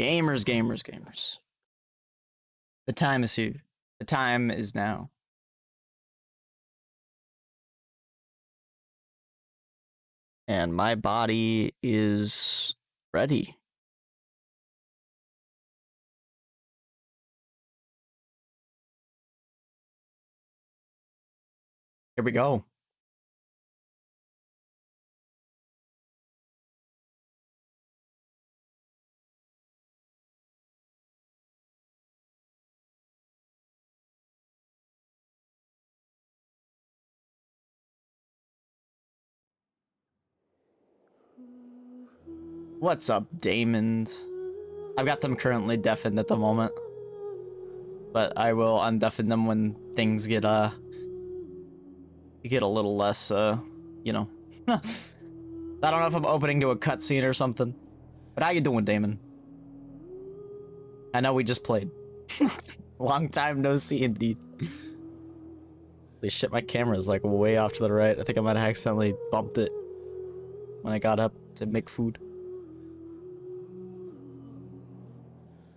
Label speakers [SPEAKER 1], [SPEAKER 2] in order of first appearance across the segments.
[SPEAKER 1] Gamers, gamers, gamers. The time is here. The time is now. And my body is ready. Here we go. What's up, Damon? I've got them currently deafened at the moment, but I will undeafen them when things get a little less you know. I don't know if I'm opening to a cutscene or something. But how you doing, Damon? I know we just played. Long time no see, indeed. Holy shit, my camera is like way off to the right. I think I might have accidentally bumped it when I got up to make food.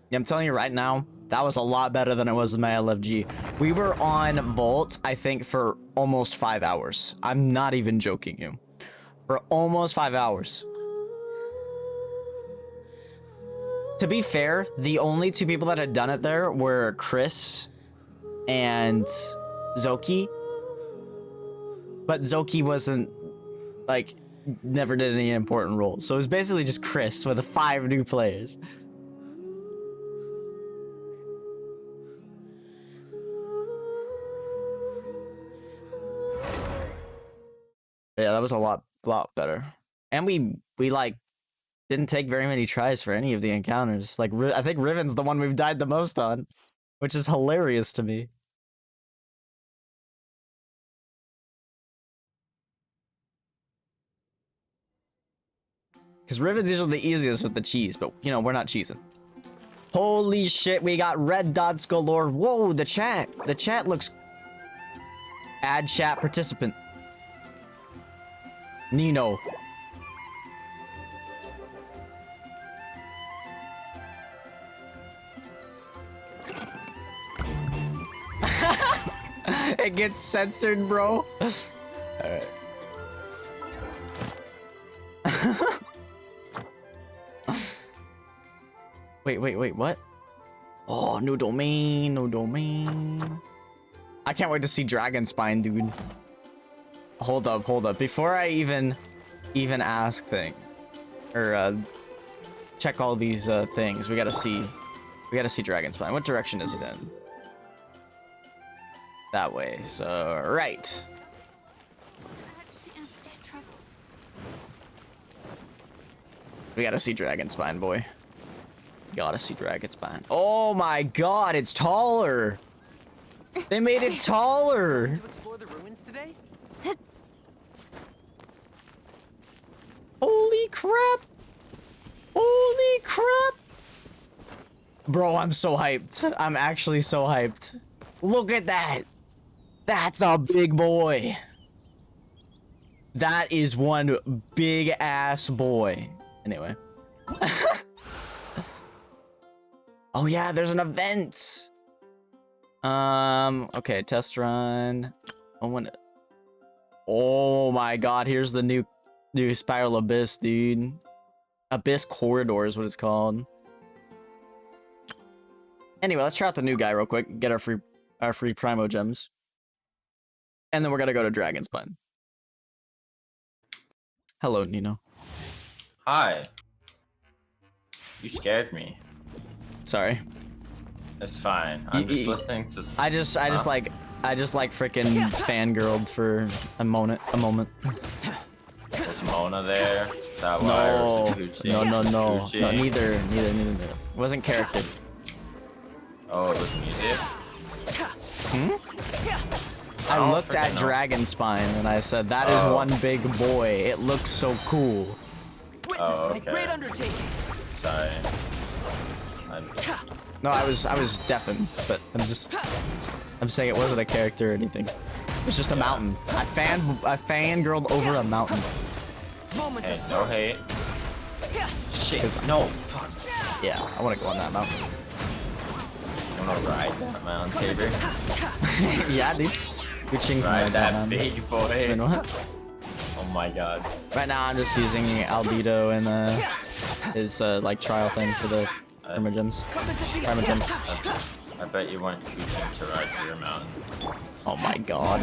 [SPEAKER 1] Yeah, I'm telling you right now, that was a lot better than it was with my LFG. We were on Vault, I think, for almost 5 hours. I'm not even joking you. For almost 5 hours. To be fair, the only two people that had done it there were Chris and Zoki. But Zoki wasn't, like, never did any important roles. So it was basically just Chris with 5 new players. Yeah, that was a lot better. And we like didn't take very many tries for any of the encounters. Like I think Riven's the one we've died the most on, which is hilarious to me. Because Riven's usually the easiest with the cheese, but you know, we're not cheesing. Holy shit, we got red dots galore. Whoa, the chat. The chat looks... Add chat participant. Nino. It gets censored, bro. Alright. Wait, what? Oh, new domain, no domain. I can't wait to see Dragon Spine, dude. Hold up. Before I even ask thing, or check all these things, we gotta see Dragon Spine. What direction is it in? That way. So right. We gotta see Dragon Spine, boy. Gotta see Dragon Spine. Oh my god, it's taller. They made it taller.
[SPEAKER 2] To explore the ruins today?
[SPEAKER 1] Holy crap! Holy crap! Bro, I'm so hyped. I'm actually so hyped. Look at that! That's a big boy. That is one big ass boy. Anyway. Oh yeah, there's an event! Okay, test run. Oh my god, here's the new Spiral Abyss, dude. Abyss Corridor is what it's called. Anyway, let's try out the new guy real quick. Get our free Primo gems. And then we're gonna go to Dragon Spine. Hello, Nino.
[SPEAKER 3] Hi. You scared me.
[SPEAKER 1] Sorry.
[SPEAKER 3] It's fine. I'm just listening to.
[SPEAKER 1] I just like freaking fangirled for a moment.
[SPEAKER 3] Was Mona there? Is that why?
[SPEAKER 1] No. Neither. It wasn't character.
[SPEAKER 3] Oh, it was music?
[SPEAKER 1] I looked at Dragon Spine and I said, that is one big boy. It looks so cool.
[SPEAKER 3] Oh, okay.
[SPEAKER 2] My great undertaking.
[SPEAKER 3] Sorry.
[SPEAKER 1] No, I was deafened, but I'm saying it wasn't a character or anything. It was just a mountain. I fangirled over a mountain.
[SPEAKER 3] Hey, no hate. Shit, no. Fuck.
[SPEAKER 1] Yeah, I want to go on that mountain.
[SPEAKER 3] I'm gonna ride that Mount Tabor.
[SPEAKER 1] Yeah, dude. Good ching
[SPEAKER 3] Ride
[SPEAKER 1] like
[SPEAKER 3] that
[SPEAKER 1] man.
[SPEAKER 3] big boy.
[SPEAKER 1] Wait, what?
[SPEAKER 3] Oh my god.
[SPEAKER 1] Right now, I'm just using Albedo and his like trial thing for the primogems. Primogems.
[SPEAKER 3] I bet you weren't choosing to ride to your mountain.
[SPEAKER 1] Oh my god.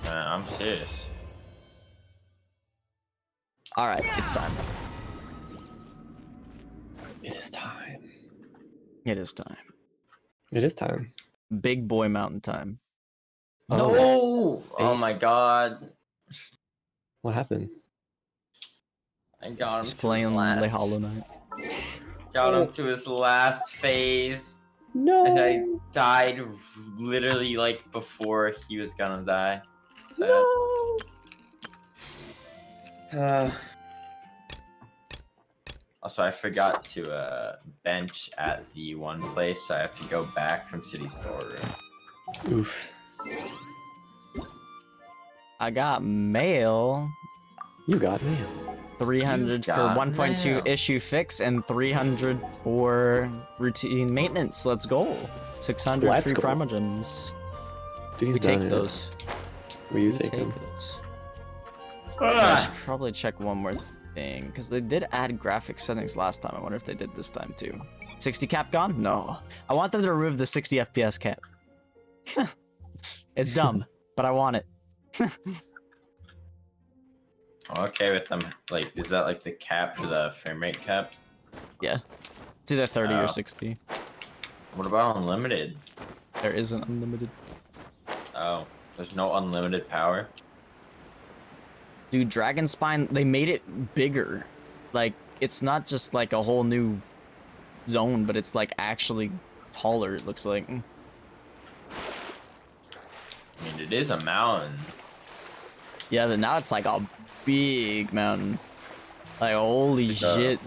[SPEAKER 3] Man, I'm serious.
[SPEAKER 1] All right, it's time.
[SPEAKER 4] It is time.
[SPEAKER 1] It is time.
[SPEAKER 4] It is time.
[SPEAKER 1] Big boy mountain time.
[SPEAKER 3] No!
[SPEAKER 4] Oh.
[SPEAKER 3] Oh my god.
[SPEAKER 4] What happened?
[SPEAKER 3] I got him
[SPEAKER 1] Just
[SPEAKER 3] to
[SPEAKER 1] playing
[SPEAKER 3] his
[SPEAKER 1] Le
[SPEAKER 3] last.
[SPEAKER 1] Hollow Knight.
[SPEAKER 3] Got him to his last phase.
[SPEAKER 4] No.
[SPEAKER 3] And I died literally like before he was gonna die. Sad.
[SPEAKER 4] No.
[SPEAKER 3] Also, I forgot to bench at the one place, so I have to go back from city storeroom.
[SPEAKER 4] Oof.
[SPEAKER 1] I got mail.
[SPEAKER 4] You got me.
[SPEAKER 1] 300 for
[SPEAKER 3] got
[SPEAKER 1] 1.2
[SPEAKER 3] mail.
[SPEAKER 1] issue fix and 300 for routine maintenance. Let's go. 600
[SPEAKER 4] Let's
[SPEAKER 1] free
[SPEAKER 4] go.
[SPEAKER 1] primogems.
[SPEAKER 4] Dude, he's
[SPEAKER 1] We take
[SPEAKER 4] done it.
[SPEAKER 1] those.
[SPEAKER 4] Will you
[SPEAKER 1] We
[SPEAKER 4] take
[SPEAKER 1] take
[SPEAKER 4] him?
[SPEAKER 1] those. I
[SPEAKER 3] Ah!
[SPEAKER 1] should probably check one more thing because they did add graphic settings last time. I wonder if they did this time too. 60 cap gone? No. I want them to remove the 60 FPS cap. It's dumb, but I want it.
[SPEAKER 3] Okay with them. Like, is that like the cap for the frame rate cap?
[SPEAKER 1] Yeah. It's either 30
[SPEAKER 3] Oh.
[SPEAKER 1] or 60.
[SPEAKER 3] What about unlimited?
[SPEAKER 1] There isn't unlimited.
[SPEAKER 3] Oh, there's no unlimited power.
[SPEAKER 1] Dude, Dragon Spine, they made it bigger. Like, it's not just like a whole new zone, but it's like actually taller, it looks like.
[SPEAKER 3] I mean, it is a mountain.
[SPEAKER 1] Yeah, but now it's like a big mountain. Like, holy
[SPEAKER 3] Like a-
[SPEAKER 1] shit.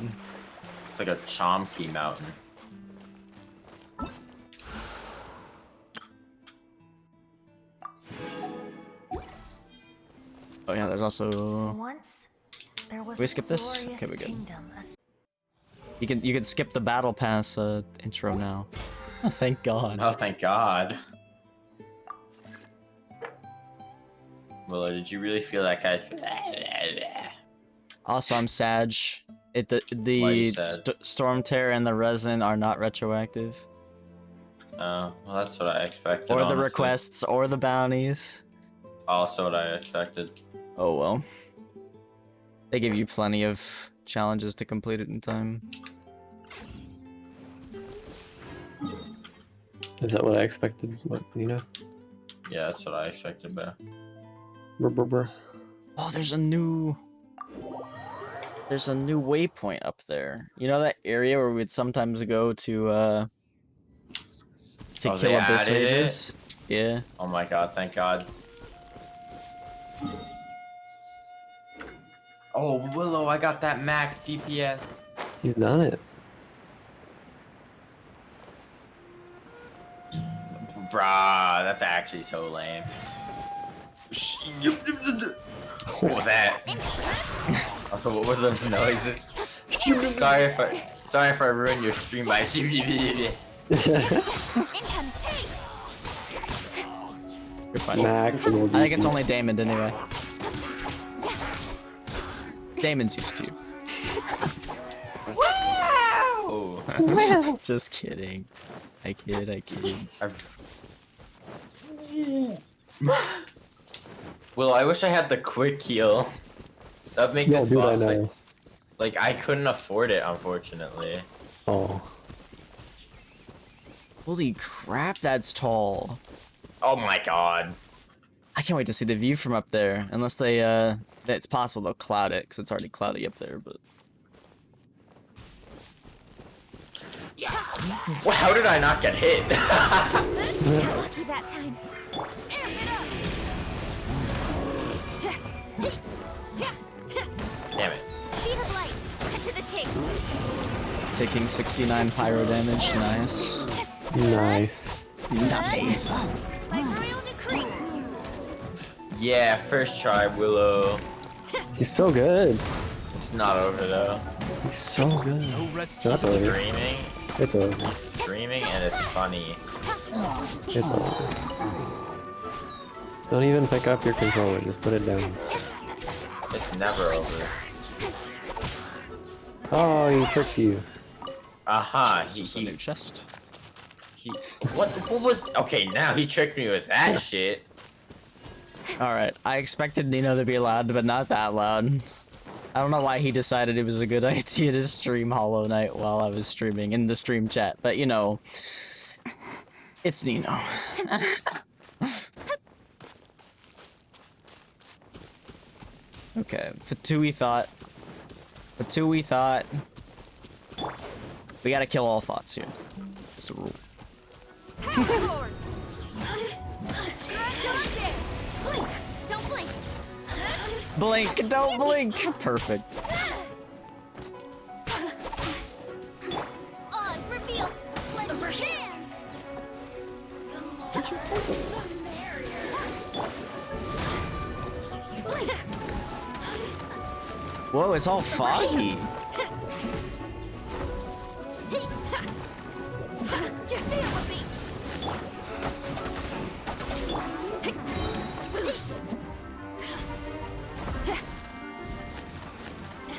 [SPEAKER 3] It's like a chomky mountain.
[SPEAKER 1] Oh yeah, there's also...
[SPEAKER 5] Once there was
[SPEAKER 1] we skip this?
[SPEAKER 5] glorious
[SPEAKER 1] Okay, we good.
[SPEAKER 5] kingdom.
[SPEAKER 1] You can skip the battle pass intro now. Oh, thank God.
[SPEAKER 3] Oh, thank God. Willow, did you really feel that guy's...
[SPEAKER 1] Also, I'm Sag.
[SPEAKER 3] Why are you sad?
[SPEAKER 1] Storm Terror and the resin are not retroactive.
[SPEAKER 3] Oh, well, that's what I expected.
[SPEAKER 1] Or the
[SPEAKER 3] honestly.
[SPEAKER 1] requests, or the bounties.
[SPEAKER 3] Also what I expected.
[SPEAKER 1] Oh well. They give you plenty of challenges to complete it in time.
[SPEAKER 4] Is that what I expected? What, you know?
[SPEAKER 3] Yeah, that's what I expected, bro.
[SPEAKER 4] Brr.
[SPEAKER 1] Oh, there's a new waypoint up there. You know that area where we'd sometimes go to
[SPEAKER 3] Oh,
[SPEAKER 1] kill
[SPEAKER 3] they
[SPEAKER 1] abyss
[SPEAKER 3] added it?
[SPEAKER 1] mages? Yeah.
[SPEAKER 3] Oh my god, thank God. Oh, Willow, I got that max DPS.
[SPEAKER 4] He's done it.
[SPEAKER 3] Bruh, that's actually so lame. What was that? Also, what were those noises? Sorry if I ruined your stream by
[SPEAKER 1] You're fine.
[SPEAKER 4] Maximal
[SPEAKER 1] I think it's
[SPEAKER 4] DP.
[SPEAKER 1] only Damon anyway. Damon's used to.
[SPEAKER 3] Oh,
[SPEAKER 1] Just kidding. I kid.
[SPEAKER 3] Willow, I wish I had the quick heal. That'd make
[SPEAKER 4] Yeah,
[SPEAKER 3] this
[SPEAKER 4] dude, I
[SPEAKER 3] boss
[SPEAKER 4] know.
[SPEAKER 3] like I couldn't afford it, unfortunately.
[SPEAKER 4] Oh.
[SPEAKER 1] Holy crap, that's tall.
[SPEAKER 3] Oh my god.
[SPEAKER 1] I can't wait to see the view from up there. Unless they, it's possible they'll cloud it, because it's already cloudy up there, but...
[SPEAKER 3] Well, how did I not get hit?
[SPEAKER 5] Lucky that time.
[SPEAKER 3] Damn it.
[SPEAKER 5] Speed of light. Cut to the chase.
[SPEAKER 1] Taking 69 pyro damage, nice.
[SPEAKER 4] Nice.
[SPEAKER 1] Nice.
[SPEAKER 5] By royal decree.
[SPEAKER 3] Yeah, first try, Willow.
[SPEAKER 4] He's so good.
[SPEAKER 3] It's not over though.
[SPEAKER 4] He's so good.
[SPEAKER 2] No rest.
[SPEAKER 4] That's over.
[SPEAKER 3] Streaming,
[SPEAKER 4] It's over.
[SPEAKER 3] streaming, and it's funny.
[SPEAKER 4] It's over. Don't even pick up your controller. Just put it down.
[SPEAKER 3] It's never over.
[SPEAKER 4] Oh, he tricked you.
[SPEAKER 3] Aha,
[SPEAKER 1] This is a new chest.
[SPEAKER 3] what was, okay, now he tricked me with that shit.
[SPEAKER 1] Alright, I expected Nino to be loud, but not that loud. I don't know why he decided it was a good idea to stream Hollow Knight while I was streaming in the stream chat, but you know, it's Nino. Okay, Fatui thought. We gotta kill all thoughts here. It's a rule.
[SPEAKER 5] Power Blink! Don't blink!
[SPEAKER 1] Blink, don't blink! Perfect.
[SPEAKER 5] Oz, reveal! Let's dance! Blink!
[SPEAKER 1] Whoa, it's all foggy.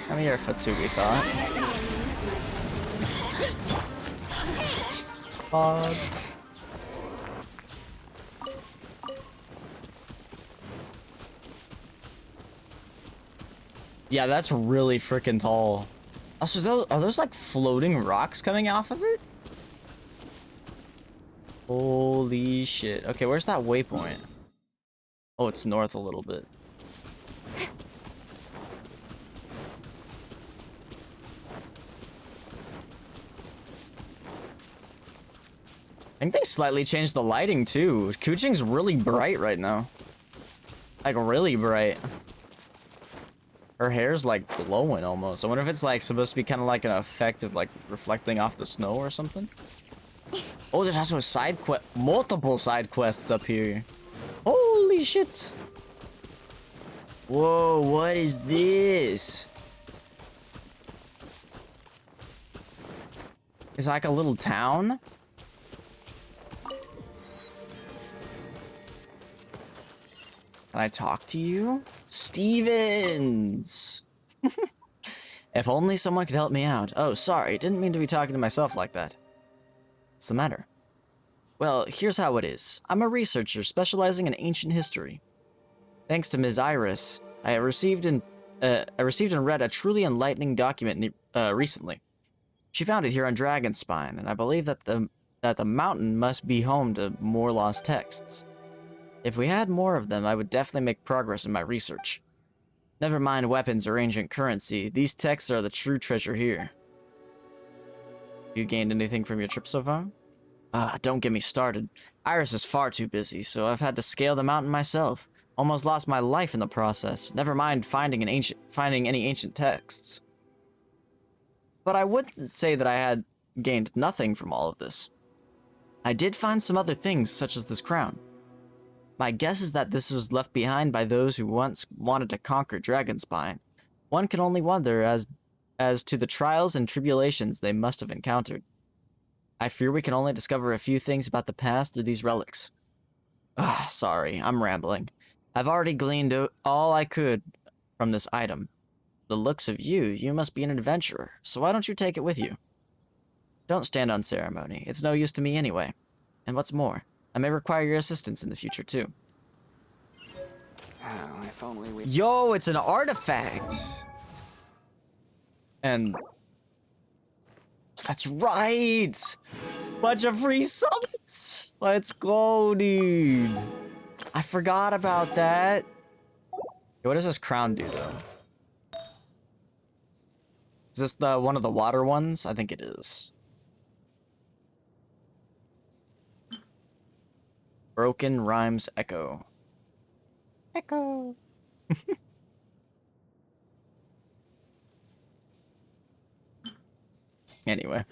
[SPEAKER 1] Come here, Fatui thought. Fog. Yeah, that's really freaking tall. Also, are those like floating rocks coming off of it? Holy shit. Okay, where's that waypoint? Oh, it's north a little bit. I think they slightly changed the lighting too. Kuching's really bright right now. Like really bright. Her hair's like glowing almost. I wonder if it's like supposed to be kind of like an effect of like reflecting off the snow or something. Oh, there's also a side quest, multiple side quests up here. Holy shit. Whoa, what is this? It's like a little town. Can I talk to you? Stevens! If only someone could help me out. Oh, sorry, didn't mean to be talking to myself like that. What's the matter? Well, here's how it is. I'm a researcher specializing in ancient history. Thanks to Ms. Iris, I received and read a truly enlightening document recently. She found it here on Dragonspine, and I believe that the mountain must be home to more lost texts. If we had more of them, I would definitely make progress in my research. Never mind weapons or ancient currency, these texts are the true treasure here. You gained anything from your trip so far? Don't get me started. Iris is far too busy, so I've had to scale the mountain myself. Almost lost my life in the process. Never mind finding any ancient texts. But I wouldn't say that I had gained nothing from all of this. I did find some other things, such as this crown. My guess is that this was left behind by those who once wanted to conquer Dragonspine. One can only wonder as to the trials and tribulations they must have encountered. I fear we can only discover a few things about the past through these relics. Sorry, I'm rambling. I've already gleaned all I could from this item. The looks of you must be an adventurer, so why don't you take it with you? Don't stand on ceremony, it's no use to me anyway. And what's more, I may require your assistance in the future, too.
[SPEAKER 2] Oh, if only we...
[SPEAKER 1] Yo, it's an artifact! And... That's right! Bunch of free summons! Let's go, dude! I forgot about that. What does this crown do, though? Is this the one of the water ones? I think it is. Broken Rhymes Echo. Echo. Anyway.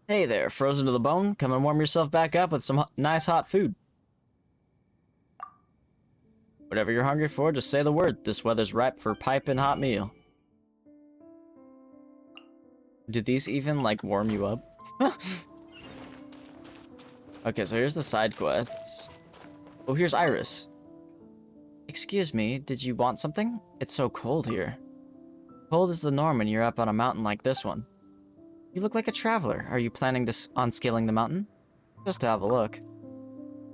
[SPEAKER 1] Hey there, frozen to the bone. Come and warm yourself back up with some nice hot food. Whatever you're hungry for, just say the word. This weather's ripe for a piping hot meal. Do these even, like, warm you up? Okay, so here's the side quests. Oh, here's Iris. Excuse me, did you want something? It's so cold here. Cold is the norm when you're up on a mountain like this one. You look like a traveler. Are you planning on scaling the mountain? Just to have a look.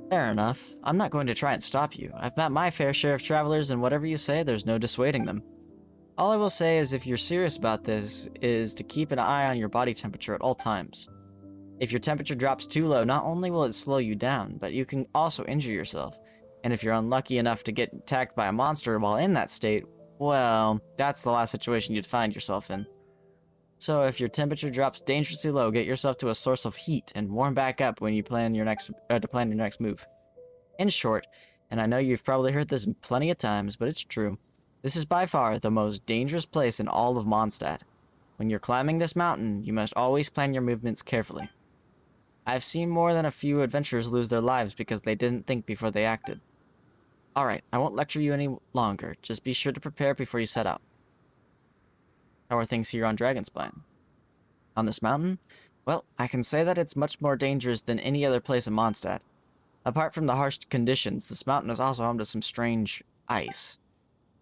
[SPEAKER 1] Fair enough. I'm not going to try and stop you. I've met my fair share of travelers, and whatever you say, there's no dissuading them. All I will say is if you're serious about this, is to keep an eye on your body temperature at all times. If your temperature drops too low, not only will it slow you down, but you can also injure yourself. And if you're unlucky enough to get attacked by a monster while in that state, well, that's the last situation you'd find yourself in. So if your temperature drops dangerously low, get yourself to a source of heat and warm back up when you plan your next move. In short, and I know you've probably heard this plenty of times, but it's true, this is by far the most dangerous place in all of Mondstadt. When you're climbing this mountain, you must always plan your movements carefully. I've seen more than a few adventurers lose their lives because they didn't think before they acted. Alright, I won't lecture you any longer, just be sure to prepare before you set out. How are things here on Dragonspine? On this mountain? Well, I can say that it's much more dangerous than any other place in Mondstadt. Apart from the harsh conditions, this mountain is also home to some strange ice.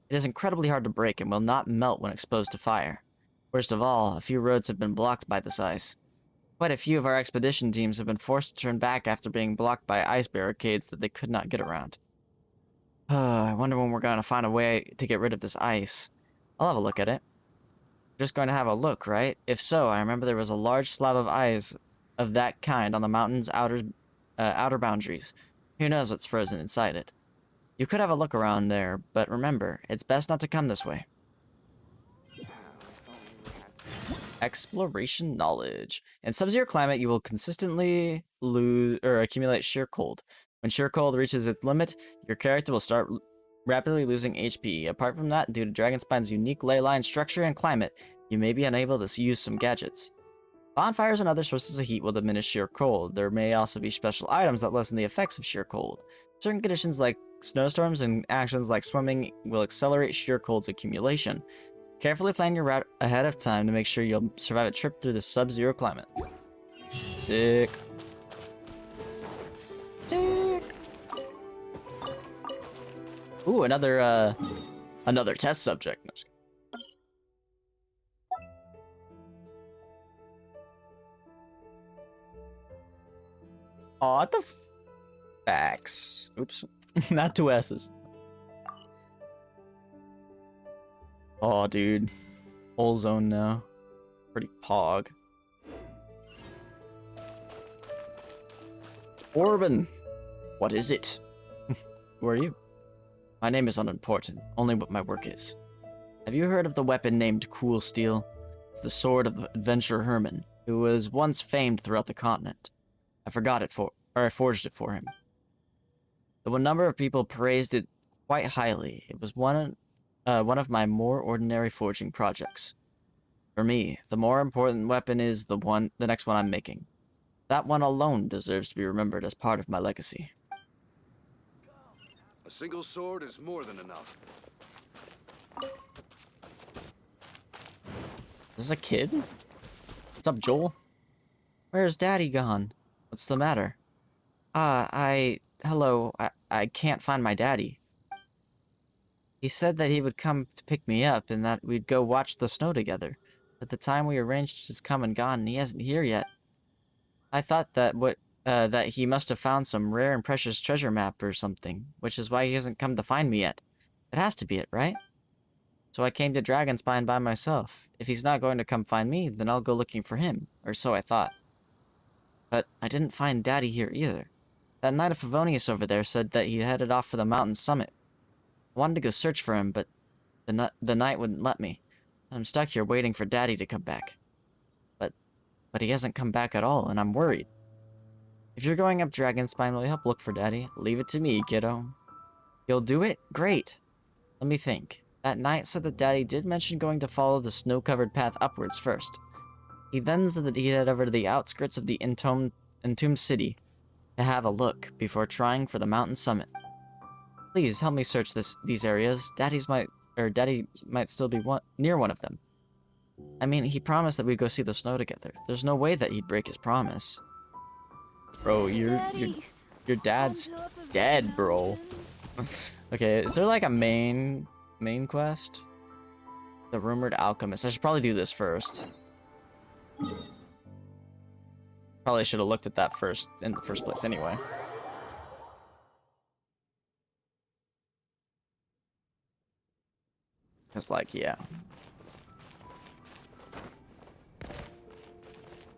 [SPEAKER 1] It is incredibly hard to break and will not melt when exposed to fire. Worst of all, a few roads have been blocked by this ice. Quite a few of our expedition teams have been forced to turn back after being blocked by ice barricades that they could not get around. I wonder when we're going to find a way to get rid of this ice. I'll have a look at it. Just going to have a look, right? If so, I remember there was a large slab of ice of that kind on the mountain's outer boundaries. Who knows what's frozen inside it? You could have a look around there, but remember, it's best not to come this way. Exploration knowledge. In sub-zero climate, you will consistently accumulate sheer cold. When sheer cold reaches its limit, your character will start rapidly losing HP. Apart from that, due to Dragonspine's unique ley line structure and climate, you may be unable to use some gadgets. Bonfires and other sources of heat will diminish sheer cold. There may also be special items that lessen the effects of sheer cold. Certain conditions like snowstorms and actions like swimming will accelerate sheer cold's accumulation. Carefully plan your route ahead of time to make sure you'll survive a trip through the sub-zero climate. Sick. Sick. Ooh, another test subject. No, just kidding. Aw, what the facts. Oops. Not two S's. Oh, dude. Whole zone now. Pretty pog. Orban. What is it? Who are you? My name is unimportant, only what my work is. Have you heard of the weapon named Cool Steel? It's the sword of adventurer Herman, who was once famed throughout the continent. I forged it for him. The number of people praised it quite highly. It was one of my more ordinary forging projects. For me, the more important weapon is the next one I'm making. That one alone deserves to be remembered as part of my legacy.
[SPEAKER 6] A single sword is more than enough.
[SPEAKER 1] Is this a kid? What's up, Joel? Where's Daddy gone? What's the matter? Hello, I can't find my daddy. He said that he would come to pick me up and that we'd go watch the snow together. But the time we arranged has come and gone and he isn't here yet. I thought that he must have found some rare and precious treasure map or something, which is why he hasn't come to find me yet. It has to be it, right? So I came to Dragonspine by myself. If he's not going to come find me, then I'll go looking for him, or so I thought. But I didn't find Daddy here either. That Knight of Favonius over there said that he headed off for the mountain summit. I wanted to go search for him, but the knight wouldn't let me. I'm stuck here waiting for Daddy to come back. But he hasn't come back at all, and I'm worried. If you're going up Dragonspine, will you help look for Daddy? Leave it to me, kiddo. You'll do it? Great. Let me think. That knight said that Daddy did mention going to follow the snow-covered path upwards first. He then said that he'd head over to the outskirts of the entombed city to have a look before trying for the mountain summit. Please help me search these areas. Daddy might still be near one of them. I mean, he promised that we'd go see the snow together. There's no way that he'd break his promise. Bro, your dad's dead, bro. Okay, is there like a main quest? The rumored alchemist. I should probably do this first. Probably should have looked at that first in the first place anyway. It's like, yeah.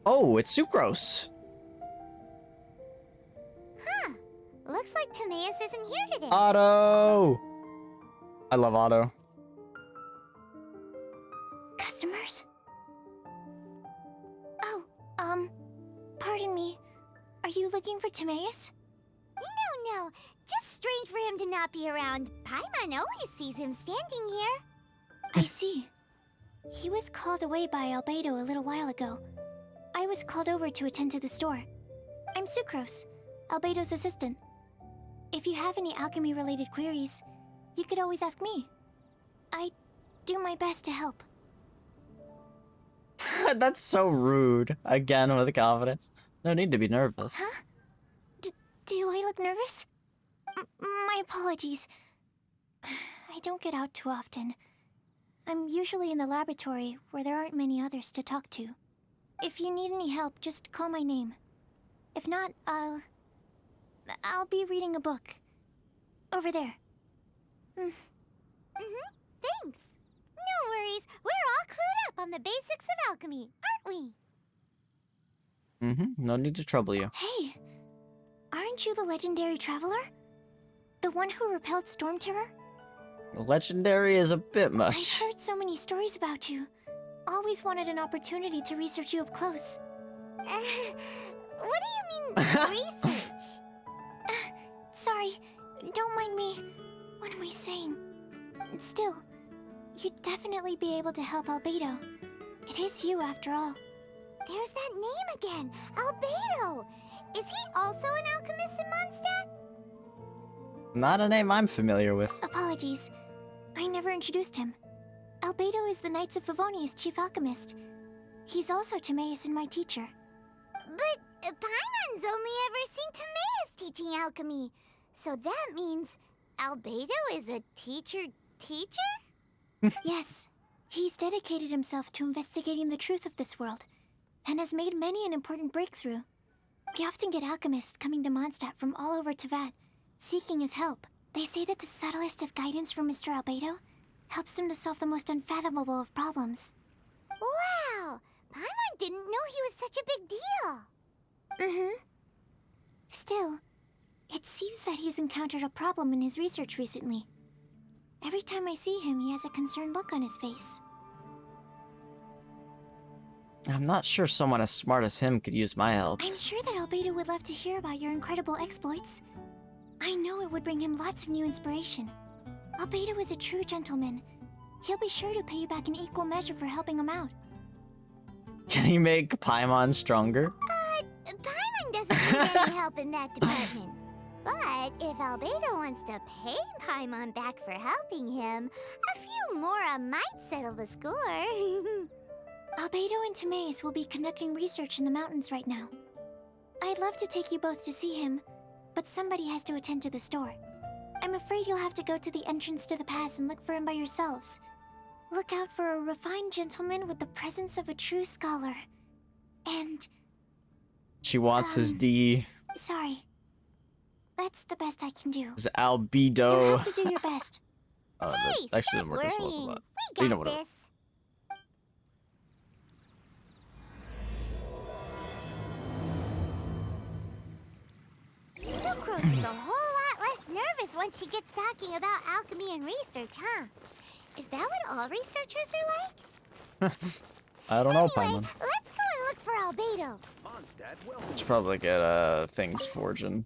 [SPEAKER 1] Oh, it's Sucrose.
[SPEAKER 5] Huh. Looks like Timaeus isn't here today.
[SPEAKER 1] Otto. I love Otto.
[SPEAKER 5] Customers? Oh, pardon me. Are you looking for Timaeus? No. Just strange for him to not be around. Paimon always sees him standing here. I see. He was called away by Albedo a little while ago. I was called over to attend to the store. I'm Sucrose, Albedo's assistant. If you have any alchemy-related queries, you could always ask me. I do my best to help.
[SPEAKER 1] That's so rude. Again with confidence. No need to be nervous.
[SPEAKER 5] Huh? Do I look nervous? My apologies. I don't get out too often. I'm usually in the laboratory where there aren't many others to talk to. If you need any help, just call my name. If not, I'll be reading a book. Over there. Thanks. No worries. We're all clued up on the basics of alchemy, aren't we?
[SPEAKER 1] No need to trouble you.
[SPEAKER 5] Hey, aren't you the legendary traveler? The one who repelled Storm Terror?
[SPEAKER 1] Legendary is a bit much.
[SPEAKER 5] I've heard so many stories about you. Always wanted an opportunity to research you up close. What do you mean, research? Sorry, don't mind me. What am I saying? Still, you'd definitely be able to help Albedo. It is you, after all. There's that name again, Albedo! Is he also an alchemist in Mondstadt?
[SPEAKER 1] Not a name I'm familiar with.
[SPEAKER 5] Apologies. I never introduced him. Albedo is the Knights of Favonia's chief alchemist. He's also Timaeus and my teacher. But Paimon's only ever seen Timaeus teaching alchemy. So that means Albedo is a teacher? Yes. He's dedicated himself to investigating the truth of this world, and has made many an important breakthrough. We often get alchemists coming to Mondstadt from all over Teyvat, seeking his help. They say that the subtlest of guidance from Mr. Albedo helps him to solve the most unfathomable of problems. Wow! Paimon didn't know he was such a big deal! Still, it seems that he's encountered a problem in his research recently. Every time I see him, he has a concerned look on his face.
[SPEAKER 1] I'm not sure someone as smart as him could use my help.
[SPEAKER 5] I'm sure that Albedo would love to hear about your incredible exploits. I know it would bring him lots of new inspiration. Albedo is a true gentleman. He'll be sure to pay you back in equal measure for helping him out.
[SPEAKER 1] Can he make Paimon stronger?
[SPEAKER 5] Paimon doesn't need any help in that department. But if Albedo wants to pay Paimon back for helping him, a few more might settle the score. Albedo and Timaeus will be conducting research in the mountains right now. I'd love to take you both to see him, but somebody has to attend to the store. I'm afraid you'll have to go to the entrance to the pass and look for him by yourselves. Look out for a refined gentleman with the presence of a true scholar. And...
[SPEAKER 1] She wants his D.
[SPEAKER 5] Sorry. That's the best I can do.
[SPEAKER 1] His
[SPEAKER 5] You
[SPEAKER 1] albedo.
[SPEAKER 5] have to do your best.
[SPEAKER 1] Oh,
[SPEAKER 5] Hey,
[SPEAKER 1] that actually
[SPEAKER 5] stop
[SPEAKER 1] didn't work as well as
[SPEAKER 5] worrying.
[SPEAKER 1] that.
[SPEAKER 5] We
[SPEAKER 1] You know
[SPEAKER 5] got
[SPEAKER 1] whatever.
[SPEAKER 5] this. Sucrose is a whole lot less nervous when she gets talking about alchemy and research, huh? Is that what all researchers are like?
[SPEAKER 1] I don't know,
[SPEAKER 5] Anyway,
[SPEAKER 1] Paimon.
[SPEAKER 5] let's go and look for Albedo.
[SPEAKER 6] Mondstadt, well,
[SPEAKER 1] Should probably get things forging.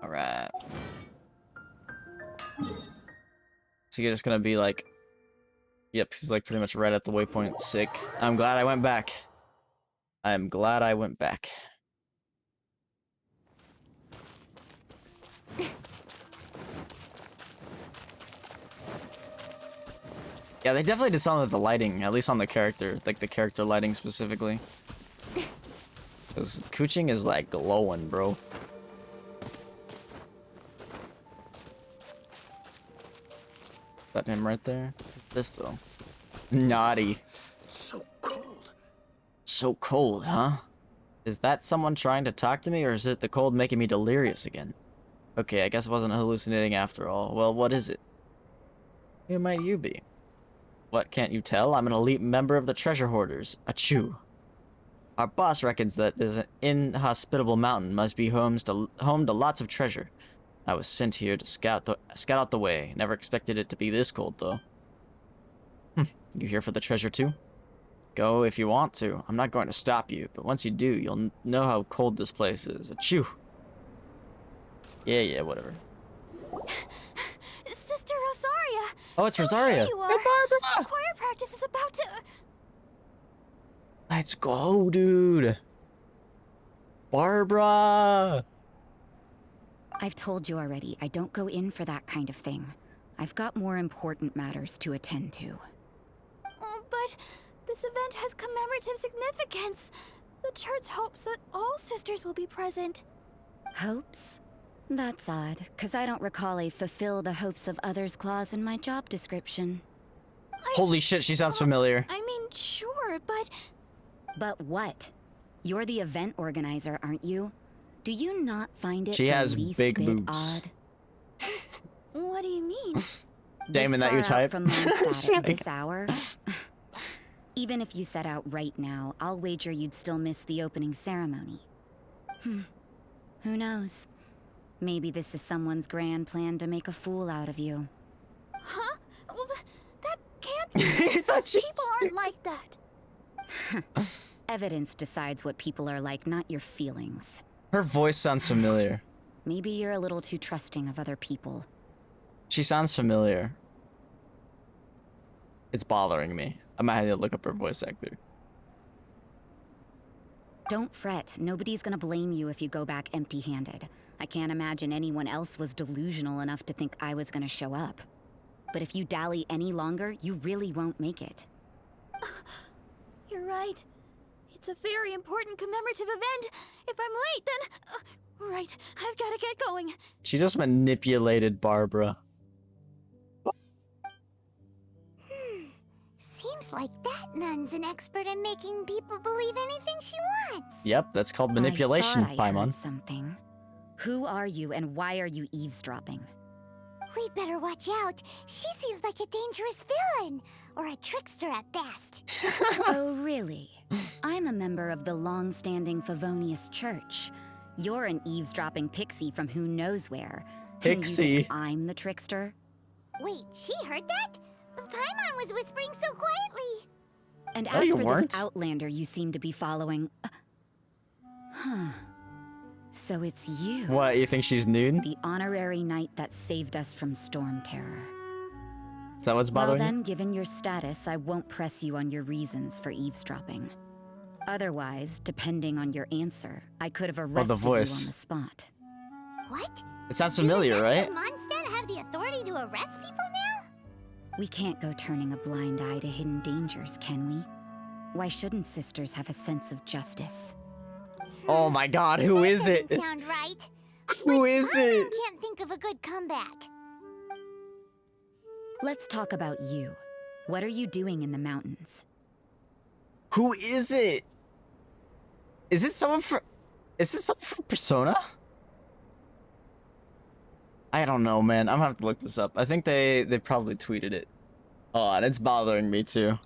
[SPEAKER 1] All right. So you're just gonna be like, yep, he's like pretty much right at the waypoint. Sick. I'm glad I went back. I'm glad I went back. Yeah, they definitely did something with the lighting, at least on the character, like the character lighting specifically. Because Kuching is like glowing, bro. That him right there? This though. Naughty.
[SPEAKER 6] So cold.
[SPEAKER 1] So cold, huh? Is that someone trying to talk to me, or is it the cold making me delirious again? Okay, I guess I wasn't hallucinating after all. Well, what is it? Who might you be? What, can't you tell? I'm an elite member of the treasure hoarders. Achoo. Our boss reckons that this inhospitable mountain must be home to lots of treasure. I was sent here to scout out the way. Never expected it to be this cold, though. You here for the treasure, too? Go if you want to. I'm not going to stop you, but once you do, you'll know how cold this place is. Achoo! Yeah, whatever.
[SPEAKER 5] Sister Rosaria!
[SPEAKER 1] Oh, it's
[SPEAKER 5] So
[SPEAKER 1] Rosaria!
[SPEAKER 5] here you are.
[SPEAKER 1] Hey, Barbara!
[SPEAKER 5] Choir practice is about to...
[SPEAKER 1] Let's go, dude! Barbara!
[SPEAKER 7] I've told you already, I don't go in for that kind of thing. I've got more important matters to attend to.
[SPEAKER 5] Oh, but this event has commemorative significance. The church hopes that all sisters will be present.
[SPEAKER 7] Hopes? That's odd, because I don't recall a fulfill the hopes of others clause in my job description.
[SPEAKER 1] Holy shit, she sounds familiar.
[SPEAKER 5] I mean, sure, but...
[SPEAKER 7] But what? You're the event organizer, aren't you? Do you not find it
[SPEAKER 1] She
[SPEAKER 7] the
[SPEAKER 1] has
[SPEAKER 7] least
[SPEAKER 1] big
[SPEAKER 7] bit
[SPEAKER 1] boobs.
[SPEAKER 7] odd?
[SPEAKER 5] What do you mean?
[SPEAKER 1] Damon, that
[SPEAKER 7] This
[SPEAKER 1] your
[SPEAKER 7] far out
[SPEAKER 1] type?
[SPEAKER 7] From Mondstadt at
[SPEAKER 1] Like-
[SPEAKER 7] this hour? Even if you set out right now, I'll wager you'd still miss the opening ceremony. Who knows? Maybe this is someone's grand plan to make a fool out of you.
[SPEAKER 5] Huh? Well, that can't be.
[SPEAKER 1] I thought she-
[SPEAKER 5] People aren't like that.
[SPEAKER 7] Evidence decides what people are like, not your feelings.
[SPEAKER 1] Her voice sounds familiar.
[SPEAKER 7] Maybe you're a little too trusting of other people.
[SPEAKER 1] She sounds familiar. It's bothering me. I might have to look up her voice actor.
[SPEAKER 7] Don't fret. Nobody's gonna blame you if you go back empty-handed. I can't imagine anyone else was delusional enough to think I was gonna show up. But if you dally any longer, you really won't make it.
[SPEAKER 5] You're right. It's a very important commemorative event. If I'm late, then... right, I've got to get going.
[SPEAKER 1] She just manipulated Barbara.
[SPEAKER 5] Seems like that nun's an expert in making people believe anything she wants.
[SPEAKER 1] Yep, that's called manipulation,
[SPEAKER 7] I thought I
[SPEAKER 1] Paimon.
[SPEAKER 7] heard something. Who are you and why are you eavesdropping?
[SPEAKER 5] We'd better watch out. She seems like a dangerous villain. Or a trickster at best.
[SPEAKER 7] Oh, really? I'm a member of the long-standing Favonius Church. You're an eavesdropping pixie from who knows where. And you
[SPEAKER 1] Pixie.
[SPEAKER 7] think I'm the trickster?
[SPEAKER 5] Wait, she heard that? Paimon was whispering so quietly.
[SPEAKER 7] And
[SPEAKER 1] Oh,
[SPEAKER 7] as
[SPEAKER 1] you
[SPEAKER 7] for
[SPEAKER 1] weren't?
[SPEAKER 7] this outlander you seem to be following... Huh. So it's you.
[SPEAKER 1] What, you think she's nude?
[SPEAKER 7] The honorary knight that saved us from storm terror.
[SPEAKER 1] Is that what's
[SPEAKER 7] Well
[SPEAKER 1] bothering you?
[SPEAKER 7] then, given your status, I won't press you on your reasons for eavesdropping. Otherwise, depending on your answer, I could have arrested you on
[SPEAKER 1] voice.
[SPEAKER 7] the spot.
[SPEAKER 5] What?
[SPEAKER 1] It sounds familiar, right?
[SPEAKER 5] Does Mondstadt have the authority to arrest people now?
[SPEAKER 7] We can't go turning a blind eye to hidden dangers, can we? Why shouldn't sisters have a sense of justice?
[SPEAKER 1] Oh my god, who is it?
[SPEAKER 5] Doesn't sound right.
[SPEAKER 1] Who is
[SPEAKER 5] Paimon
[SPEAKER 1] it?
[SPEAKER 5] can't think of a good comeback.
[SPEAKER 7] Let's talk about you. What are you doing in the mountains?
[SPEAKER 1] Who is it? Is it someone from... Is this someone from Persona? I don't know, man. I'm gonna have to look this up. I think they probably tweeted it. Oh, and it's bothering me too.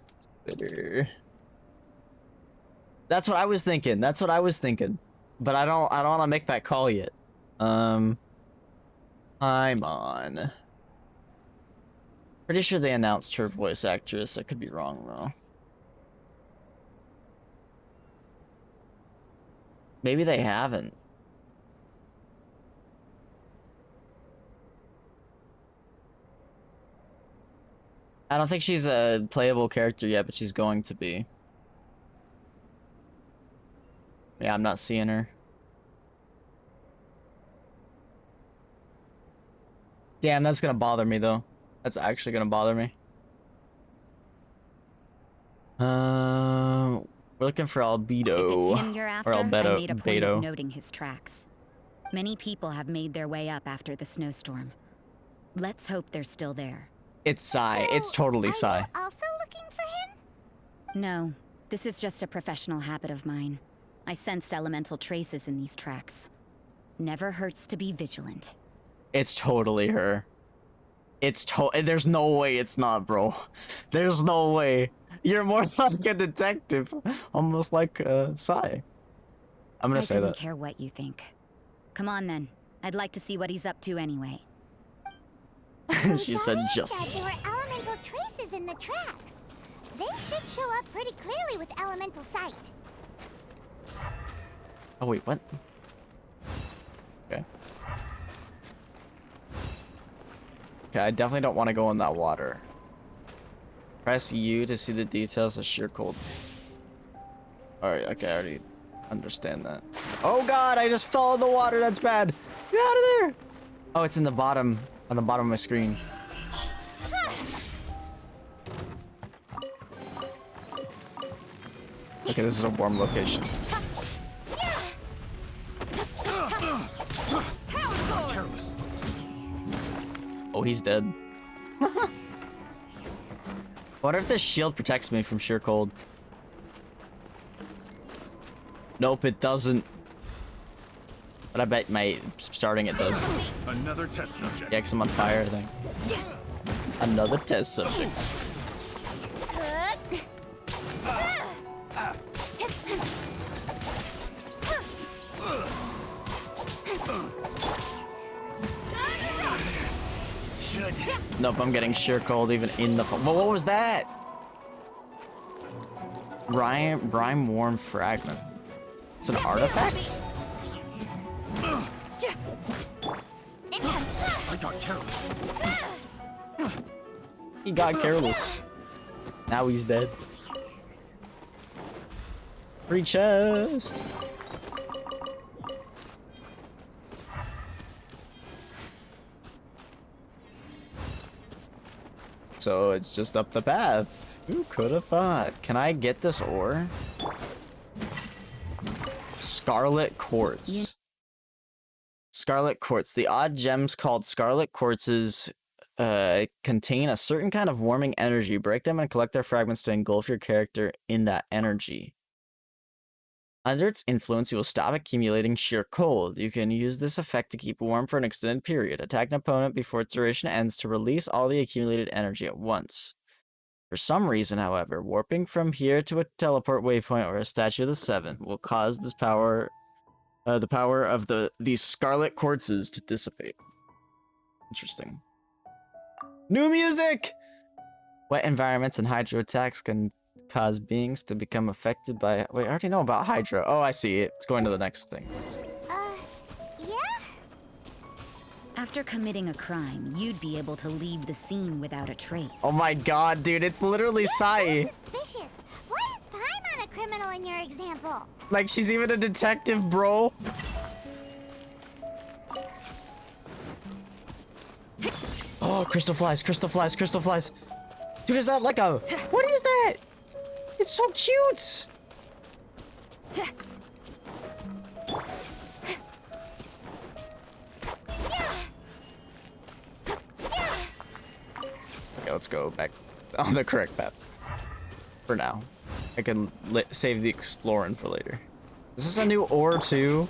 [SPEAKER 1] That's what I was thinking. That's what I was thinking. But I don't want to make that call yet. I'm on. Pretty sure they announced her voice actress. I could be wrong though. Maybe they haven't. I don't think she's a playable character yet, but she's going to be. Yeah, I'm not seeing her. Damn, that's gonna bother me though. That's actually gonna bother me. We're looking for Albedo.
[SPEAKER 7] If it's him you're after,
[SPEAKER 1] Or
[SPEAKER 7] I
[SPEAKER 1] Albedo.
[SPEAKER 7] made a point
[SPEAKER 1] Beto.
[SPEAKER 7] of noting his tracks. Many people have made their way up after the snowstorm. Let's hope they're still there.
[SPEAKER 1] It's Sai. It's totally Sai.
[SPEAKER 5] Are you also looking for him?
[SPEAKER 7] No, this is just a professional habit of mine. I sensed elemental traces in these tracks. Never hurts to be vigilant.
[SPEAKER 1] It's totally her. There's no way it's not, bro. There's no way. You're more like a detective. Almost like Sai. I'm gonna say
[SPEAKER 7] I
[SPEAKER 1] that.
[SPEAKER 7] don't care what you think. Come on then. I'd like to see what he's up to anyway.
[SPEAKER 1] She said
[SPEAKER 5] Zarya
[SPEAKER 1] justice.
[SPEAKER 5] said there were elemental traces in the tracks. They should show up pretty clearly with elemental sight.
[SPEAKER 1] Oh wait, what? Okay. Okay, I definitely don't want to go in that water. Press U to see the details of sheer cold. Alright, okay, I already understand that. Oh god, I just fell in the water, that's bad! Get out of there! Oh, it's in the bottom, on the bottom of my screen. Okay, this is a warm location. Oh, he's dead. What if this shield protects me from sheer cold? Nope, it doesn't. But I bet starting it does.
[SPEAKER 6] Another test subject.
[SPEAKER 1] Yeah, 'cause I'm on fire, I think. Another test subject. Nope, I'm getting sheer cold even in the. What was that? Brime warm fragment. It's an artifact?
[SPEAKER 6] I got careless.
[SPEAKER 1] He got careless. Now he's dead. Free chest. So it's just up the path. Who could have thought? Can I get this ore? Scarlet quartz. Scarlet quartz. The odd gems called scarlet quartzes contain a certain kind of warming energy. Break them and collect their fragments to engulf your character in that energy. Under its influence, you will stop accumulating sheer cold. You can use this effect to keep warm for an extended period. Attack an opponent before its duration ends to release all the accumulated energy at once. For some reason, however, warping from here to a teleport waypoint or a statue of the Seven will cause this power, the power of these scarlet quartzes to dissipate. Interesting. New music! Wet environments and hydro attacks can cause beings to become affected by... Wait, I already know about hydro. Oh, I see it. It's going to the next thing.
[SPEAKER 5] Yeah?
[SPEAKER 7] After committing a crime, you'd be able to leave the scene without a trace.
[SPEAKER 1] Oh my god, dude, it's literally Sai.
[SPEAKER 5] Suspicious. Why is Paimon a criminal in your example?
[SPEAKER 1] Like, she's even a detective, bro. Oh, crystal flies, crystal flies, crystal flies. Dude, is that like a... What is that? It's so cute. Okay, let's go back on the correct path. For now. I can save the exploring for later. Is this a new ore too?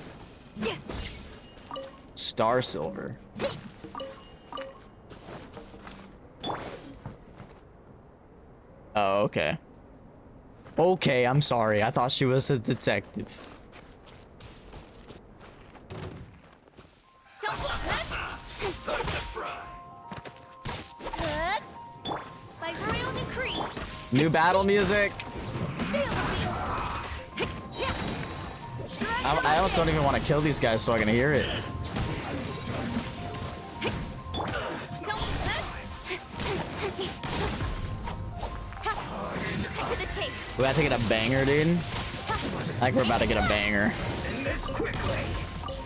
[SPEAKER 1] Star silver. Oh, okay. Okay, I'm sorry. I thought she was a detective.
[SPEAKER 6] Time to fry.
[SPEAKER 5] By royal decree.
[SPEAKER 1] New battle music. I almost don't even want to kill these guys so I can hear it.
[SPEAKER 5] the tape.
[SPEAKER 1] We have to get a banger, dude. I think we're about to get a banger.
[SPEAKER 6] Send this quickly.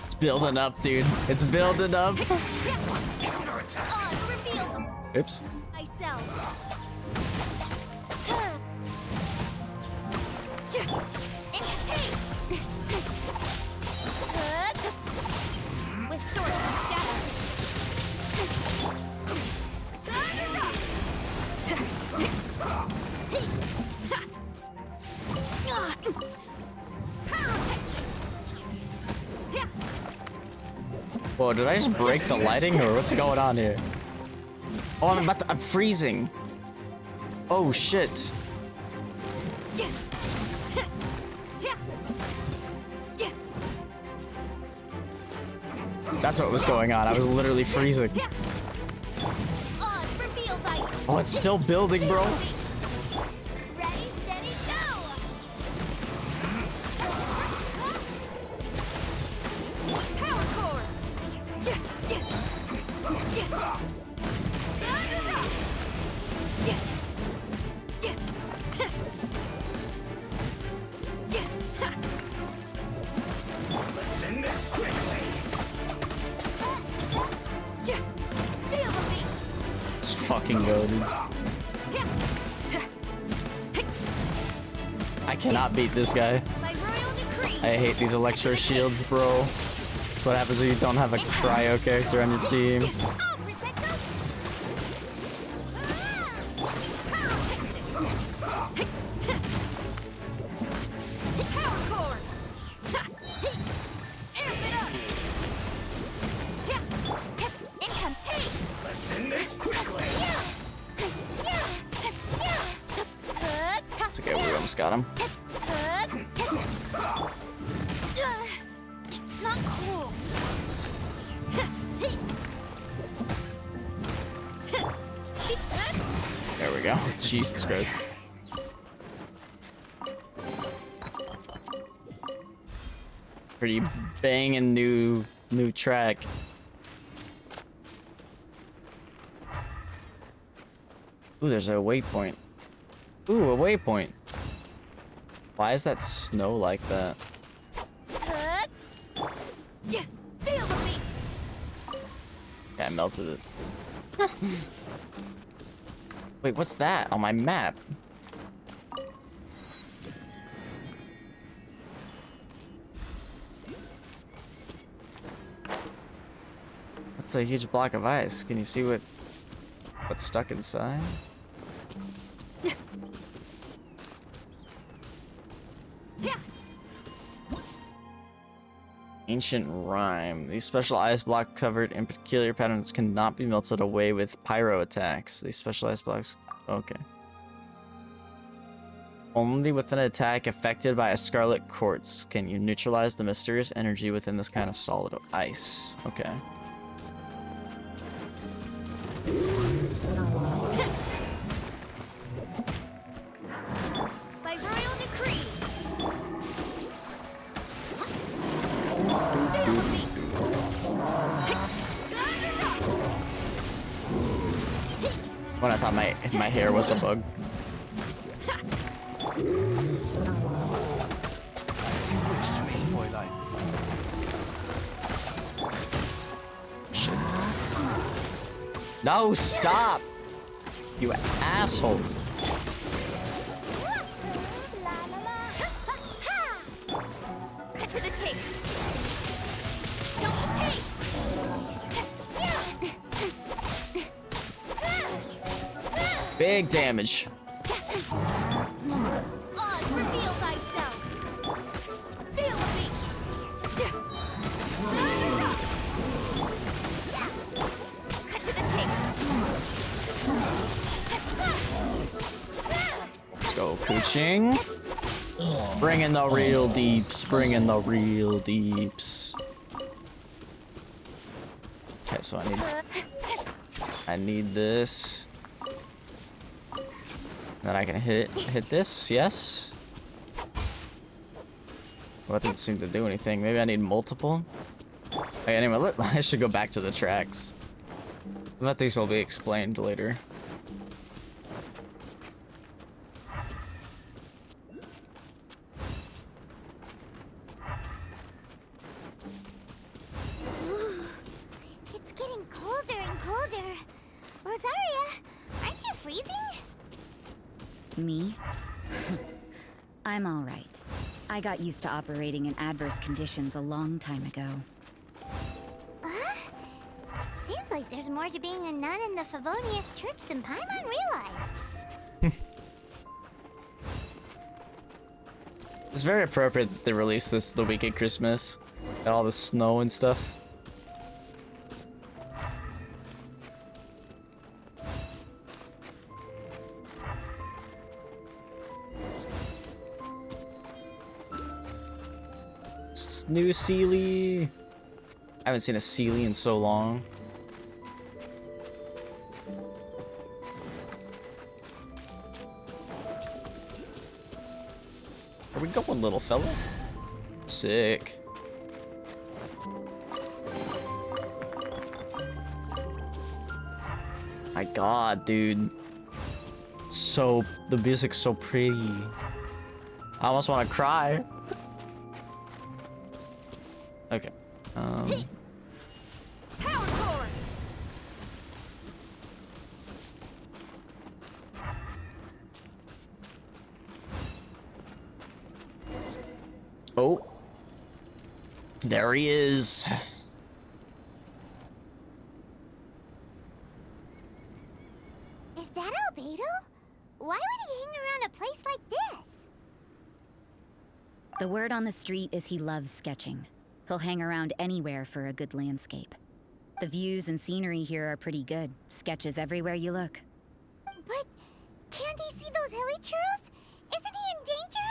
[SPEAKER 1] It's building up, dude. It's building up.
[SPEAKER 6] Counterattack.
[SPEAKER 5] On reveal
[SPEAKER 1] Oops.
[SPEAKER 5] thyself. With sword and shadow.
[SPEAKER 1] Whoa, did I just break the lighting or what's going on here? Oh, I'm freezing. Oh, shit. That's what was going on. I was literally freezing.
[SPEAKER 5] On reveal thyself.
[SPEAKER 1] Oh, it's still building, bro.
[SPEAKER 5] Ready, steady, go! Power core!
[SPEAKER 6] Send this quickly.
[SPEAKER 5] Feel the beat!
[SPEAKER 1] Let's fucking go, dude. I cannot beat this guy.
[SPEAKER 5] By royal decree!
[SPEAKER 1] I hate these electro shields, bro. What happens if you don't have a cryo character on your team?
[SPEAKER 5] I'll protect us! Power core! Amp it up! Incomplete!
[SPEAKER 6] Let's send this quickly.
[SPEAKER 1] It's okay, we almost got him.
[SPEAKER 5] Not cool.
[SPEAKER 1] There we go. Jesus Christ. Pretty banging new track. Ooh, there's a waypoint. Ooh, a waypoint. Why is that snow like that?
[SPEAKER 5] Feel the beat.
[SPEAKER 1] Yeah, I melted it. Wait, what's that on my map? That's a huge block of ice. Can you see what's stuck inside? Ancient rhyme. These special ice block covered in peculiar patterns cannot be melted away with pyro attacks. These special ice blocks. Okay. Only with an attack affected by a scarlet quartz can you neutralize the mysterious energy within this kind of solid ice. Okay.
[SPEAKER 5] By royal decree.
[SPEAKER 1] When I thought my hair was a bug. Shit. No, stop! You asshole.
[SPEAKER 5] Cut to the tape. Don't hate.
[SPEAKER 1] Big damage.
[SPEAKER 5] On, reveal thyself. Feel the beat. Cut to the tape.
[SPEAKER 1] Let's go, Kuching. Bring in the real deeps. Bring in the real deeps. Okay, so I need this. Then I can hit this, yes. Well, that didn't seem to do anything. Maybe I need multiple. Okay, anyway, I should go back to the tracks. I bet these will be explained later.
[SPEAKER 7] Me? I'm all right. I got used to operating in adverse conditions a long time ago.
[SPEAKER 5] Seems like there's more to being a nun in the Favonius Church than Paimon realized.
[SPEAKER 1] It's very appropriate that they released this the week of Christmas. Got all the snow and stuff. New Sealy. I haven't seen a Sealy in so long. Are we going, little fella? Sick. My God, dude. So the music's so pretty. I almost want to cry. Okay.
[SPEAKER 5] Power core.
[SPEAKER 1] Oh. There he is.
[SPEAKER 5] Is that Albedo? Why would he hang around a place like this?
[SPEAKER 7] The word on the street is he loves sketching. He'll hang around anywhere for a good landscape. The views and scenery here are pretty good. Sketches everywhere you look.
[SPEAKER 5] But can't he see those hilly churros? Isn't he in danger?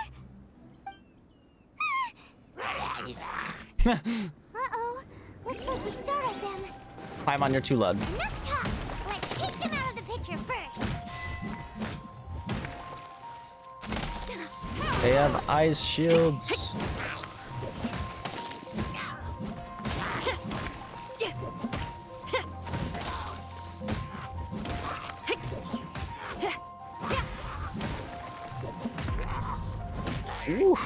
[SPEAKER 5] Uh-oh. Looks like we startled them.
[SPEAKER 1] Paimon, you're too loud.
[SPEAKER 5] Enough talk. Let's take them out of the picture first.
[SPEAKER 1] They have ice shields. Ooh.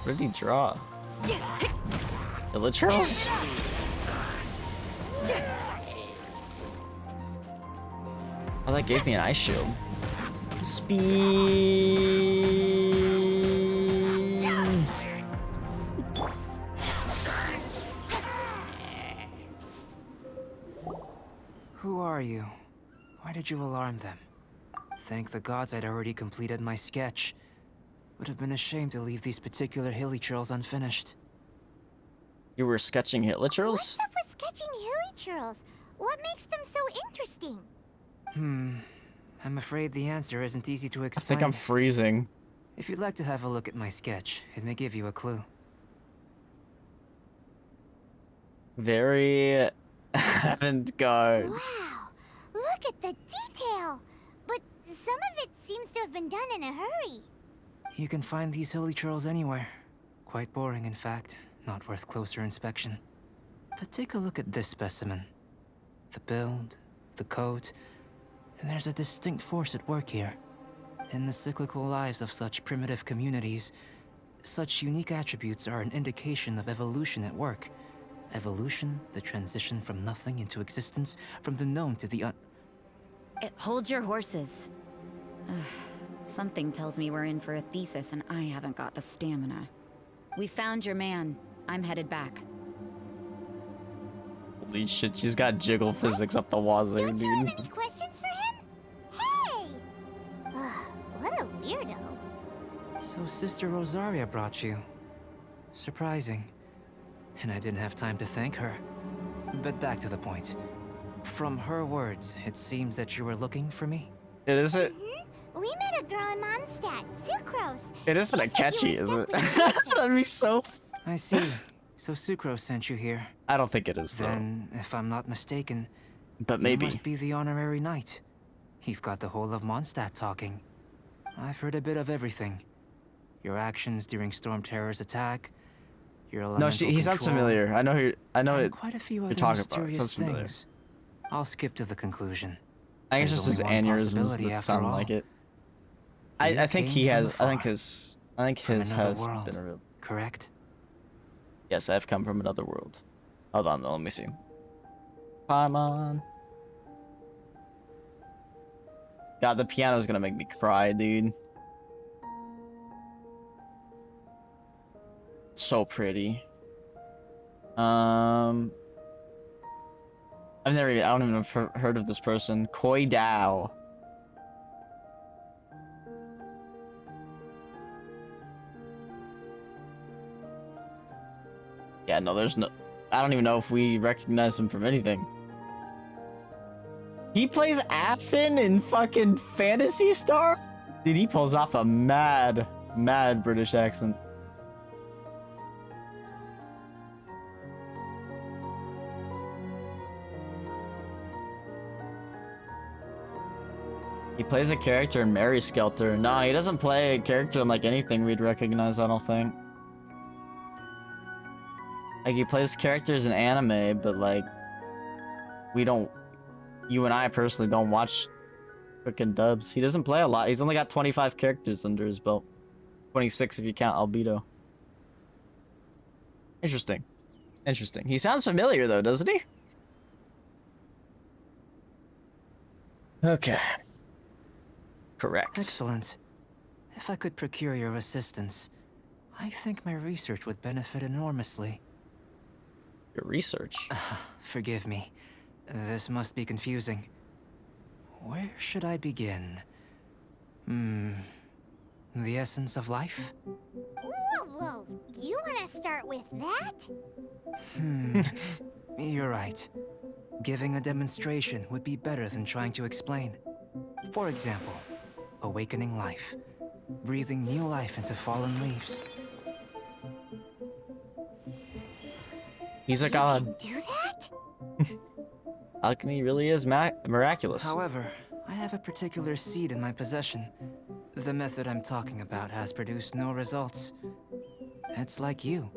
[SPEAKER 1] What did he draw? Illitros? Oh, that gave me an ice shield. Speed.
[SPEAKER 8] Who are you? Why did you alarm them? Thank the gods I'd already completed my sketch. Would have been a shame to leave these particular hilly trails unfinished.
[SPEAKER 1] You were sketching Hitlerchurls?
[SPEAKER 5] What's up with sketching hilly churros? What makes them so interesting?
[SPEAKER 8] I'm afraid the answer isn't easy to
[SPEAKER 1] I
[SPEAKER 8] explain.
[SPEAKER 1] think I'm freezing.
[SPEAKER 8] If you'd like to have a look at my sketch, it may give you a clue.
[SPEAKER 1] Very avant-garde.
[SPEAKER 5] Wow, look at the detail! But some of it seems to have been done in a hurry.
[SPEAKER 8] You can find these hilly trails anywhere. Quite boring, in fact. Not worth closer inspection. But take a look at this specimen. The build, the coat, and there's a distinct force at work here. In the cyclical lives of such primitive communities, such unique attributes are an indication of evolution at work. Evolution, the transition from nothing into existence, from the known to the
[SPEAKER 7] Hold your horses. Ugh, something tells me we're in for a thesis and I haven't got the stamina. We found your man. I'm headed back.
[SPEAKER 1] Holy shit, she's got jiggle physics up the wazoo,
[SPEAKER 5] Don't you have
[SPEAKER 1] dude.
[SPEAKER 5] any questions for him? Hey! What a weirdo.
[SPEAKER 8] So Sister Rosaria brought you. Surprising. And I didn't have time to thank her. But back to the point. From her words, it seems that you were looking for me?
[SPEAKER 1] It isn't.
[SPEAKER 5] We met a girl in Mondstadt, Sucrose.
[SPEAKER 1] It isn't a
[SPEAKER 5] She said
[SPEAKER 1] catchy,
[SPEAKER 5] you were
[SPEAKER 1] is it?
[SPEAKER 5] stuck with
[SPEAKER 1] That'd be so.
[SPEAKER 8] I see. So Sucrose sent you here.
[SPEAKER 1] I don't think it is though.
[SPEAKER 8] Then, if I'm not mistaken,
[SPEAKER 1] But
[SPEAKER 8] you
[SPEAKER 1] maybe.
[SPEAKER 8] must be the honorary knight. You've got the whole of Mondstadt talking. I've heard a bit of everything. Your actions during Storm Terror's attack. Your
[SPEAKER 1] No,
[SPEAKER 8] elemental
[SPEAKER 1] he sounds
[SPEAKER 8] control,
[SPEAKER 1] familiar. I know who. I know
[SPEAKER 8] and
[SPEAKER 1] it.
[SPEAKER 8] quite a few
[SPEAKER 1] you're
[SPEAKER 8] other
[SPEAKER 1] talking about. It
[SPEAKER 8] mysterious
[SPEAKER 1] sounds familiar.
[SPEAKER 8] things. I'll skip to the conclusion.
[SPEAKER 1] I think it's just
[SPEAKER 8] There's
[SPEAKER 1] his
[SPEAKER 8] only one
[SPEAKER 1] aneurysms
[SPEAKER 8] possibility
[SPEAKER 1] that
[SPEAKER 8] after
[SPEAKER 1] sound
[SPEAKER 8] all.
[SPEAKER 1] like it.
[SPEAKER 8] You
[SPEAKER 1] I think
[SPEAKER 8] came
[SPEAKER 1] he
[SPEAKER 8] from
[SPEAKER 1] has. I think
[SPEAKER 8] afar,
[SPEAKER 1] his. I think
[SPEAKER 8] from
[SPEAKER 1] his
[SPEAKER 8] another
[SPEAKER 1] has
[SPEAKER 8] world.
[SPEAKER 1] been a real.
[SPEAKER 8] Correct?
[SPEAKER 1] Yes, I've come from another world. Hold on, though. Let me see. Paimon. God, the piano's gonna make me cry, dude. So pretty. I don't even have heard of this person. Koi Dao. Yeah, no, there's no... I don't even know if we recognize him from anything. He plays Affin in fucking Phantasy Star? Dude, he pulls off a mad British accent. He plays a character in Mary Skelter. No, he doesn't play a character in like anything we'd recognize, I don't think. Like, he plays characters in anime, but like, we don't, you and I personally don't watch freaking dubs. He doesn't play a lot. He's only got 25 characters under his belt. 26 if you count Albedo. Interesting. Interesting. He sounds familiar though, doesn't he? Okay. Correct.
[SPEAKER 8] Excellent. If I could procure your assistance, I think my research would benefit enormously.
[SPEAKER 1] Your research?
[SPEAKER 8] Forgive me. This must be confusing. Where should I begin? The essence of life?
[SPEAKER 5] Whoa, you want to start with that?
[SPEAKER 8] You're right. Giving a demonstration would be better than trying to explain. For example, awakening life. Breathing new life into fallen leaves.
[SPEAKER 1] He's a god.
[SPEAKER 5] Do that?
[SPEAKER 1] Alchemy really is miraculous.
[SPEAKER 8] However, I have a particular seed in my possession. The method I'm talking about has produced no results. It's like you,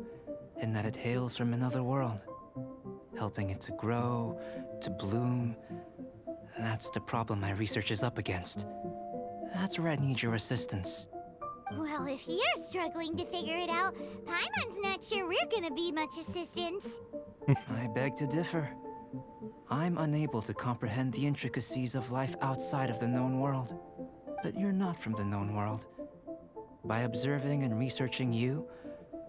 [SPEAKER 8] in that it hails from another world. Helping it to grow, to bloom. That's the problem my research is up against. That's where I need your assistance.
[SPEAKER 5] Well, if you're struggling to figure it out, Paimon's not sure we're gonna be much assistance.
[SPEAKER 8] I beg to differ. I'm unable to comprehend the intricacies of life outside of the known world. But you're not from the known world. By observing and researching you,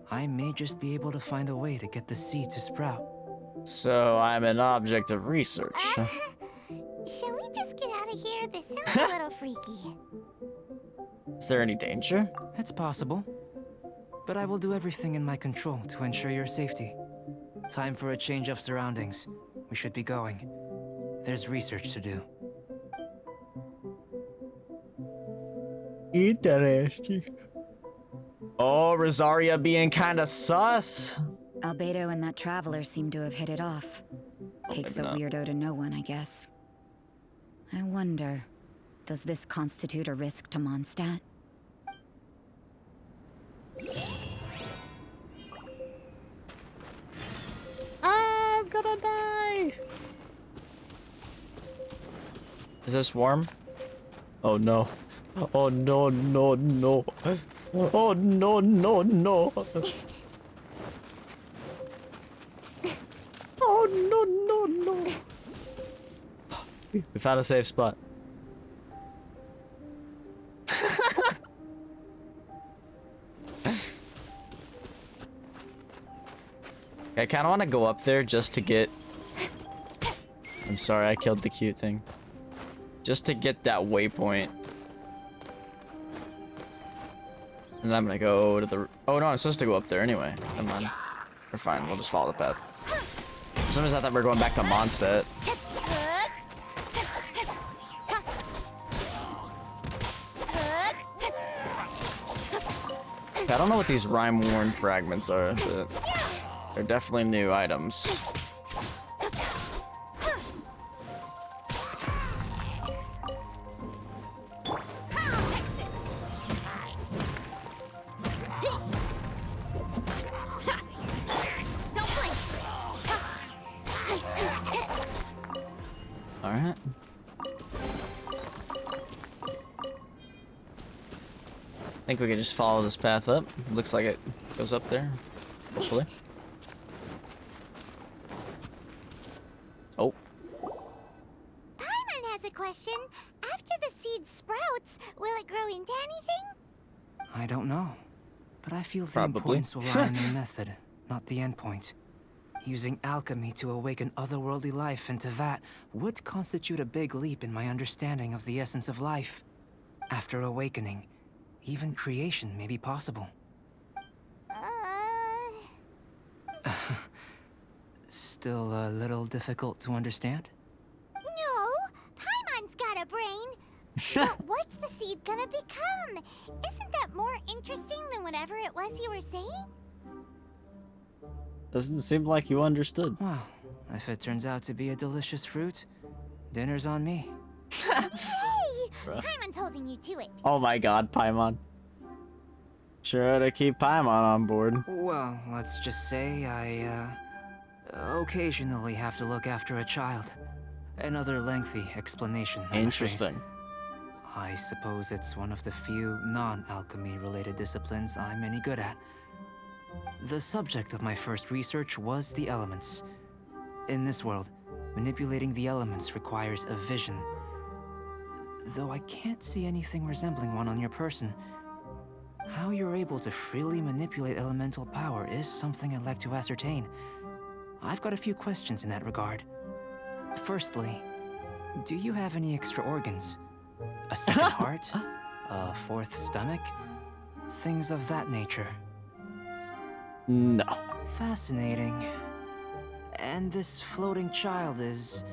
[SPEAKER 8] I may just be able to find a way to get the seed to sprout.
[SPEAKER 1] So I'm an object of research.
[SPEAKER 5] Shall we just get out of here? This sounds a little freaky.
[SPEAKER 1] Is there any danger?
[SPEAKER 8] It's possible. But I will do everything in my control to ensure your safety. Time for a change of surroundings. We should be going. There's research to do.
[SPEAKER 1] Interesting. Oh, Rosaria being kinda sus.
[SPEAKER 7] Albedo and that traveler seem to have hit it off. Takes a weirdo to know one, I guess. I wonder, does this constitute a risk to Mondstadt?
[SPEAKER 1] I'm gonna die. Is this warm? Oh no. Oh no, no, no. Oh no, no, no. Oh no, no, no. We found a safe spot. I kind of want to go up there just to get... I'm sorry, I killed the cute thing. Just to get that waypoint. And then I'm gonna go to the... Oh no, I'm supposed to go up there anyway. Never mind. We're fine, we'll just follow the path. For some reason I thought we were going back to Mondstadt. I don't know what these rhyme-worn fragments are, but they're definitely new items. Alright. I think we can just follow this path up. Looks like it goes up there. Hopefully. Oh.
[SPEAKER 5] Paimon has a question. after the seed sprouts, will it grow into anything?
[SPEAKER 8] I don't know. But I feel the
[SPEAKER 1] Probably.
[SPEAKER 8] importance will lie in the method, not the endpoint. Using alchemy to awaken otherworldly life into Vat would constitute a big leap in my understanding of the essence of life. After awakening, even creation may be possible. Still a little difficult to understand?
[SPEAKER 5] No, Paimon's got a brain. But what's the seed gonna become? Isn't that more interesting than whatever it was you were saying?
[SPEAKER 1] Doesn't seem like you understood.
[SPEAKER 8] Well, if it turns out to be a delicious fruit, dinner's on me.
[SPEAKER 5] Yay!
[SPEAKER 1] Bruh.
[SPEAKER 5] Paimon's holding you to it.
[SPEAKER 1] Oh my god, Paimon. Sure to keep Paimon on board.
[SPEAKER 8] Well, let's just say I, occasionally have to look after a child. Another lengthy explanation, I'm afraid.
[SPEAKER 1] Interesting.
[SPEAKER 8] I suppose it's one of the few non-alchemy related disciplines I'm any good at. The subject of my first research was the elements. In this world, manipulating the elements requires a vision. Though I can't see anything resembling one on your person, how you're able to freely manipulate elemental power is something I'd like to ascertain. I've got a few questions in that regard. Firstly, do you have any extra organs? A second heart? A fourth stomach? Things of that nature.
[SPEAKER 1] No.
[SPEAKER 8] Fascinating. And this floating child is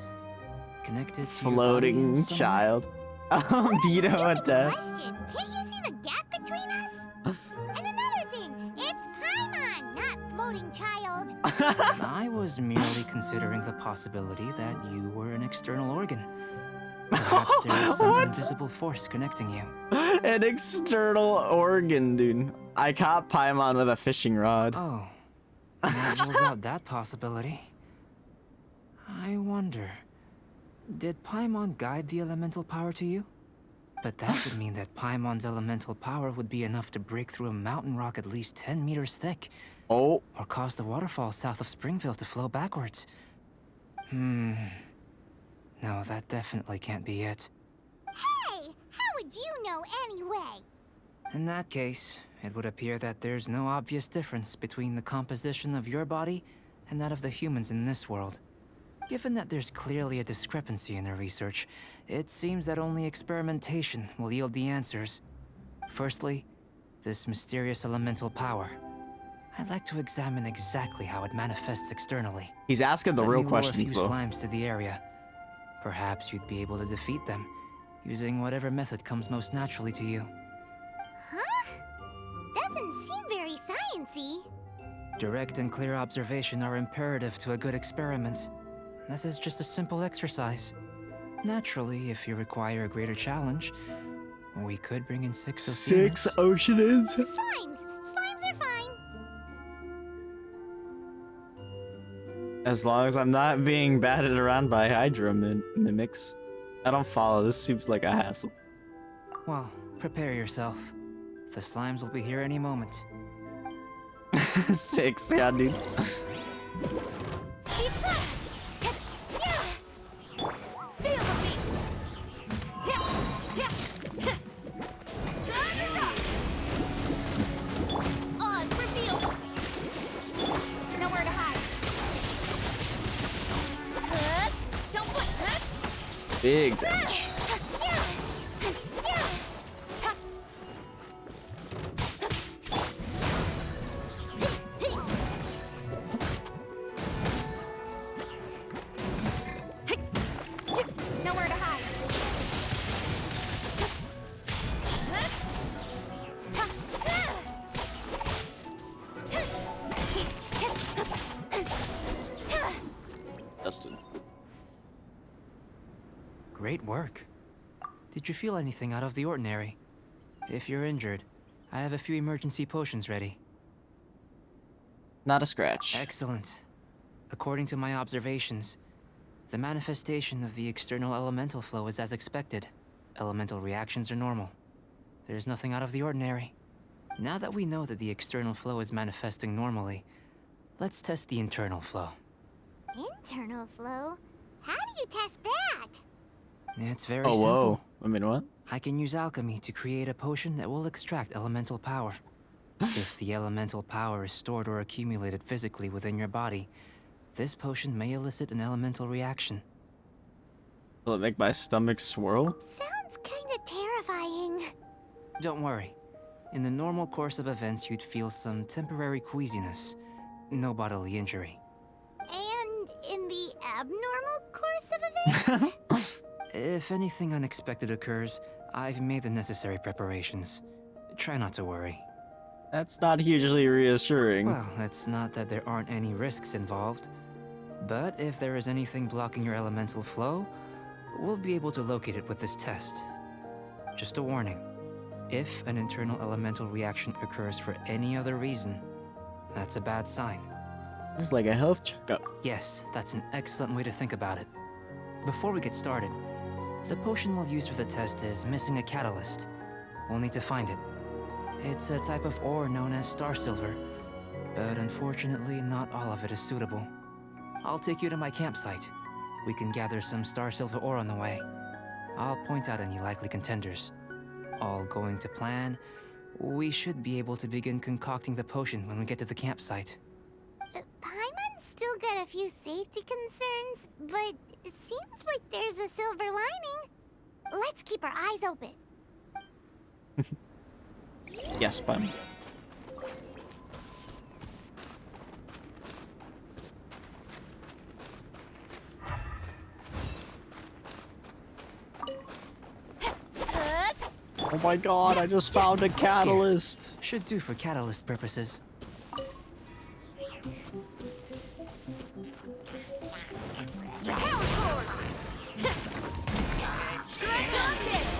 [SPEAKER 8] connected to your body
[SPEAKER 1] Floating
[SPEAKER 8] in some way?
[SPEAKER 1] child. Vito and
[SPEAKER 5] Stupid
[SPEAKER 1] death.
[SPEAKER 5] question. Can't you see the gap between us? And another thing, it's Paimon, not floating child.
[SPEAKER 8] I was merely considering the possibility that you were an external organ. Perhaps there is some
[SPEAKER 1] What?
[SPEAKER 8] invisible force connecting you.
[SPEAKER 1] An external organ, dude. I caught Paimon with a fishing rod.
[SPEAKER 8] Oh, that rules out that possibility. I wonder, did Paimon guide the elemental power to you? But that would mean that Paimon's elemental power would be enough to break through a mountain rock at least 10 meters thick,
[SPEAKER 1] Oh,
[SPEAKER 8] or cause the waterfall south of Springfield to flow backwards. No, that definitely can't be it.
[SPEAKER 5] Hey, how would you know anyway?
[SPEAKER 8] In that case, it would appear that there's no obvious difference between the composition of your body and that of the humans in this world. Given that there's clearly a discrepancy in their research, it seems that only experimentation will yield the answers. Firstly, this mysterious elemental power. I'd like to examine exactly how it manifests externally.
[SPEAKER 1] he's asking the
[SPEAKER 8] Let
[SPEAKER 1] real
[SPEAKER 8] me lure
[SPEAKER 1] questions,
[SPEAKER 8] a few
[SPEAKER 1] though.
[SPEAKER 8] slimes to the area. Perhaps you'd be able to defeat them, using whatever method comes most naturally to you.
[SPEAKER 5] Huh? Doesn't seem very sciencey.
[SPEAKER 8] Direct and clear observation are imperative to a good experiment. This is just a simple exercise. Naturally, if you require a greater challenge, we could bring in 6
[SPEAKER 1] Six
[SPEAKER 8] Oceanids.
[SPEAKER 1] oceanids?
[SPEAKER 5] Slimes. Slimes are fine.
[SPEAKER 1] As long as I'm not being batted around by Hydra mimics. I don't follow. This seems like a hassle.
[SPEAKER 8] Well, prepare yourself. The slimes will be here any moment.
[SPEAKER 1] 6, yeah, dude.
[SPEAKER 5] Speed fast. Yeah. Feel the beat. Oz revealed. Nowhere to hide. Don't blink.
[SPEAKER 1] Big damage.
[SPEAKER 5] Nowhere to hide.
[SPEAKER 1] Dustin.
[SPEAKER 8] Great work. Did you feel anything out of the ordinary? If you're injured, I have a few emergency potions ready.
[SPEAKER 1] Not a scratch.
[SPEAKER 8] Excellent. According to my observations, the manifestation of the external elemental flow is as expected. Elemental reactions are normal. There's nothing out of the ordinary. Now that we know that the external flow is manifesting normally, let's test the internal flow.
[SPEAKER 5] Internal flow? How do you test that?
[SPEAKER 8] It's very
[SPEAKER 1] Oh,
[SPEAKER 8] simple.
[SPEAKER 1] whoa. I mean, what?
[SPEAKER 8] I can use alchemy to create a potion that will extract elemental power. If the elemental power is stored or accumulated physically within your body, this potion may elicit an elemental reaction.
[SPEAKER 1] Will it make my stomach swirl?
[SPEAKER 5] Sounds kinda terrifying.
[SPEAKER 8] Don't worry. In the normal course of events, you'd feel some temporary queasiness. No bodily injury.
[SPEAKER 5] And in the abnormal course of events?
[SPEAKER 8] If anything unexpected occurs, I've made the necessary preparations. Try not to worry.
[SPEAKER 1] That's not hugely reassuring.
[SPEAKER 8] Well, it's not that there aren't any risks involved. But if there is anything blocking your elemental flow, we'll be able to locate it with this test. Just a warning. If an internal elemental reaction occurs for any other reason, that's a bad sign.
[SPEAKER 1] It's like a health checkup.
[SPEAKER 8] Yes, that's an excellent way to think about it. Before we get started, the potion we'll use for the test is missing a catalyst. We'll need to find it. It's a type of ore known as star silver, but unfortunately not all of it is suitable. I'll take you to my campsite. We can gather some star silver ore on the way. I'll point out any likely contenders. All going to plan, we should be able to begin concocting the potion when we get to the campsite.
[SPEAKER 5] Paimon's still got a few safety concerns, but it seems like there's a silver lining. Let's keep our eyes open.
[SPEAKER 1] Yes, but oh my god, I just found a catalyst.
[SPEAKER 8] Should do for catalyst purposes.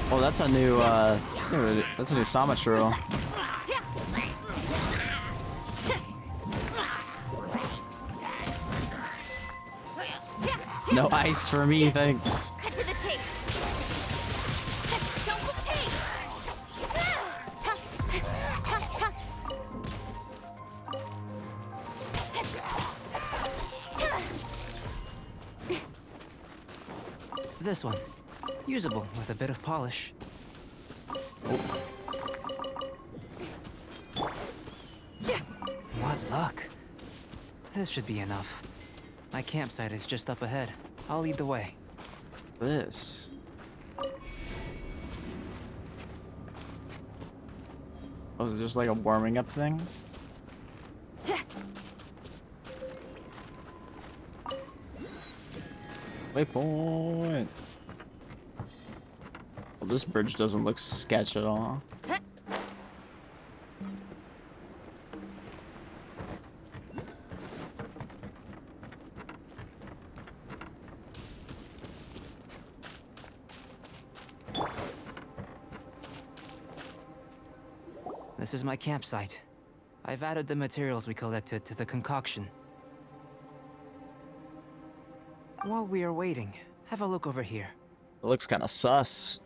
[SPEAKER 1] Oh, that's a new that's a new Samatru. No ice for me, thanks.
[SPEAKER 5] Cut to the chase. Don't
[SPEAKER 8] This one. Usable with a bit of polish. What luck. This should be enough. My campsite is just up ahead. I'll lead the way.
[SPEAKER 1] This. Oh, is it just like a warming up thing? Waypoint. Well, this bridge doesn't look sketch at all.
[SPEAKER 8] This is my campsite. I've added the materials we collected to the concoction. While we are waiting, have a look over here.
[SPEAKER 1] It looks kind of sus.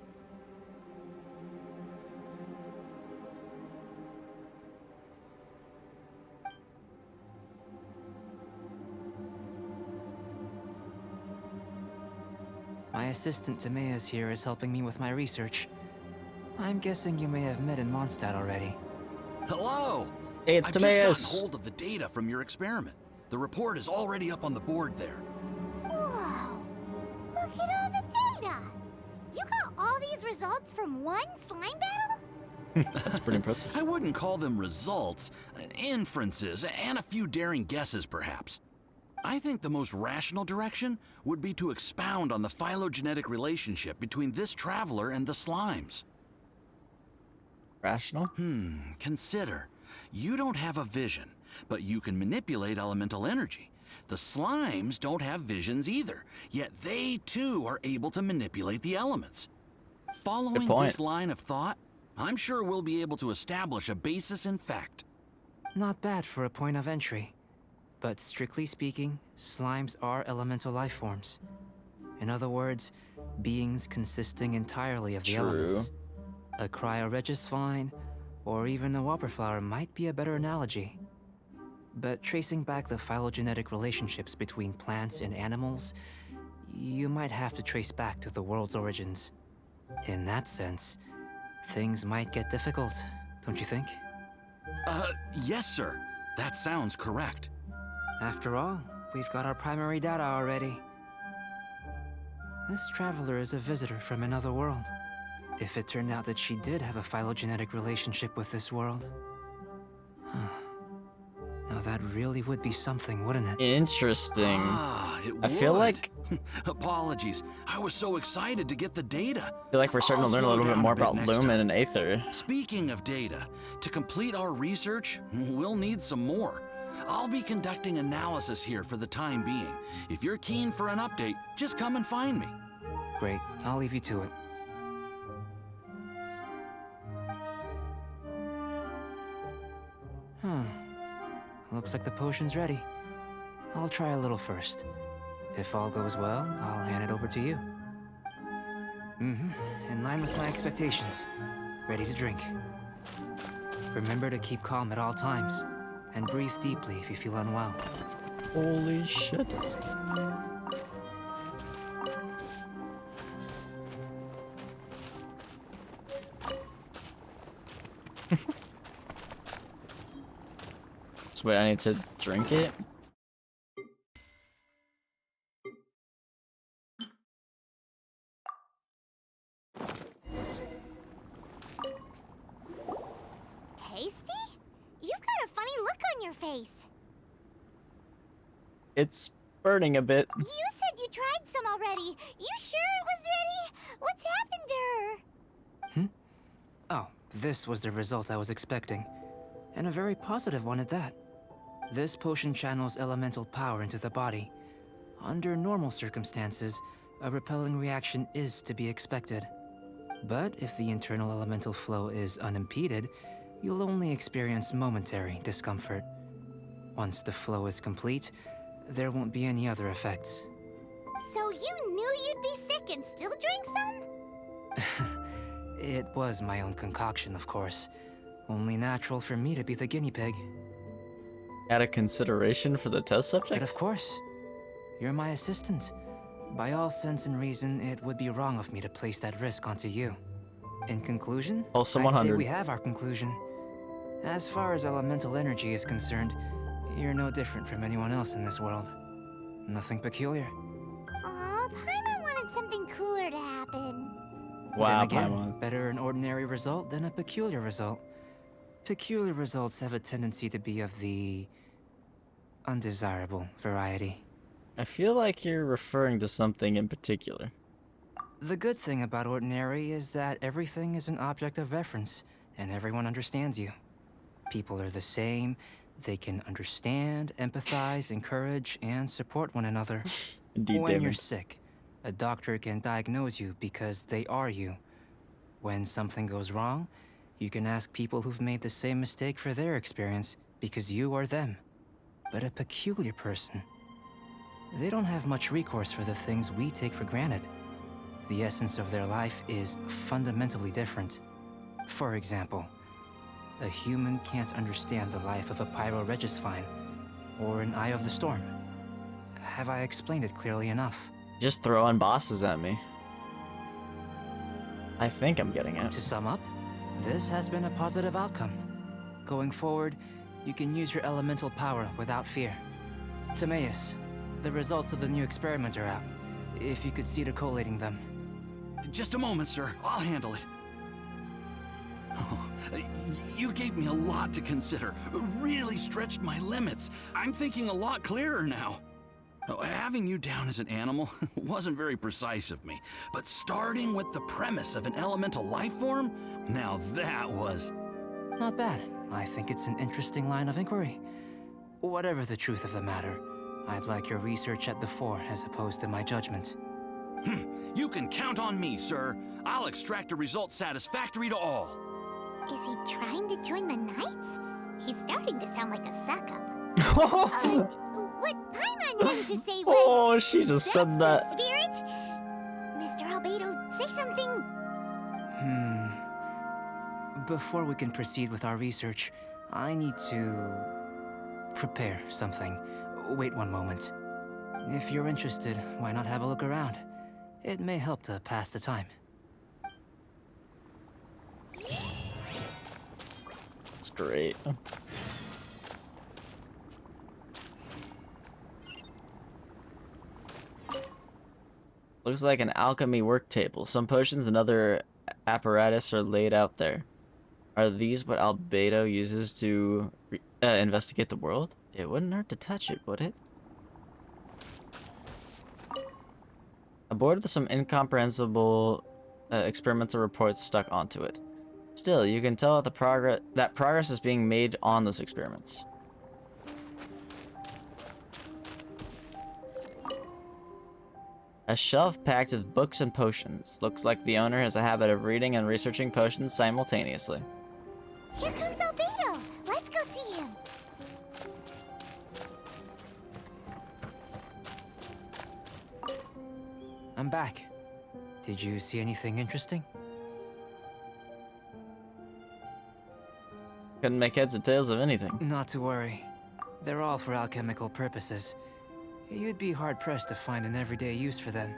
[SPEAKER 8] My assistant Timaeus here is helping me with my research. I'm guessing you may have met in Mondstadt already.
[SPEAKER 9] Hello!
[SPEAKER 1] Hey, it's
[SPEAKER 9] I've
[SPEAKER 1] Timaeus.
[SPEAKER 9] just gotten hold of the data from your experiment. The report is already up on the board there.
[SPEAKER 5] Whoa! Look at all the data! You got all these results from one slime battle?
[SPEAKER 1] That's pretty impressive.
[SPEAKER 9] I wouldn't call them results, inferences, and a few daring guesses, perhaps. I think the most rational direction would be to expound on the phylogenetic relationship between this traveler and the slimes.
[SPEAKER 1] Rational?
[SPEAKER 9] Consider. You don't have a vision, but you can manipulate elemental energy. The slimes don't have visions either, yet they too are able to manipulate the elements. Following
[SPEAKER 1] point.
[SPEAKER 9] this line of thought, I'm sure we'll be able to establish a basis in fact.
[SPEAKER 8] Not bad for a point of entry. But strictly speaking, slimes are elemental life forms. In other words, beings consisting entirely of the
[SPEAKER 1] True.
[SPEAKER 8] elements. A cryoregisvine, or even a whopperflower might be a better analogy. But tracing back the phylogenetic relationships between plants and animals, you might have to trace back to the world's origins. In that sense, things might get difficult, don't you think?
[SPEAKER 9] Yes, sir. That sounds correct.
[SPEAKER 8] After all, we've got our primary data already. This traveler is a visitor from another world. If it turned out that she did have a phylogenetic relationship with this world... Now that really would be something, wouldn't it?
[SPEAKER 1] Interesting.
[SPEAKER 9] It
[SPEAKER 1] I feel
[SPEAKER 9] would.
[SPEAKER 1] like
[SPEAKER 9] Apologies. I was so excited to get the data.
[SPEAKER 1] I feel like we're starting
[SPEAKER 9] I'll
[SPEAKER 1] to learn a
[SPEAKER 9] slow
[SPEAKER 1] little bit
[SPEAKER 9] down
[SPEAKER 1] more
[SPEAKER 9] bit
[SPEAKER 1] about
[SPEAKER 9] next
[SPEAKER 1] Lumen
[SPEAKER 9] time.
[SPEAKER 1] and Aether.
[SPEAKER 9] Speaking of data, to complete our research, we'll need some more. I'll be conducting analysis here for the time being. If you're keen for an update, just come and find me.
[SPEAKER 8] Great, I'll leave you to it. Looks like the potion's ready. I'll try a little first. If all goes well, I'll hand it over to you. In line with my expectations. Ready to drink. Remember to keep calm at all times, and breathe deeply if you feel unwell.
[SPEAKER 1] Holy shit. So wait, I need to drink it?
[SPEAKER 5] Tasty? You've got a funny look on your face.
[SPEAKER 1] It's burning a bit.
[SPEAKER 5] You said you tried some already. You sure it was ready? What's happened to her?
[SPEAKER 8] Oh, this was the result I was expecting. And a very positive one at that. This potion channels elemental power into the body. Under normal circumstances, a repelling reaction is to be expected. But if the internal elemental flow is unimpeded, you'll only experience momentary discomfort. Once the flow is complete, there won't be any other effects.
[SPEAKER 5] So you knew you'd be sick and still drank some?
[SPEAKER 8] It was my own concoction, of course. Only natural for me to be the guinea pig.
[SPEAKER 1] Out of consideration for the test
[SPEAKER 8] But
[SPEAKER 1] subject?
[SPEAKER 8] of course, you're my assistant. By all sense and reason, it would be wrong of me to place that risk onto you. In conclusion,
[SPEAKER 1] Also
[SPEAKER 8] I'd say
[SPEAKER 1] 100.
[SPEAKER 8] we have our conclusion. As far as elemental energy is concerned, you're no different from anyone else in this world. Nothing peculiar.
[SPEAKER 5] Aw, Paimon wanted something cooler to happen.
[SPEAKER 1] Wow,
[SPEAKER 8] Then again,
[SPEAKER 1] Paimon.
[SPEAKER 8] better an ordinary result than a peculiar result. Peculiar results have a tendency to be of the undesirable variety.
[SPEAKER 1] I feel like you're referring to something in particular.
[SPEAKER 8] The good thing about ordinary is that everything is an object of reference, and everyone understands you. People are the same. They can understand, empathize, encourage, and support one another.
[SPEAKER 1] Indeed,
[SPEAKER 8] When you're
[SPEAKER 1] David.
[SPEAKER 8] sick, a doctor can diagnose you because they are you. When something goes wrong, you can ask people who've made the same mistake for their experience because you are them. But a peculiar person, they don't have much recourse for the things we take for granted. The essence of their life is fundamentally different. For example, a human can't understand the life of a pyroregisvine or an Eye of the Storm. Have I explained it clearly enough?
[SPEAKER 1] Just throwing bosses at me. I think I'm getting it.
[SPEAKER 8] To sum up, this has been a positive outcome. Going forward, you can use your elemental power without fear. Timaeus, the results of the new experiment are out. If you could see to collating them.
[SPEAKER 9] Just a moment, sir. I'll handle it. Oh, you gave me a lot to consider. Really stretched my limits. I'm thinking a lot clearer now. Having you down as an animal wasn't very precise of me, but starting with the premise of an elemental life form, now that was...
[SPEAKER 8] Not bad. I think it's an interesting line of inquiry. Whatever the truth of the matter, I'd like your research at the fore as opposed to my judgment.
[SPEAKER 9] You can count on me, sir. I'll extract a result satisfactory to all.
[SPEAKER 5] Is he trying to join the Knights? He's starting to sound like a suck-up. What Paimon meant to say was...
[SPEAKER 1] Oh, she just said
[SPEAKER 5] "That's
[SPEAKER 1] that.
[SPEAKER 5] the spirit? Mr. Albedo, say something.
[SPEAKER 8] Before we can proceed with our research, I need to... prepare something. Wait one moment. If you're interested, why not have a look around? It may help to pass the time.
[SPEAKER 1] That's great. Looks like an alchemy work table. Some potions and other apparatus are laid out there. Are these what Albedo uses to investigate the world? It wouldn't hurt to touch it, would it? Aboard with some incomprehensible experimental reports stuck onto it. Still, you can tell that progress is being made on those experiments. A shelf packed with books and potions. Looks like the owner has a habit of reading and researching potions simultaneously.
[SPEAKER 5] Here comes Albedo! Let's go see him!
[SPEAKER 8] I'm back. Did you see anything interesting?
[SPEAKER 1] Couldn't make heads or tails of anything.
[SPEAKER 8] Not to worry. They're all for alchemical purposes. You'd be hard-pressed to find an everyday use for them.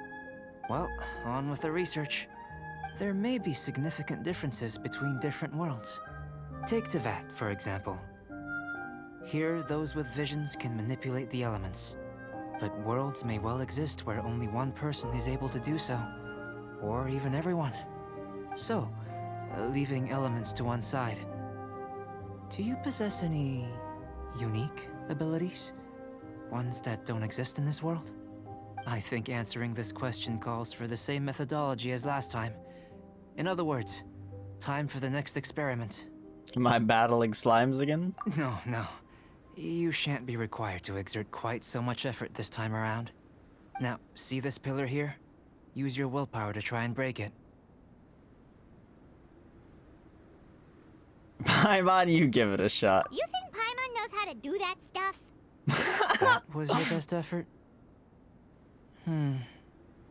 [SPEAKER 8] Well, on with the research. There may be significant differences between different worlds. Take Tevat, for example. Here, those with visions can manipulate the elements. But worlds may well exist where only one person is able to do so. Or even everyone. So, leaving elements to one side. Do you possess any unique abilities? Ones that don't exist in this world? I think answering this question calls for the same methodology as last time. In other words, time for the next experiment.
[SPEAKER 1] Am I battling slimes again?
[SPEAKER 8] No. You shan't be required to exert quite so much effort this time around. Now, see this pillar here? Use your willpower to try and break it.
[SPEAKER 1] Paimon, you give it a shot.
[SPEAKER 5] You think Paimon knows how to do that stuff?
[SPEAKER 8] That was your best effort?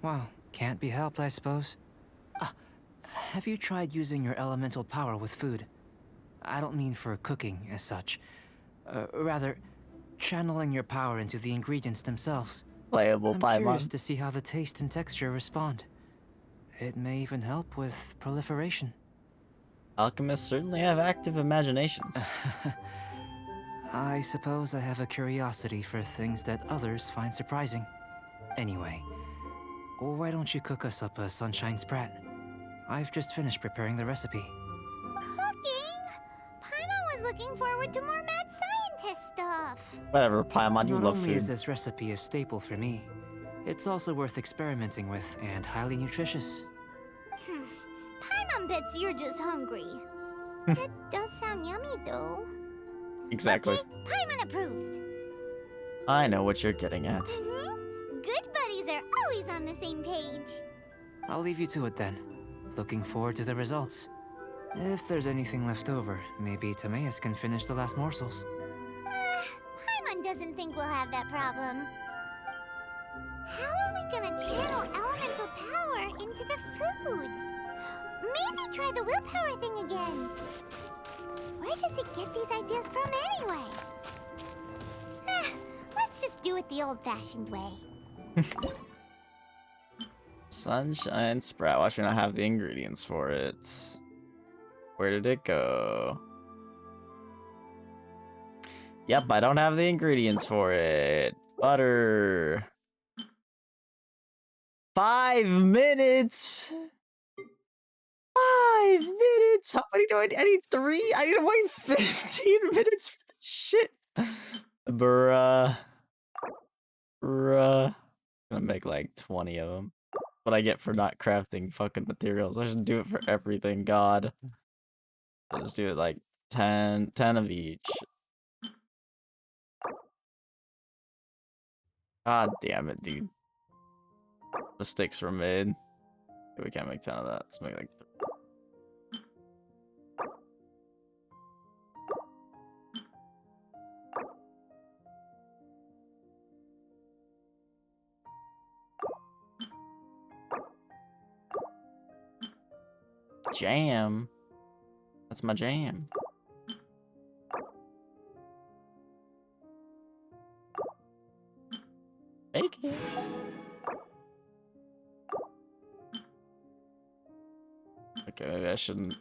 [SPEAKER 8] Well, can't be helped, I suppose. Have you tried using your elemental power with food? I don't mean for cooking, as such. Rather, channeling your power into the ingredients themselves.
[SPEAKER 1] Playable
[SPEAKER 8] I'm
[SPEAKER 1] Paimon.
[SPEAKER 8] curious to see how the taste and texture respond. It may even help with proliferation.
[SPEAKER 1] Alchemists certainly have active imaginations.
[SPEAKER 8] I suppose I have a curiosity for things that others find surprising. Anyway, why don't you cook us up a sunshine sprat? I've just finished preparing the recipe.
[SPEAKER 5] Cooking? Paimon was looking forward to more mad scientist stuff.
[SPEAKER 1] Whatever, Paimon, you
[SPEAKER 8] Not
[SPEAKER 1] love
[SPEAKER 8] only is
[SPEAKER 1] food.
[SPEAKER 8] this recipe a staple for me, it's also worth experimenting with and highly nutritious.
[SPEAKER 5] Paimon bets you're just hungry. It does sound yummy, though.
[SPEAKER 1] Exactly.
[SPEAKER 5] Okay, Paimon approves.
[SPEAKER 1] I know what you're getting at.
[SPEAKER 5] Good buddies are always on the same page.
[SPEAKER 8] I'll leave you to it then. Looking forward to the results. If there's anything left over, maybe Timaeus can finish the last morsels.
[SPEAKER 5] Paimon doesn't think we'll have that problem. How are we gonna channel elemental power into the food? Maybe try the willpower thing again. Where does it get these ideas from anyway? Let's just do it the old-fashioned way.
[SPEAKER 1] Sunshine Sprout. Watch me not have the ingredients for it. Where did it go? Yep, I don't have the ingredients for it. Butter. 5 minutes. 5 minutes. How many do I need? I need 3. I need to wait 15 minutes for this shit. Bruh. I'm gonna make like 20 of them. What I get for not crafting fucking materials. I should do it for everything, God. Let's do it like 10 of each. God damn it, dude. Mistakes were made. Okay, we can't make 10 of that. Let's make like 3. Jam. That's my jam. Bacon. Okay, maybe I shouldn't.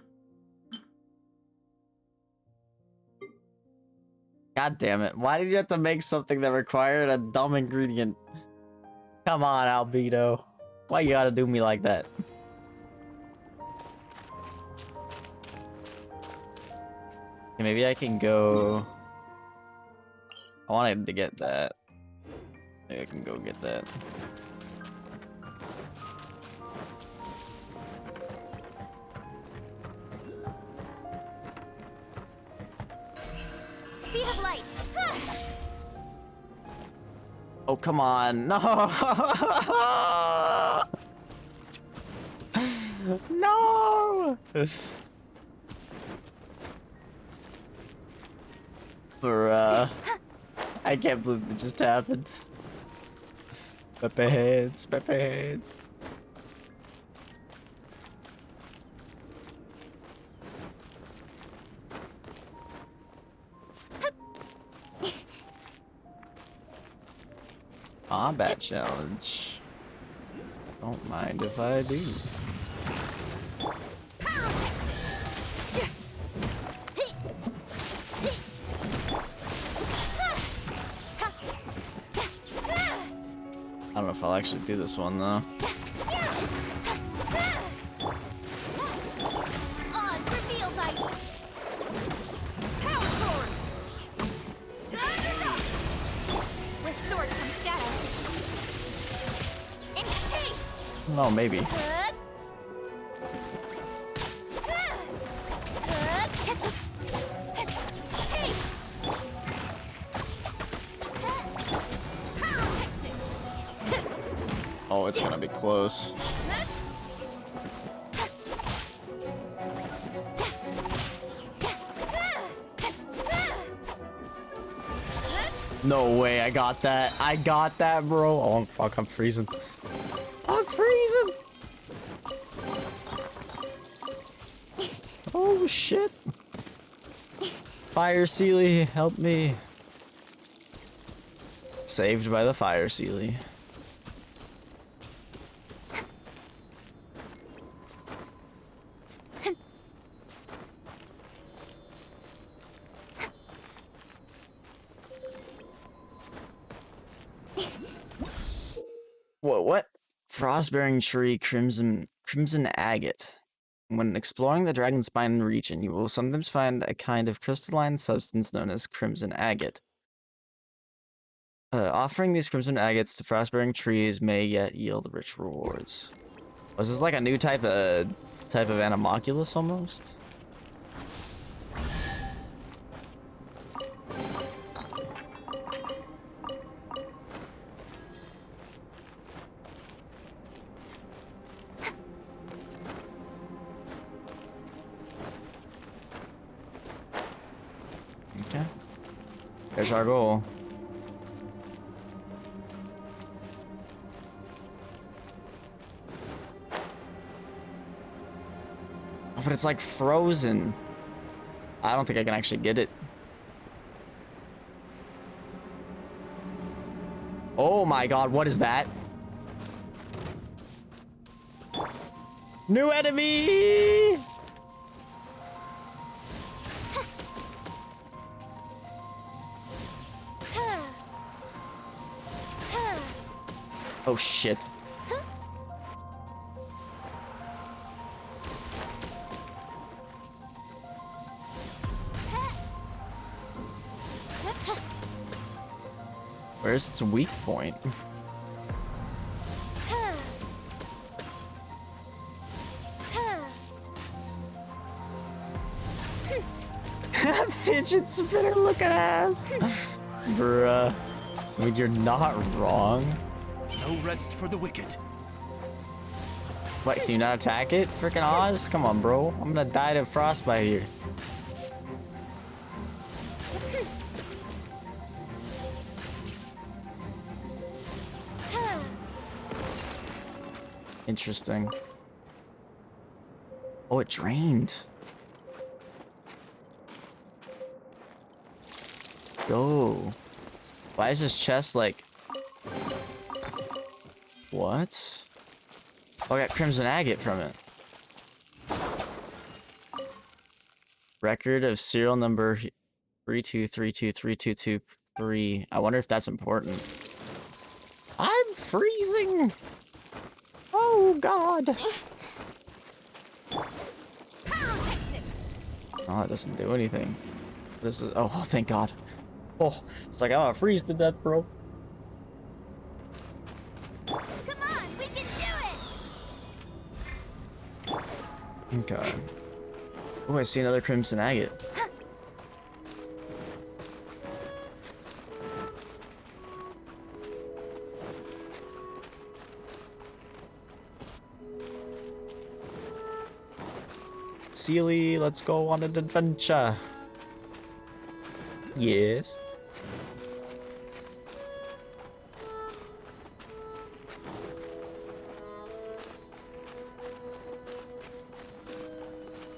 [SPEAKER 1] God damn it. Why did you have to make something that required a dumb ingredient? Come on, Albedo. Why you gotta do me like that? Okay, maybe I can go... I wanted to get that. Maybe I can go get that.
[SPEAKER 5] Speed of light.
[SPEAKER 1] Oh, come on. No! No! Bruh. I can't believe it just happened. Pepe heads, Pepe heads. Combat challenge. Don't mind if I do. I don't know if I'll actually do this one though.
[SPEAKER 5] Oz revealed by power sword. With sword comes shadow. In haste.
[SPEAKER 1] No, maybe. Oh, it's gonna be close. No way, I got that. I got that, bro. Oh, fuck, I'm freezing. I'm freezing. Oh, shit. Fire Sealy, help me. Saved by the Fire Sealy. What? Frostbearing tree, crimson agate. When exploring the Dragonspine region, you will sometimes find a kind of crystalline substance known as crimson agate. Offering these crimson agates to frostbearing trees may yet yield rich rewards. Was this like a new type of Animalculus almost? Okay. There's our goal. Oh, but it's like frozen. I don't think I can actually get it. Oh my god, what is that? New enemy! Oh shit. Where's its weak point? Fidget spinner looking ass. Bruh. I mean, you're not wrong.
[SPEAKER 6] No rest for the wicked.
[SPEAKER 1] What, can you not attack it? Freaking Oz? Come on, bro. I'm gonna die to frostbite here. Interesting. Oh, it drained. Go. Why is this chest like... What? Oh, I got crimson agate from it. Record of serial number 323232223. I wonder if that's important. I'm freezing. Oh God. Oh, it doesn't do anything. This is. Oh, thank God. Oh, it's like I'm gonna freeze to death, bro.
[SPEAKER 5] Come on, we can do it!
[SPEAKER 1] Okay. Oh, I see another crimson agate. Sealy, let's go on an adventure. Yes.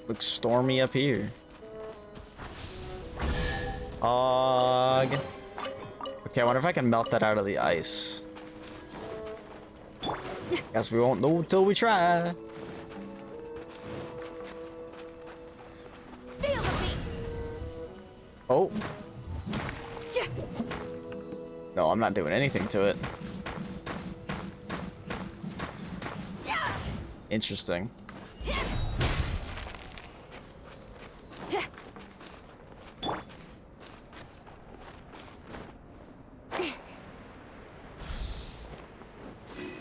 [SPEAKER 1] Looks stormy up here. Okay, I wonder if I can melt that out of the ice. Guess we won't know until we try. Oh. No, I'm not doing anything to it. Interesting.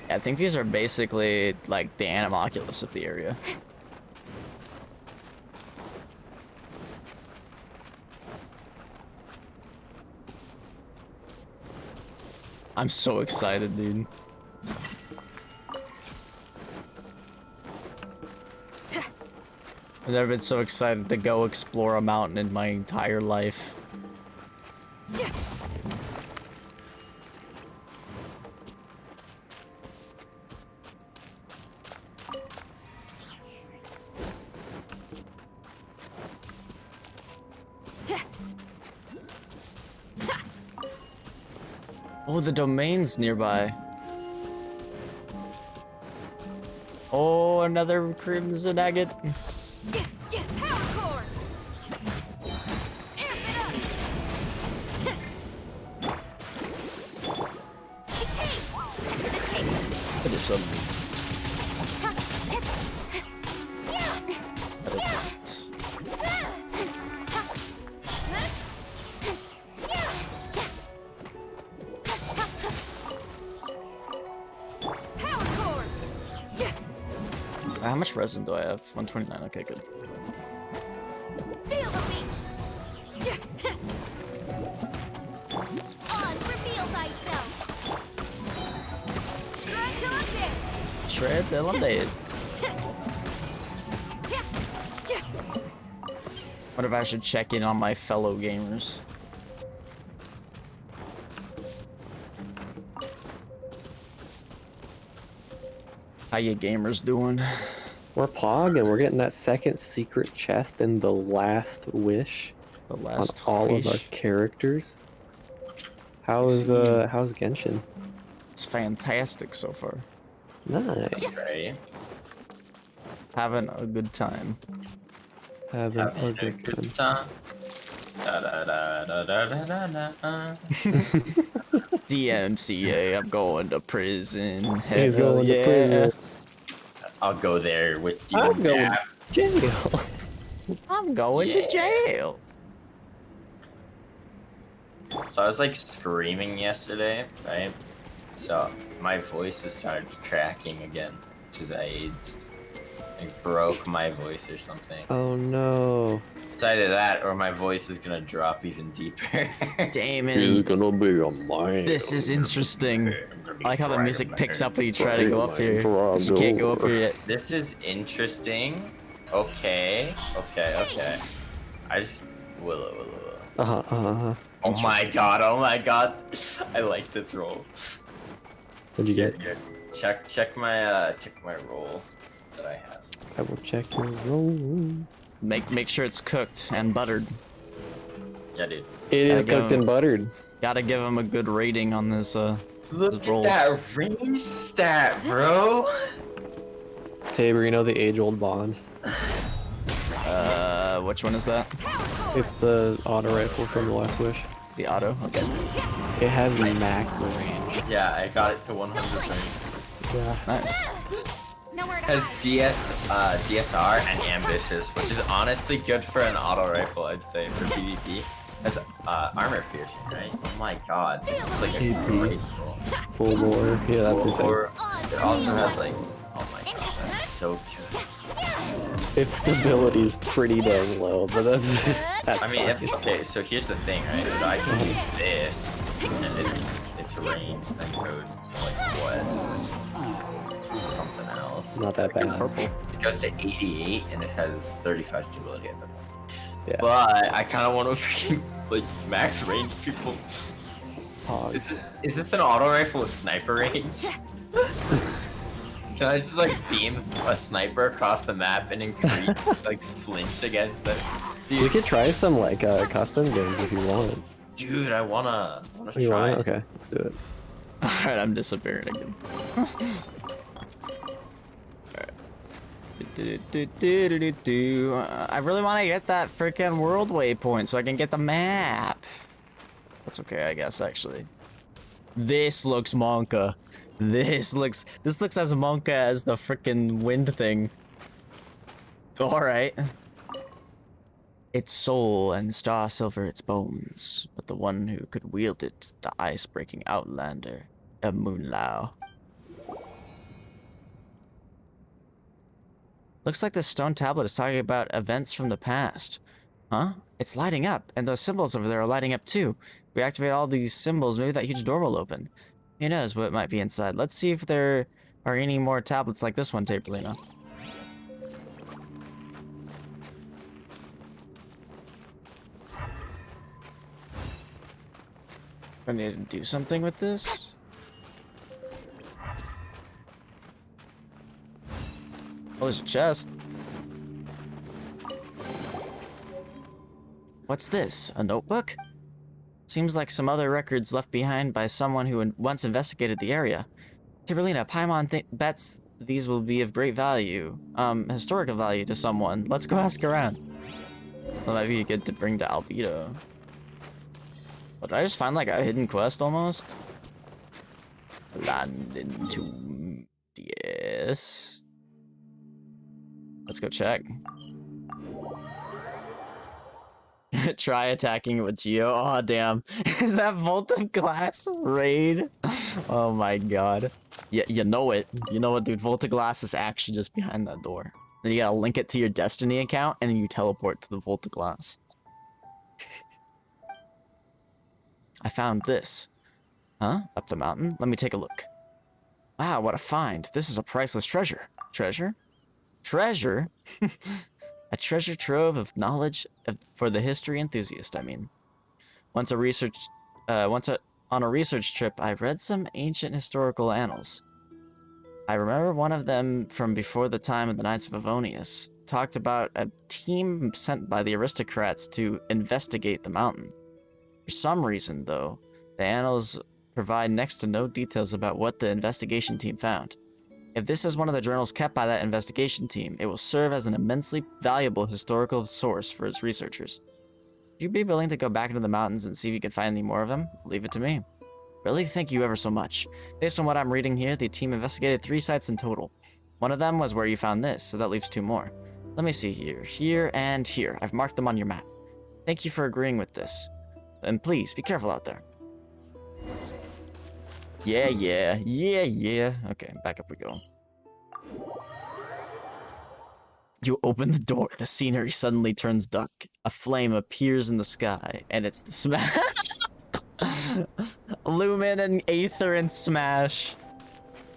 [SPEAKER 1] I think these are basically like the animalculus of the area. I'm so excited, dude. I've never been so excited to go explore a mountain in my entire life. Oh, the domain's nearby. Oh, another crimson agate.
[SPEAKER 5] Power core! Amp it up! To the tape!
[SPEAKER 1] What is some? How much resin do I have? 129. Okay, good.
[SPEAKER 5] Feel the beat! On, reveal thyself! Shred till I'm dead!
[SPEAKER 1] Shred till I'm dead. What if I should check in on my fellow gamers? How you gamers doing?
[SPEAKER 4] We're Pog, and we're getting that second secret chest in the last wish.
[SPEAKER 1] The last
[SPEAKER 4] on all
[SPEAKER 1] wish.
[SPEAKER 4] of our characters. How's Genshin?
[SPEAKER 1] It's fantastic so far.
[SPEAKER 4] Nice.
[SPEAKER 3] Right.
[SPEAKER 1] Having a good time.
[SPEAKER 4] Having a good time.
[SPEAKER 3] time. Da, da, da, da, da, da, da, da.
[SPEAKER 1] DMCA, I'm going to prison.
[SPEAKER 4] He's
[SPEAKER 1] Hell
[SPEAKER 4] going
[SPEAKER 1] yeah.
[SPEAKER 4] to prison.
[SPEAKER 3] I'll go there with you.
[SPEAKER 4] I'm going
[SPEAKER 3] Yeah.
[SPEAKER 4] to jail.
[SPEAKER 1] I'm going to jail.
[SPEAKER 3] So I was like screaming yesterday, right? So my voice has started cracking again, which is AIDS. I broke my voice or something.
[SPEAKER 4] Oh no.
[SPEAKER 3] It's either that or my voice is gonna drop even deeper.
[SPEAKER 1] Damon,
[SPEAKER 4] gonna be a man.
[SPEAKER 1] this is interesting. I like how the music picks up when you try to go up here. But you can't go up here yet.
[SPEAKER 3] This is interesting. Okay. I just Willow. Oh my god, I like this roll.
[SPEAKER 4] What'd you get?
[SPEAKER 3] Here. Check my roll that I have.
[SPEAKER 4] I will check your roll.
[SPEAKER 1] Make sure it's cooked and buttered.
[SPEAKER 3] Yeah, dude.
[SPEAKER 4] It is
[SPEAKER 1] Gotta
[SPEAKER 4] cooked
[SPEAKER 1] go.
[SPEAKER 4] and buttered.
[SPEAKER 1] Gotta give him a good rating on this
[SPEAKER 3] Look at
[SPEAKER 1] rolls.
[SPEAKER 3] that range stat, bro.
[SPEAKER 4] Tabor, you know the age-old bond?
[SPEAKER 1] Which one is that?
[SPEAKER 4] It's the auto rifle from The Last Wish.
[SPEAKER 1] The auto? Okay.
[SPEAKER 4] It has max range.
[SPEAKER 3] Yeah, I got it to 100 range.
[SPEAKER 4] Yeah.
[SPEAKER 1] Nice.
[SPEAKER 3] It has DSR and ambushes, which is honestly good for an auto rifle, I'd say, for PvP. It has armor piercing, right? Oh my god, this is like a great rifle.
[SPEAKER 4] Full bore. Yeah, that's insane.
[SPEAKER 3] Or it also has like, oh my god, that's so good.
[SPEAKER 4] Its stability is pretty dang low, but that's
[SPEAKER 3] I mean,
[SPEAKER 4] fine.
[SPEAKER 3] okay, so here's the thing, right? So I can do this, and its range then goes to like what? Something else.
[SPEAKER 4] Not that bad.
[SPEAKER 1] Purple.
[SPEAKER 3] It goes to 88, and it has 35 stability at the moment.
[SPEAKER 4] Yeah.
[SPEAKER 3] But I kind of want to freaking like max range people.
[SPEAKER 4] Hog.
[SPEAKER 3] Is this an auto rifle with sniper range? Can I just like beam a sniper across the map and increase like flinch against it?
[SPEAKER 4] We could try some like custom games if you want.
[SPEAKER 3] Dude, I wanna
[SPEAKER 4] You
[SPEAKER 3] try.
[SPEAKER 4] want it? Okay, let's do it.
[SPEAKER 1] Alright, I'm disappearing again. I really want to get that freaking world waypoint so I can get the map. That's okay, I guess, actually. This looks Monka. This looks as Monka as the freaking wind thing. Alright. Its soul and star silver its bones, but the one who could wield it, the ice-breaking outlander, a Moonlao. Looks like this stone tablet is talking about events from the past. Huh? It's lighting up, and those symbols over there are lighting up too. If we activate all these symbols, maybe that huge door will open. Who knows what might be inside. Let's see if there are any more tablets like this one, Taberlina. I need to do something with this. Oh, there's a chest. What's this? A notebook? Seems like some other records left behind by someone who once investigated the area. Tiberlina, Paimon bets these will be of great value, historical value to someone. Let's go ask around. Well, that'd be good to bring to Albedo. But did I just find like a hidden quest almost? Land into... yes. Let's go check. Try attacking with Geo. Oh, damn. Is that Vault of Glass raid? Oh my god. Yeah, you know it. You know what, dude? Vault of Glass is actually just behind that door. Then you gotta link it to your Destiny account, and then you teleport to the Vault of Glass. I found this. Huh? Up the mountain? Let me take a look. Wow, what a find. This is a priceless treasure. Treasure? Treasure? A treasure trove of knowledge for the history enthusiast, I mean. On a research trip, I read some ancient historical annals. I remember one of them from before the time of the Knights of Avonius talked about a team sent by the aristocrats to investigate the mountain. For some reason, though, the annals provide next to no details about what the investigation team found. If this is one of the journals kept by that investigation team, it will serve as an immensely valuable historical source for its researchers. Would you be willing to go back into the mountains and see if you can find any more of them? Leave it to me. Really? Thank you ever so much. Based on what I'm reading here, the team investigated 3 sites in total. One of them was where you found this, so that leaves 2 more. Let me see here. Here and here. I've marked them on your map. Thank you for agreeing with this. And please, be careful out there. Yeah. Okay, back up we go. You open the door, the scenery suddenly turns dark. A flame appears in the sky, and it's the Smash. Lumen and Aether and Smash.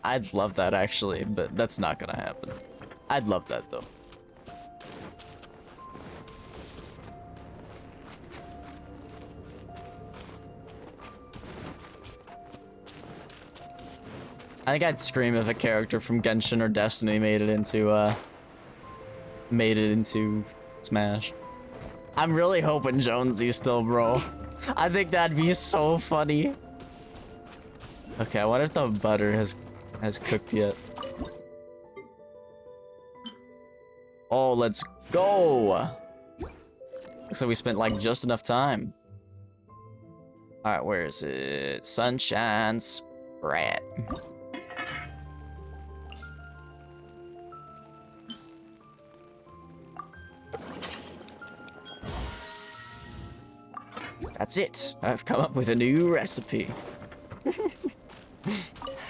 [SPEAKER 1] I'd love that actually, but that's not gonna happen. I'd love that though. I think I'd scream if a character from Genshin or Destiny made it into Smash. I'm really hoping Jonesy still, bro. I think that'd be so funny. Okay, I wonder if the butter has cooked yet. Oh, let's go! Looks like we spent like just enough time. Alright, where is it? Sunshine Sprat. That's it. I've come up with a new recipe.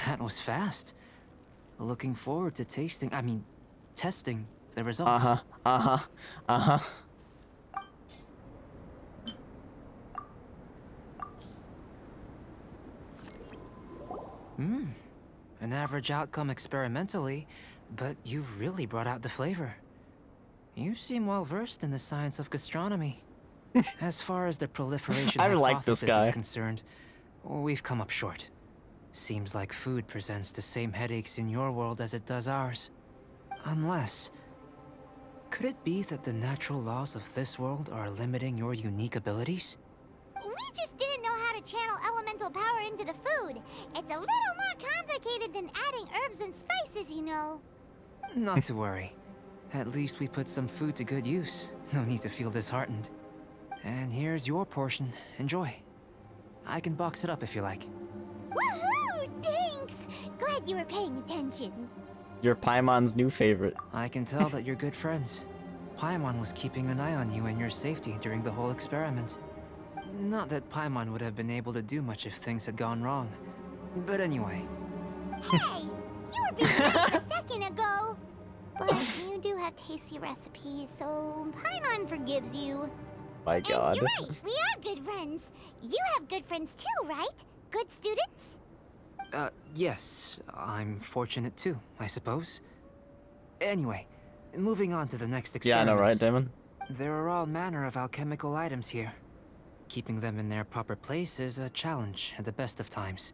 [SPEAKER 8] That was fast. Looking forward to testing the results. An average outcome experimentally, but you've really brought out the flavor. You seem well versed in the science of gastronomy. As far as the proliferation
[SPEAKER 1] I like this
[SPEAKER 8] hypothesis
[SPEAKER 1] guy.
[SPEAKER 8] is concerned, we've come up short. Seems like food presents the same headaches in your world as it does ours. Unless... could it be that the natural laws of this world are limiting your unique abilities?
[SPEAKER 5] We just didn't know how to channel elemental power into the food. It's a little more complicated than adding herbs and spices, you know.
[SPEAKER 8] Not to worry. At least we put some food to good use. No need to feel disheartened. And here's your portion. Enjoy. I can box it up if you like.
[SPEAKER 5] Woohoo! Thanks! Glad you were paying attention.
[SPEAKER 1] You're Paimon's new favorite.
[SPEAKER 8] I can tell that you're good friends. Paimon was keeping an eye on you and your safety during the whole experiment. Not that Paimon would have been able to do much if things had gone wrong. But anyway.
[SPEAKER 5] Hey! You were being nice a second ago! But you do have tasty recipes, so Paimon forgives you.
[SPEAKER 1] My God.
[SPEAKER 5] And you're right, we are good friends. You have good friends too, right? Good students?
[SPEAKER 8] Yes. I'm fortunate too, I suppose. Anyway, moving on to the next
[SPEAKER 1] Yeah, I
[SPEAKER 8] experiment.
[SPEAKER 1] know, right, Damon?
[SPEAKER 8] There are all manner of alchemical items here. Keeping them in their proper place is a challenge at the best of times.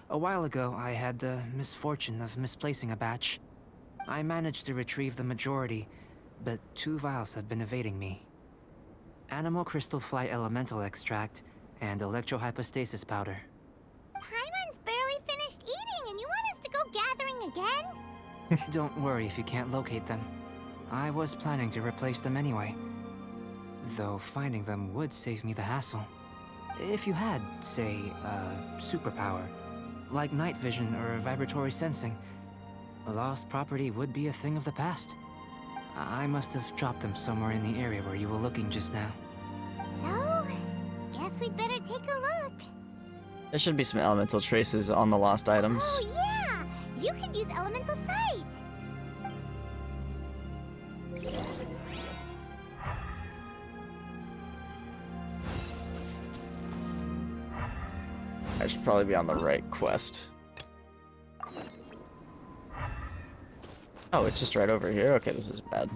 [SPEAKER 8] A while ago, I had the misfortune of misplacing a batch. I managed to retrieve the majority, but 2 vials have been evading me. Animal crystal fly elemental extract and electrohypostasis powder.
[SPEAKER 5] Paimon's barely finished eating and you want us to go gathering again?
[SPEAKER 8] Don't worry if you can't locate them. I was planning to replace them anyway. Though finding them would save me the hassle. If you had, say, a superpower, like night vision or vibratory sensing, a lost property would be a thing of the past. I must have dropped them somewhere in the area where you were looking just now.
[SPEAKER 5] So, guess we'd better take a look.
[SPEAKER 1] There should be some elemental traces on the lost items.
[SPEAKER 5] Oh yeah! You could use elemental sight!
[SPEAKER 1] I should probably be on the right quest. Oh, it's just right over here? Okay, this is bad.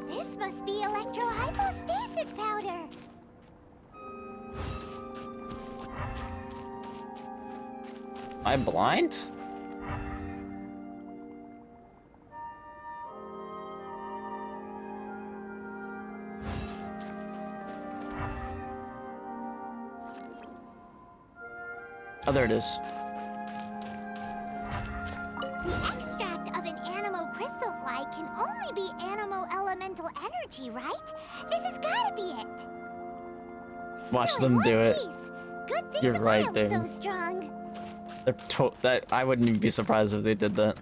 [SPEAKER 5] This must be electrohypostasis powder!
[SPEAKER 1] Am I blind? Oh, there it is.
[SPEAKER 5] The extract of an animo crystal fly can only be animo elemental energy, right? This has gotta be it!
[SPEAKER 1] Watch
[SPEAKER 5] Still
[SPEAKER 1] them
[SPEAKER 5] in
[SPEAKER 1] do
[SPEAKER 5] one
[SPEAKER 1] it.
[SPEAKER 5] piece. Good thing
[SPEAKER 1] You're
[SPEAKER 5] the
[SPEAKER 1] right,
[SPEAKER 5] vial's
[SPEAKER 1] David.
[SPEAKER 5] so strong.
[SPEAKER 1] They're I wouldn't even be surprised if they did that.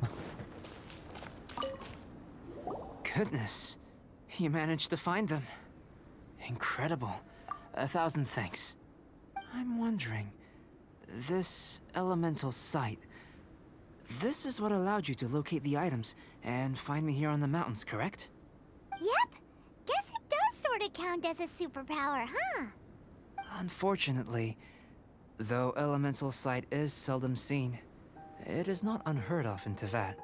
[SPEAKER 8] Goodness, you managed to find them. Incredible. 1,000 thanks. I'm wondering, this elemental sight, this is what allowed you to locate the items and find me here on the mountains, correct?
[SPEAKER 5] Yep. Guess it does sort of count as a superpower, huh?
[SPEAKER 8] Unfortunately, though elemental sight is seldom seen, it is not unheard of in Teyvat.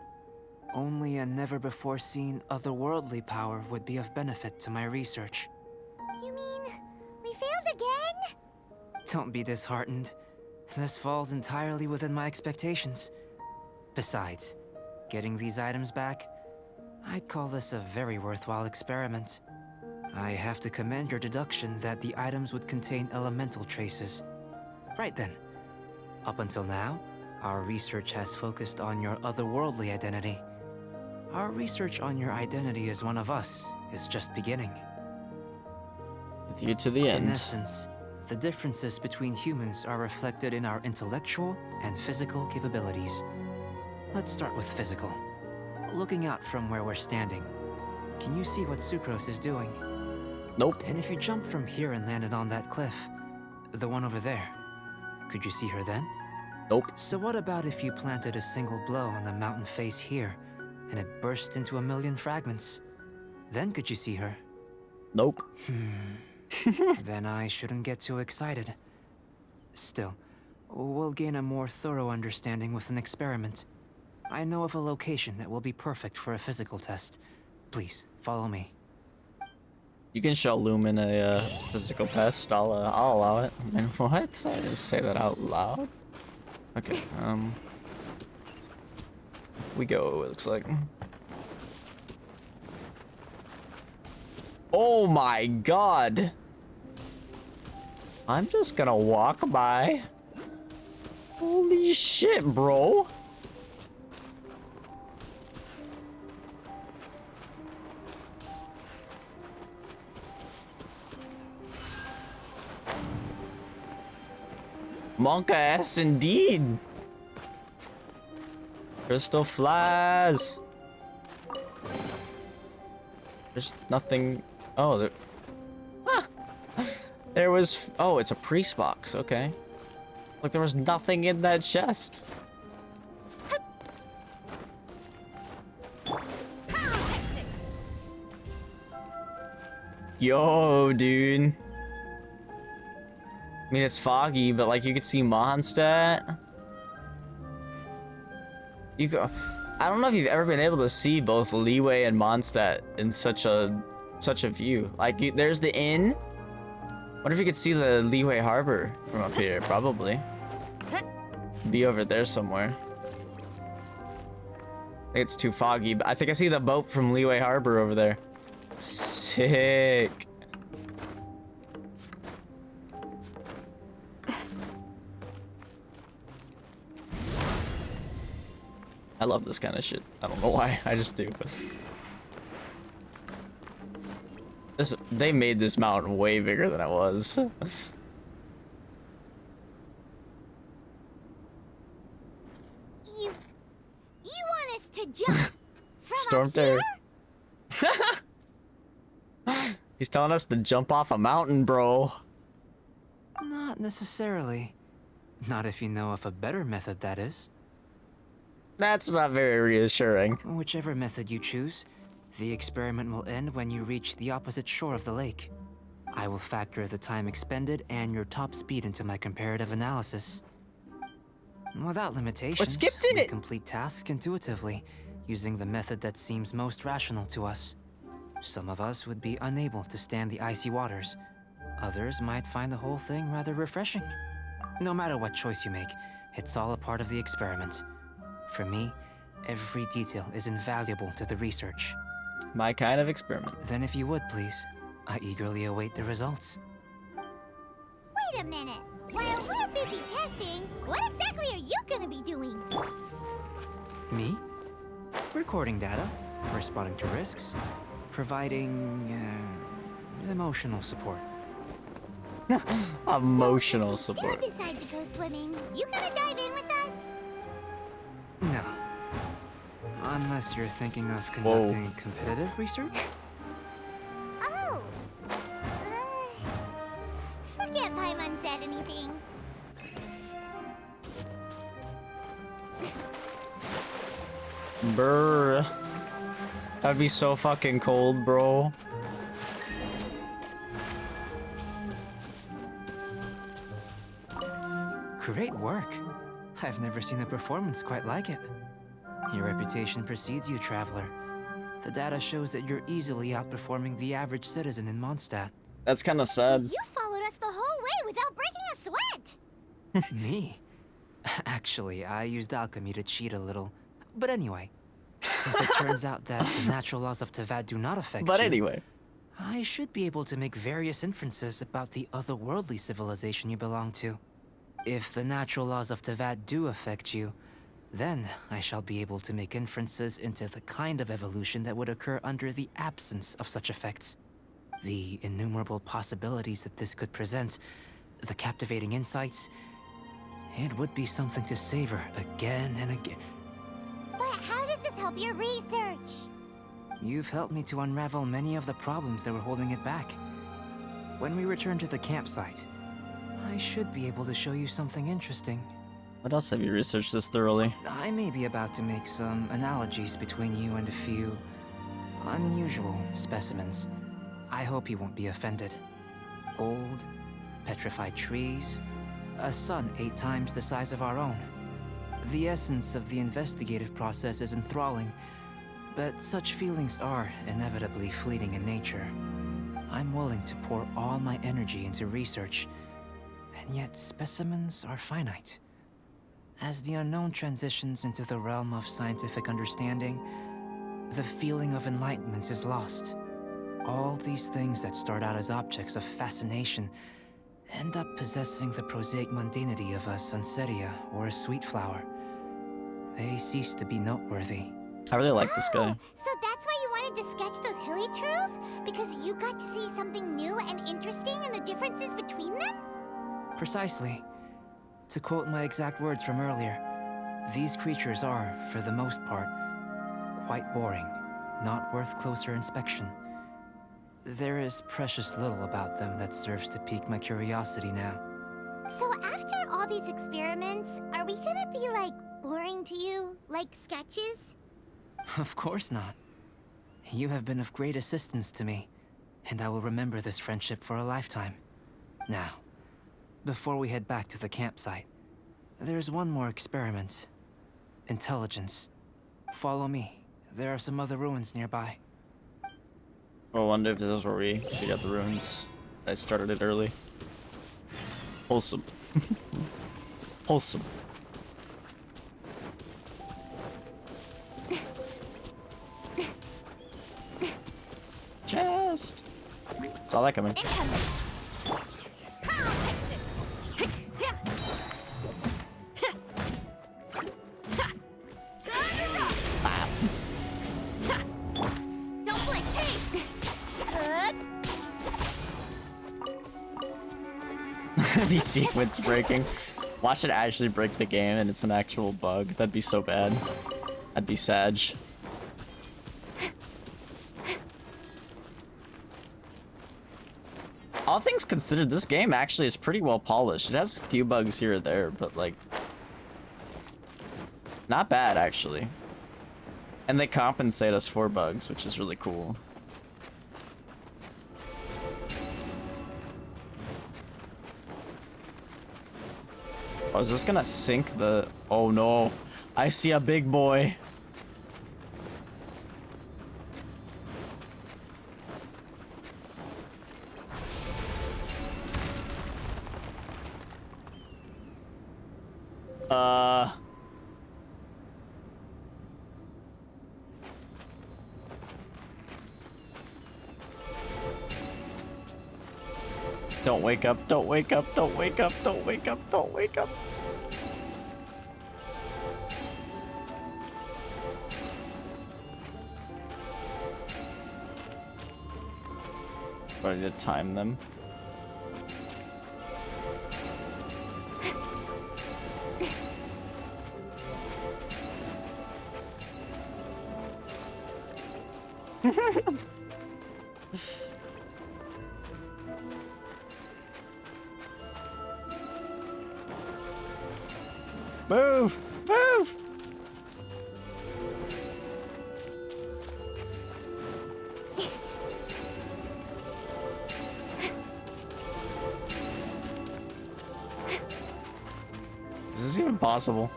[SPEAKER 8] Only a never-before-seen otherworldly power would be of benefit to my research.
[SPEAKER 5] You mean, we failed again?
[SPEAKER 8] Don't be disheartened. This falls entirely within my expectations. Besides, getting these items back, I'd call this a very worthwhile experiment. I have to commend your deduction that the items would contain elemental traces. Right then. Up until now, our research has focused on your otherworldly identity. Our research on your identity as one of us is just beginning.
[SPEAKER 1] With you to the end.
[SPEAKER 8] In essence, the differences between humans are reflected in our intellectual and physical capabilities. Let's start with physical. Looking out from where we're standing, can you see what Sucrose is doing?
[SPEAKER 1] Nope.
[SPEAKER 8] And if you jumped from here and landed on that cliff, the one over there, could you see her then?
[SPEAKER 1] Nope.
[SPEAKER 8] So what about if you planted a single blow on the mountain face here, and it burst into a million fragments? Then could you see her?
[SPEAKER 1] Nope.
[SPEAKER 8] Then I shouldn't get too excited. Still, we'll gain a more thorough understanding with an experiment. I know of a location that will be perfect for a physical test. Please, follow me.
[SPEAKER 1] You can show Lumen a physical test. I'll allow it. And what? I didn't say that out loud. Okay. We go. It looks like. Oh my God! I'm just gonna walk by. Holy shit, bro! Monka ass indeed. Crystal flies. There's nothing. Oh, there. Ah. There was. Oh, it's a priest box. Okay. Like there was nothing in that chest. Yo, dude. I mean, it's foggy, but like you could see Mondstadt. You go. I don't know if you've ever been able to see both Leeway and Mondstadt in such a view. Like, there's the inn. What if you could see the Leeway Harbor from up here? Probably. Be over there somewhere. I think it's too foggy, but I think I see the boat from Leeway Harbor over there. Sick. I love this kind of shit. I don't know why. I just do. They made this mountain way bigger than it was.
[SPEAKER 5] You want us to jump from
[SPEAKER 1] Storm
[SPEAKER 5] up here?
[SPEAKER 1] Terror. He's telling us to jump off a mountain, bro.
[SPEAKER 8] Not necessarily. Not if you know of a better method, that is.
[SPEAKER 1] That's not very reassuring.
[SPEAKER 8] Whichever method you choose, the experiment will end when you reach the opposite shore of the lake. I will factor the time expended and your top speed into my comparative analysis. Without limitations,
[SPEAKER 1] What skipped in
[SPEAKER 8] we
[SPEAKER 1] it?
[SPEAKER 8] complete tasks intuitively, using the method that seems most rational to us. Some of us would be unable to stand the icy waters. Others might find the whole thing rather refreshing. No matter what choice you make, it's all a part of the experiment. For me, every detail is invaluable to the research.
[SPEAKER 1] My kind of experiment.
[SPEAKER 8] Then if you would, please, I eagerly await the results.
[SPEAKER 5] Wait a minute. While we're busy testing, what exactly are you gonna be doing?
[SPEAKER 8] Me? Recording data, responding to risks, providing emotional support.
[SPEAKER 1] Emotional
[SPEAKER 5] If
[SPEAKER 1] support.
[SPEAKER 5] you decide to go swimming, you gonna dive in with us?
[SPEAKER 8] No. Unless you're thinking of conducting competitive research?
[SPEAKER 5] Oh. Forget Paimon said anything.
[SPEAKER 1] Brr. That'd be so fucking cold, bro.
[SPEAKER 8] Great work. I've never seen a performance quite like it. Your reputation precedes you, traveler. The data shows that you're easily outperforming the average citizen in Mondstadt.
[SPEAKER 1] That's kind of sad.
[SPEAKER 5] You followed us the whole way without breaking a sweat.
[SPEAKER 8] Me? Actually, I used alchemy to cheat a little. But anyway, if it turns out that the natural laws of Teyvat do not affect you,
[SPEAKER 1] But anyway.
[SPEAKER 8] I should be able to make various inferences about the otherworldly civilization you belong to. If the natural laws of Tavad do affect you, then I shall be able to make inferences into the kind of evolution that would occur under the absence of such effects. The innumerable possibilities that this could present, the captivating insights, it would be something to savor again and again.
[SPEAKER 5] But how does this help your research?
[SPEAKER 8] You've helped me to unravel many of the problems that were holding it back. When we return to the campsite, I should be able to show you something interesting.
[SPEAKER 1] What else have you researched this thoroughly?
[SPEAKER 8] I may be about to make some analogies between you and a few unusual specimens. I hope you won't be offended. Old, petrified trees, a sun 8 times the size of our own. The essence of the investigative process is enthralling, but such feelings are inevitably fleeting in nature. I'm willing to pour all my energy into research, and yet specimens are finite. As the unknown transitions into the realm of scientific understanding, the feeling of enlightenment is lost. All these things that start out as objects of fascination end up possessing the prosaic mundanity of a sunsetia or a sweet flower. They cease to be noteworthy.
[SPEAKER 1] I really like this guy.
[SPEAKER 5] So that's why you wanted to sketch those hilly churls? Because you got to see something new and interesting and the differences between them?
[SPEAKER 8] Precisely. To quote my exact words from earlier, these creatures are, for the most part, quite boring, not worth closer inspection. There is precious little about them that serves to pique my curiosity now.
[SPEAKER 5] So after all these experiments, are we gonna be, like, boring to you? Like sketches?
[SPEAKER 8] Of course not. You have been of great assistance to me, and I will remember this friendship for a lifetime. Now, before we head back to the campsite, there's one more experiment. Intelligence. Follow me. There are some other ruins nearby.
[SPEAKER 1] I wonder if this is where we got the ruins. I started it early. Wholesome. Wholesome. Chest! Saw that coming.
[SPEAKER 5] Don't blink!
[SPEAKER 1] These sequence breaking. Watch it actually break the game and it's an actual bug. That'd be so bad. I'd be sad. All things considered, this game actually is pretty well polished. It has a few bugs here or there, but like... not bad, actually. And they compensate us for bugs, which is really cool. Oh, is this gonna sink the... oh no. I see a big boy. Don't wake up, don't wake up, don't wake up, don't wake up, don't wake up. Ready to time them. Move! Move! Is this even possible?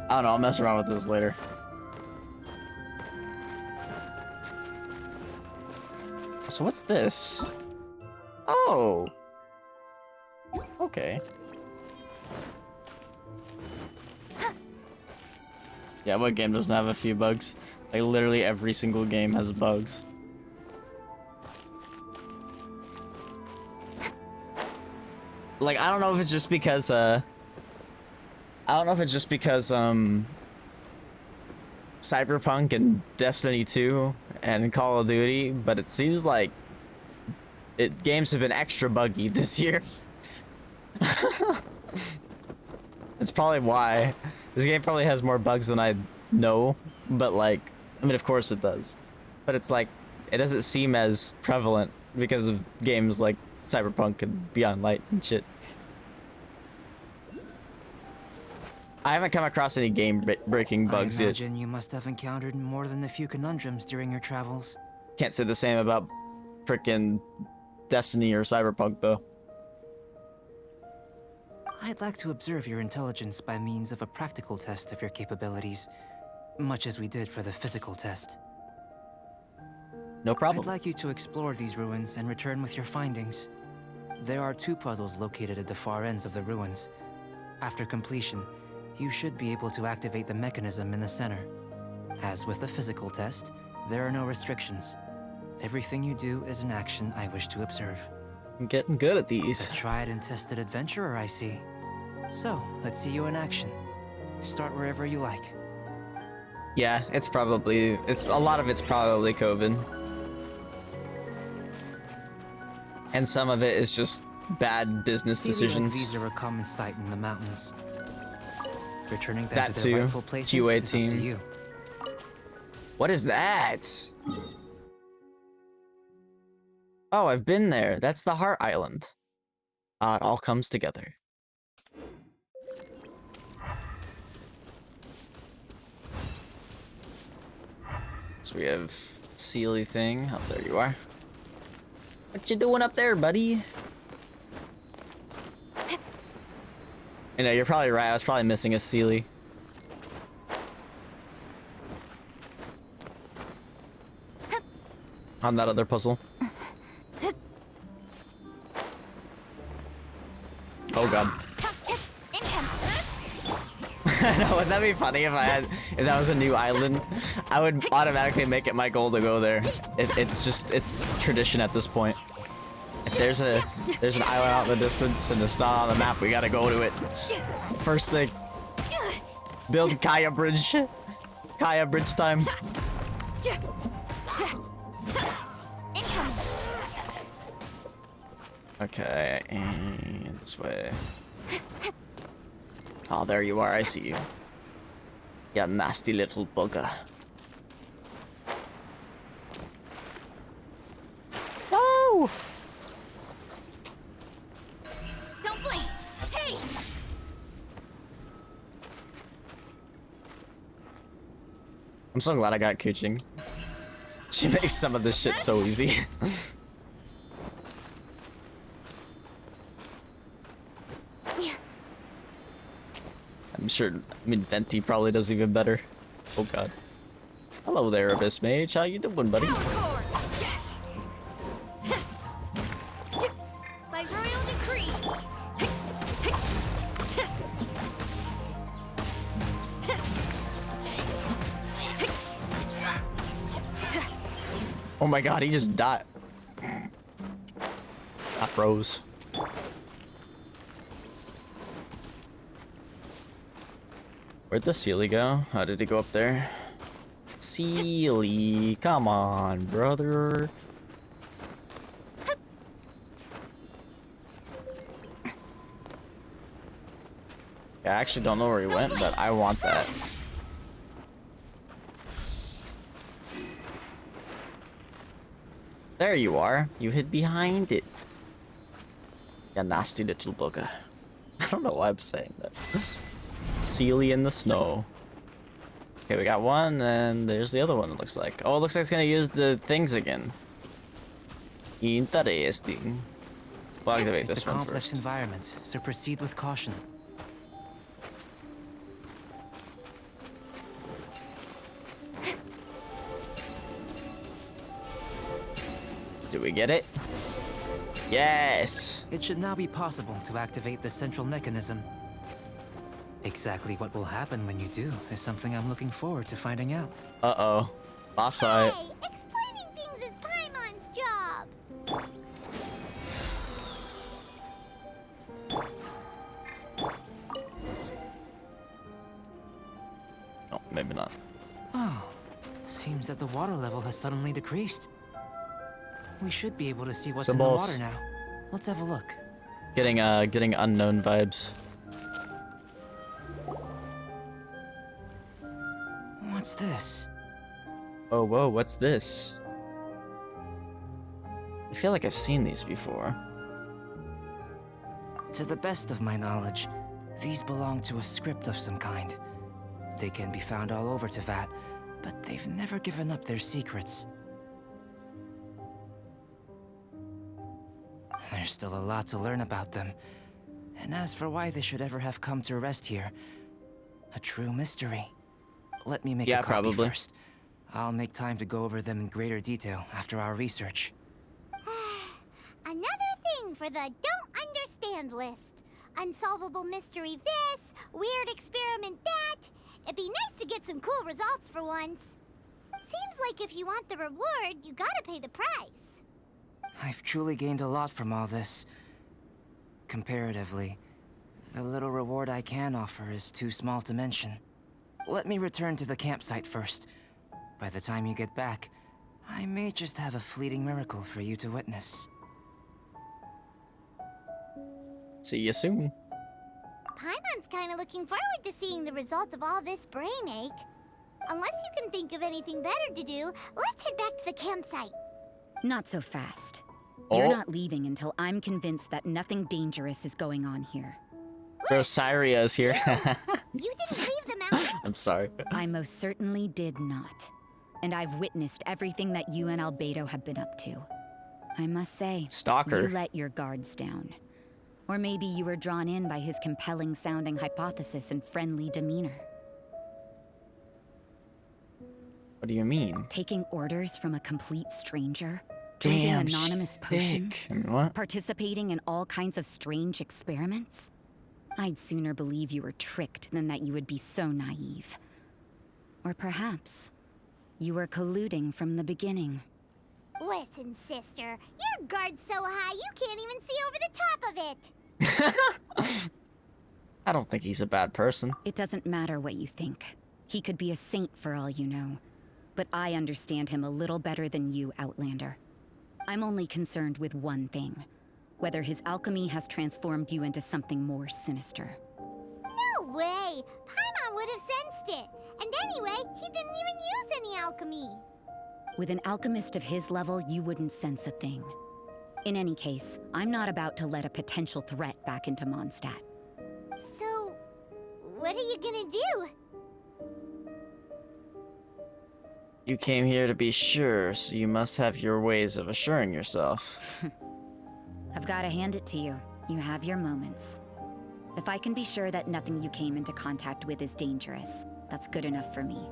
[SPEAKER 1] I don't know, I'll mess around with this later. So what's this? Oh! Okay. Yeah, what game doesn't have a few bugs? Like literally every single game has bugs. Like I don't know if it's just because Cyberpunk and Destiny 2 and Call of Duty, but it seems like games have been extra buggy this year. That's probably why. This game probably has more bugs than I know, but like, I mean, of course it does. But it's like, it doesn't seem as prevalent because of games like Cyberpunk and Beyond Light and shit. I haven't come across any game-breaking bugs
[SPEAKER 8] I
[SPEAKER 1] yet.
[SPEAKER 8] imagine you must have encountered more than a few conundrums during your travels.
[SPEAKER 1] Can't say the same about frickin' Destiny or Cyberpunk, though.
[SPEAKER 8] I'd like to observe your intelligence by means of a practical test of your capabilities, much as we did for the physical test.
[SPEAKER 1] No problem.
[SPEAKER 8] I'd like you to explore these ruins and return with your findings. There are 2 puzzles located at the far ends of the ruins. After completion, you should be able to activate the mechanism in the center. As with the physical test, there are no restrictions. Everything you do is an action I wish to observe.
[SPEAKER 1] I'm getting good at these.
[SPEAKER 8] A tried and tested adventurer, I see. So, let's see you in action. Start wherever you like.
[SPEAKER 1] Yeah, a lot of it's probably COVID. And some of it is just bad business decisions.
[SPEAKER 8] These are a common sight in the mountains. Returning them
[SPEAKER 1] That
[SPEAKER 8] to their
[SPEAKER 1] too.
[SPEAKER 8] rightful places
[SPEAKER 1] QA
[SPEAKER 8] is
[SPEAKER 1] team.
[SPEAKER 8] up to you.
[SPEAKER 1] What is that? Oh, I've been there. That's the Heart Island. It all comes together. So we have Sealy thing. Oh, there you are. What you doing up there, buddy? You know, you're probably right. I was probably missing a Sealy. On that other puzzle. Oh god. No, wouldn't that be funny if that was a new island? I would automatically make it my goal to go there. It's tradition at this point. If there's an island out in the distance and it's not on the map, we gotta go to it. First thing. Build Kaya Bridge. Kaya Bridge time. Okay, and this way. Oh, there you are. I see you. You nasty little bugger. No!
[SPEAKER 5] Don't blink! Hey!
[SPEAKER 1] I'm so glad I got Kuching. She makes some of this shit so easy. I'm sure, I mean, Venti probably does even better. Oh god. Hello there, Abyss Mage. How you doing, buddy?
[SPEAKER 5] By royal decree!
[SPEAKER 1] Oh my god, he just died. I froze. Where'd the Sealy go? How did he go up there? Sealy, come on, brother. I actually don't know where he went, but I want that. There you are. You hid behind it. You nasty little bugger. I don't know why I'm saying that. Sealy in the snow. Okay, we got one, and there's the other one, it looks like. Oh, it looks like it's gonna use the things again. Interesting. We'll activate this one
[SPEAKER 8] It's a complex
[SPEAKER 1] first.
[SPEAKER 8] environment, so proceed with caution.
[SPEAKER 1] Do we get it? Yes!
[SPEAKER 8] It should now be possible to activate the central mechanism. Exactly what will happen when you do is something I'm looking forward to finding out.
[SPEAKER 1] Uh-oh. Boss fight.
[SPEAKER 5] Hey, explaining things is Paimon's job.
[SPEAKER 1] Oh, maybe not.
[SPEAKER 8] Oh, seems that the water level has suddenly decreased. We should be able to see what's
[SPEAKER 1] Symbols.
[SPEAKER 8] in the water now. Let's have a look.
[SPEAKER 1] Getting unknown vibes.
[SPEAKER 8] What's this?
[SPEAKER 1] Oh, whoa, what's this? I feel like I've seen these before.
[SPEAKER 8] To the best of my knowledge, these belong to a script of some kind. They can be found all over Teyvat, but they've never given up their secrets. There's still a lot to learn about them. And as for why they should ever have come to rest here, a true mystery. Let me make a copy
[SPEAKER 1] probably.
[SPEAKER 8] first. I'll make time to go over them in greater detail after our research.
[SPEAKER 5] Another thing for the don't understand list. Unsolvable mystery this, weird experiment that. It'd be nice to get some cool results for once. Seems like if you want the reward, you gotta pay the price.
[SPEAKER 8] I've truly gained a lot from all this. Comparatively, the little reward I can offer is too small to mention. Let me return to the campsite first. By the time you get back, I may just have a fleeting miracle for you to witness.
[SPEAKER 1] See you soon.
[SPEAKER 5] Paimon's kinda looking forward to seeing the results of all this brain ache. Unless you can think of anything better to do, let's head back to the campsite.
[SPEAKER 7] Not so fast.
[SPEAKER 1] Oh.
[SPEAKER 7] You're not leaving until I'm convinced that nothing dangerous is going on here.
[SPEAKER 1] Bro, Syria is here.
[SPEAKER 5] You didn't leave the mountain?
[SPEAKER 1] I'm sorry.
[SPEAKER 7] I most certainly did not. And I've witnessed everything that you and Albedo have been up to. I must say,
[SPEAKER 1] Stalker.
[SPEAKER 7] you let your guards down. Or maybe you were drawn in by his compelling-sounding hypothesis and friendly demeanor.
[SPEAKER 1] What do you mean?
[SPEAKER 7] Taking orders from a complete stranger? Drinking
[SPEAKER 1] Damn,
[SPEAKER 7] anonymous potions?
[SPEAKER 1] thick. I mean, what?
[SPEAKER 7] Participating in all kinds of strange experiments? I'd sooner believe you were tricked than that you would be so naive. Or perhaps, you were colluding from the beginning.
[SPEAKER 5] Listen, sister, your guard's so high you can't even see over the top of it.
[SPEAKER 1] I don't think he's a bad person.
[SPEAKER 7] It doesn't matter what you think. He could be a saint for all you know. But I understand him a little better than you, Outlander. I'm only concerned with one thing. Whether his alchemy has transformed you into something more sinister.
[SPEAKER 5] No way! Paimon would have sensed it. And anyway, he didn't even use any alchemy.
[SPEAKER 7] With an alchemist of his level, you wouldn't sense a thing. In any case, I'm not about to let a potential threat back into Mondstadt.
[SPEAKER 5] So, what are you gonna do?
[SPEAKER 1] You came here to be sure, so you must have your ways of assuring yourself.
[SPEAKER 7] I've gotta hand it to you. You have your moments. If I can be sure that nothing you came into contact with is dangerous, that's good enough for me.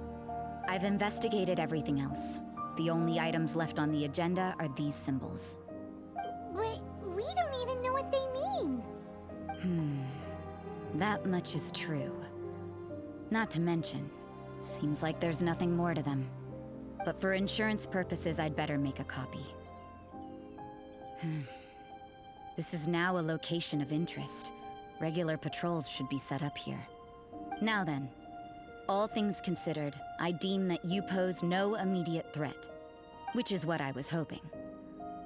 [SPEAKER 7] I've investigated everything else. The only items left on the agenda are these symbols.
[SPEAKER 5] But we don't even know what they mean.
[SPEAKER 7] That much is true. Not to mention, seems like there's nothing more to them. But for insurance purposes, I'd better make a copy. This is now a location of interest. Regular patrols should be set up here. Now then, all things considered, I deem that you pose no immediate threat. Which is what I was hoping.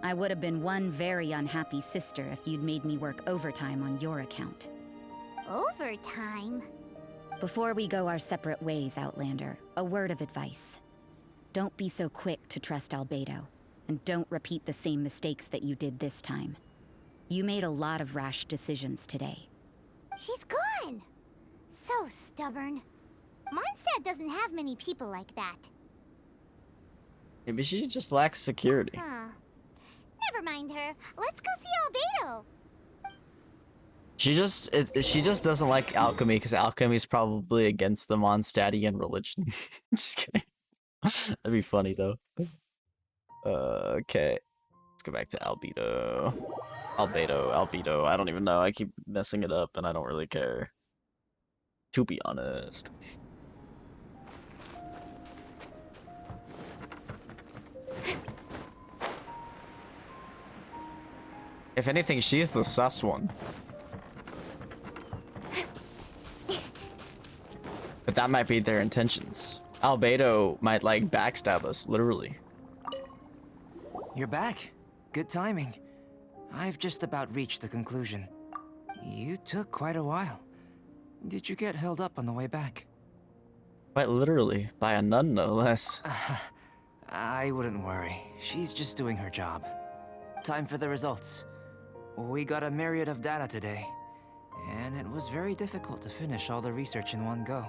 [SPEAKER 7] I would have been one very unhappy sister if you'd made me work overtime on your account.
[SPEAKER 5] Overtime?
[SPEAKER 7] Before we go our separate ways, Outlander, a word of advice. Don't be so quick to trust Albedo, and don't repeat the same mistakes that you did this time. You made a lot of rash decisions today.
[SPEAKER 5] She's gone! So stubborn. Mondstadt doesn't have many people like that.
[SPEAKER 1] Maybe she just lacks security.
[SPEAKER 5] Huh. Never mind her. Let's go see Albedo.
[SPEAKER 1] She just doesn't like alchemy because alchemy is probably against the Mondstadtian religion. Just kidding. That'd be funny though. Okay. Let's go back to Albedo. Albedo. I don't even know. I keep messing it up and I don't really care. To be honest. If anything, she's the sus one. But that might be their intentions. Albedo might like backstab us, literally.
[SPEAKER 8] You're back. Good timing. I've just about reached the conclusion. You took quite a while. Did you get held up on the way back?
[SPEAKER 1] Quite literally, by a nun no less.
[SPEAKER 8] I wouldn't worry. She's just doing her job. Time for the results. We got a myriad of data today, and it was very difficult to finish all the research in one go.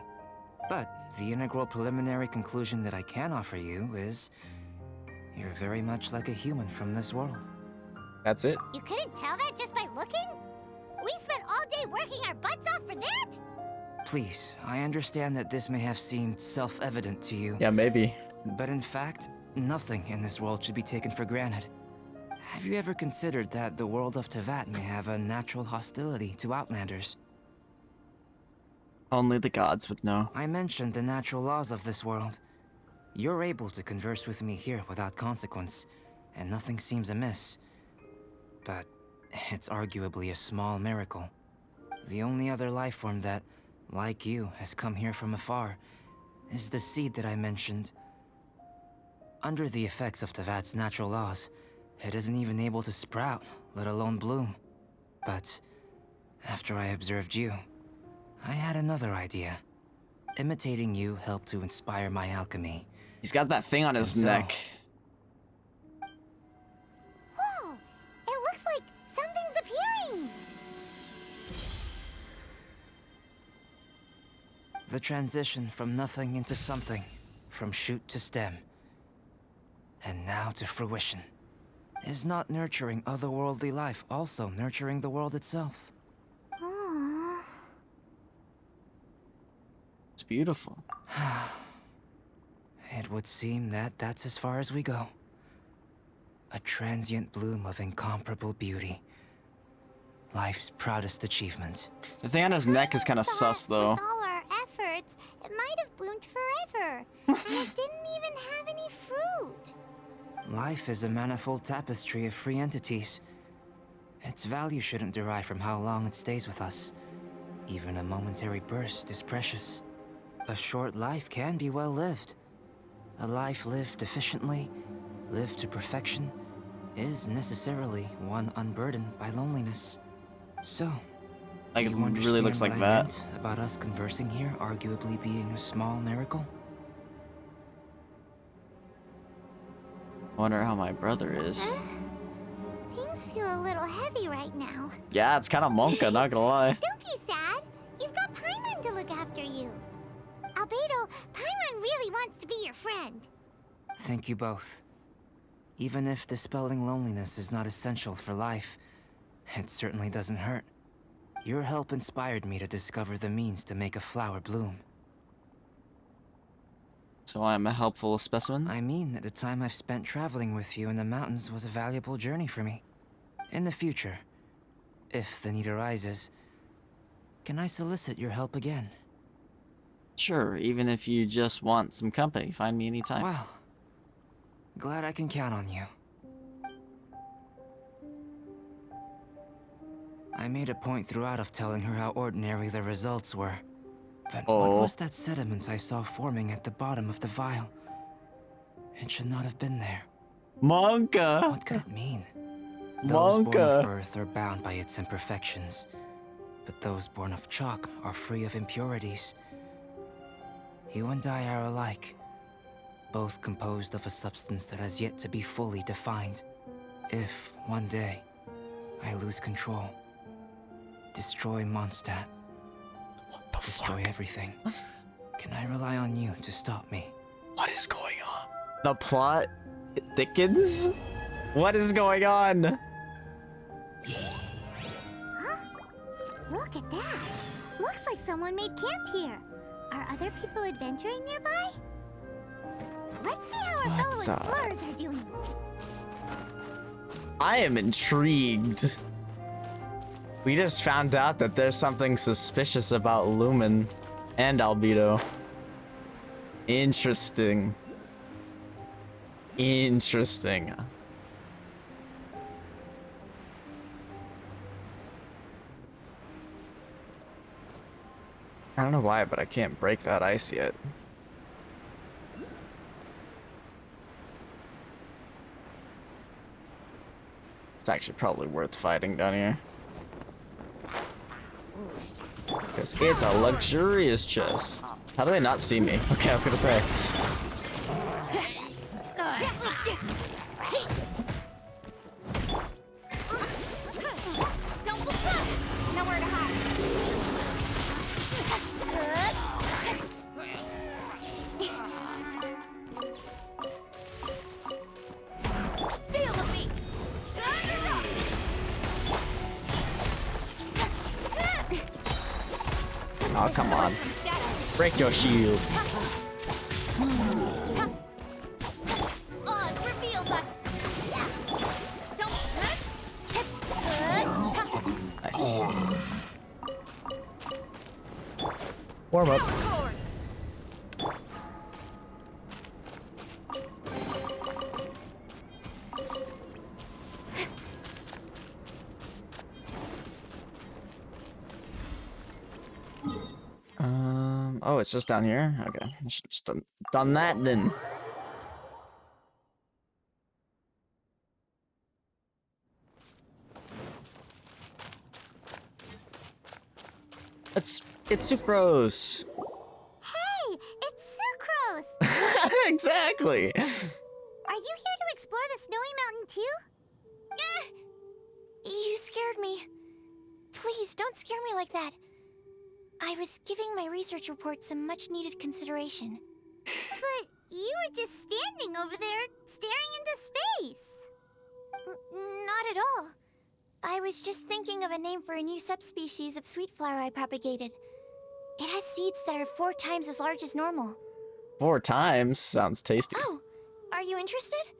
[SPEAKER 8] But the integral preliminary conclusion that I can offer you is you're very much like a human from this world.
[SPEAKER 1] That's it.
[SPEAKER 5] You couldn't tell that just by looking? We spent all day working our butts off for that?
[SPEAKER 8] Please, I understand that this may have seemed self-evident to you.
[SPEAKER 1] Yeah, maybe.
[SPEAKER 8] But in fact, nothing in this world should be taken for granted. Have you ever considered that the world of Tevat may have a natural hostility to Outlanders?
[SPEAKER 1] Only the gods would know.
[SPEAKER 8] I mentioned the natural laws of this world. You're able to converse with me here without consequence, and nothing seems amiss. But it's arguably a small miracle. The only other life form that, like you, has come here from afar is the seed that I mentioned. Under the effects of Tevat's natural laws, it isn't even able to sprout, let alone bloom. But after I observed you, I had another idea. Imitating you helped to inspire my alchemy.
[SPEAKER 1] He's got that thing on his neck.
[SPEAKER 5] Whoa! It looks like something's appearing!
[SPEAKER 8] The transition from nothing into something, from shoot to stem, and now to fruition. Is not nurturing otherworldly life also nurturing the world itself?
[SPEAKER 5] Aww.
[SPEAKER 1] It's beautiful.
[SPEAKER 8] It would seem that that's as far as we go. A transient bloom of incomparable beauty. Life's proudest achievement.
[SPEAKER 1] The thing on his neck is kind of sus, though.
[SPEAKER 5] With all our efforts, it might have bloomed forever. And it didn't even have any fruit.
[SPEAKER 8] Life is a manifold tapestry of free entities. Its value shouldn't derive from how long it stays with us. Even a momentary burst is precious. A short life can be well lived. A life lived efficiently, lived to perfection, is necessarily one unburdened by loneliness. So,
[SPEAKER 1] Like,
[SPEAKER 8] do
[SPEAKER 1] it
[SPEAKER 8] you
[SPEAKER 1] really looks
[SPEAKER 8] understand
[SPEAKER 1] like
[SPEAKER 8] what I
[SPEAKER 1] that.
[SPEAKER 8] meant about us conversing here arguably being a small miracle?
[SPEAKER 1] Wonder how my brother is.
[SPEAKER 5] Things feel a little heavy right now.
[SPEAKER 1] Yeah, it's kind of monka, not gonna lie.
[SPEAKER 5] Don't be sad. You've got Paimon to look after you. Albedo, Paimon really wants to be your friend.
[SPEAKER 8] Thank you both. Even if dispelling loneliness is not essential for life, it certainly doesn't hurt. Your help inspired me to discover the means to make a flower bloom.
[SPEAKER 1] So I'm a helpful specimen?
[SPEAKER 8] I mean that the time I've spent traveling with you in the mountains was a valuable journey for me. In the future, if the need arises, can I solicit your help again?
[SPEAKER 1] Sure, even if you just want some company, find me anytime.
[SPEAKER 8] Well, glad I can count on you. I made a point throughout of telling her how ordinary the results were. But what was that sediment I saw forming at the bottom of the vial? It should not have been there.
[SPEAKER 1] Monka!
[SPEAKER 8] What could it mean? Those born of
[SPEAKER 1] Monka!
[SPEAKER 8] earth are bound by its imperfections, but those born of chalk are free of impurities. You and I are alike, both composed of a substance that has yet to be fully defined. If, one day, I lose control, destroy Mondstadt, destroy everything, can I rely on you to stop me?
[SPEAKER 1] What is going on? The plot thickens? What is going on?
[SPEAKER 5] Huh? Look at that. Looks like someone made camp here. Are other people adventuring nearby? Let's see how our fellow explorers are doing.
[SPEAKER 1] I am intrigued. We just found out that there's something suspicious about Lumen. And albedo. Interesting. Interesting. I don't know why, but I can't break that ice yet. It's actually probably worth fighting down here. Because it's a luxurious chest. How do they not see me? Okay, I was gonna say.
[SPEAKER 5] Nowhere to hide. Feel the beat.
[SPEAKER 1] Oh, come on. Break your shield.
[SPEAKER 5] Oh, it's revealed, but don't.
[SPEAKER 1] Nice. Warm up. Oh, it's just down here? Okay, I should have just done that then. It's sucrose.
[SPEAKER 5] Hey, it's sucrose.
[SPEAKER 1] Exactly.
[SPEAKER 5] Are you here to explore the snowy mountain too? You scared me. Please don't scare me like that. I was giving my research report some much-needed consideration. But you were just standing over there, staring into space. Not at all. I was just thinking of a name for a new subspecies of sweet flower I propagated. It has seeds that are 4 times as large as normal.
[SPEAKER 1] 4 times? Sounds tasty.
[SPEAKER 5] Oh, are you interested?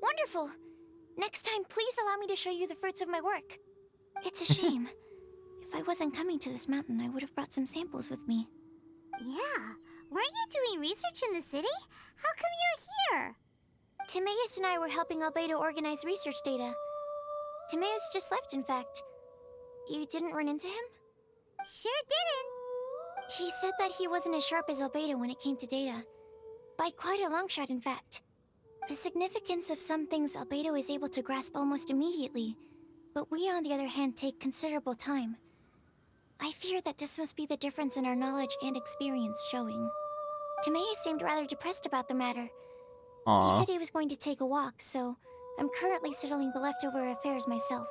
[SPEAKER 5] Wonderful. Next time, please allow me to show you the fruits of my work. It's a shame. If I wasn't coming to this mountain, I would have brought some samples with me. Yeah. Weren't you doing research in the city? How come you're here? Timaeus and I were helping Albedo organize research data. Timaeus just left, in fact. You didn't run into him? Sure didn't. He said that he wasn't as sharp as Albedo when it came to data. By quite a long shot, in fact. The significance of some things Albedo is able to grasp almost immediately, but we, on the other hand, take considerable time. I fear that this must be the difference in our knowledge and experience showing. Timaeus seemed rather depressed about the matter.
[SPEAKER 1] Aww.
[SPEAKER 5] He said he was going to take a walk, so I'm currently settling the leftover affairs myself.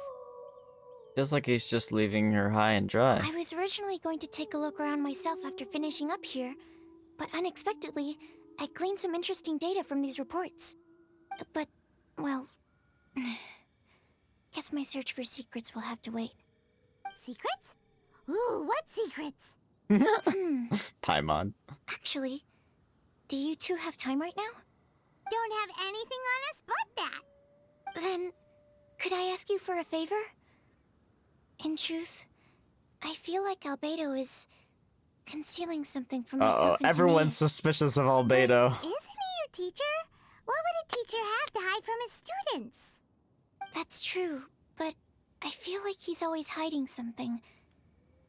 [SPEAKER 1] Feels like he's just leaving her high and dry.
[SPEAKER 5] I was originally going to take a look around myself after finishing up here, but unexpectedly, I gleaned some interesting data from these reports. But, well... guess my search for secrets will have to wait. Secrets? Ooh, what secrets?
[SPEAKER 1] Paimon.
[SPEAKER 5] Actually, do you two have time right now? Don't have anything on us but that. Then, could I ask you for a favor? In truth, I feel like Albedo is concealing something from myself and
[SPEAKER 1] everyone's
[SPEAKER 5] Timaeus.
[SPEAKER 1] suspicious of Albedo.
[SPEAKER 5] Isn't he your teacher? What would a teacher have to hide from his students? That's true, but I feel like he's always hiding something.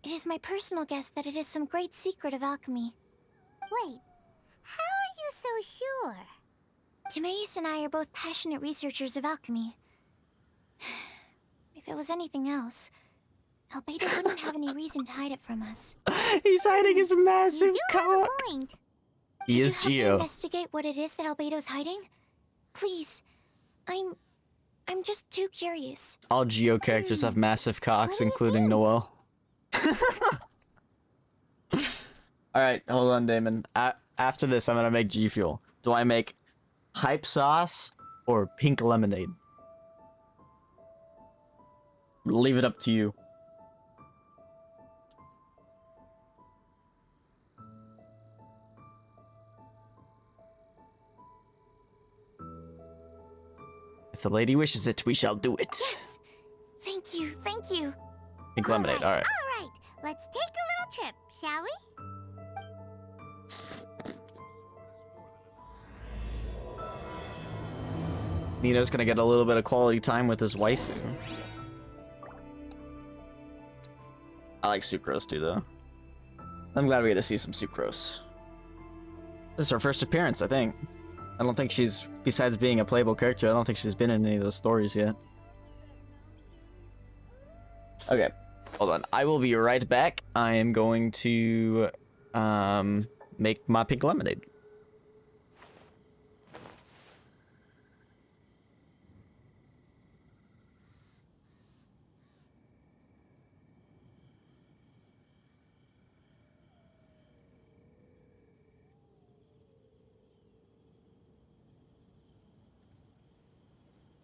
[SPEAKER 5] It is my personal guess that it is some great secret of alchemy. Wait, how are you so sure? Timaeus and I are both passionate researchers of alchemy. If it was anything else, Albedo wouldn't have any reason to hide it from us.
[SPEAKER 1] He's hiding his massive cock.
[SPEAKER 5] Point.
[SPEAKER 1] He is
[SPEAKER 5] Could you help me
[SPEAKER 1] Geo.
[SPEAKER 5] investigate what it is that Albedo's hiding? Please. I'm just too curious.
[SPEAKER 1] All Geo characters have massive cocks,
[SPEAKER 5] What do you
[SPEAKER 1] including
[SPEAKER 5] think?
[SPEAKER 1] Noel. Alright, hold on, Damon. After this, I'm gonna make G Fuel. Do I make hype sauce or pink lemonade? Leave it up to you. If the lady wishes it, we shall do it.
[SPEAKER 5] Yes! Thank you, thank you.
[SPEAKER 1] Pink lemonade, alright.
[SPEAKER 5] All right. Let's take a little trip, shall we?
[SPEAKER 1] Nino's gonna get a little bit of quality time with his waifu. I like Sucrose too, though. I'm glad we get to see some Sucrose. This is her first appearance, I think. I don't think she's, besides being a playable character, I don't think she's been in any of the stories yet. Okay, hold on. I will be right back. I am going to make my pink lemonade.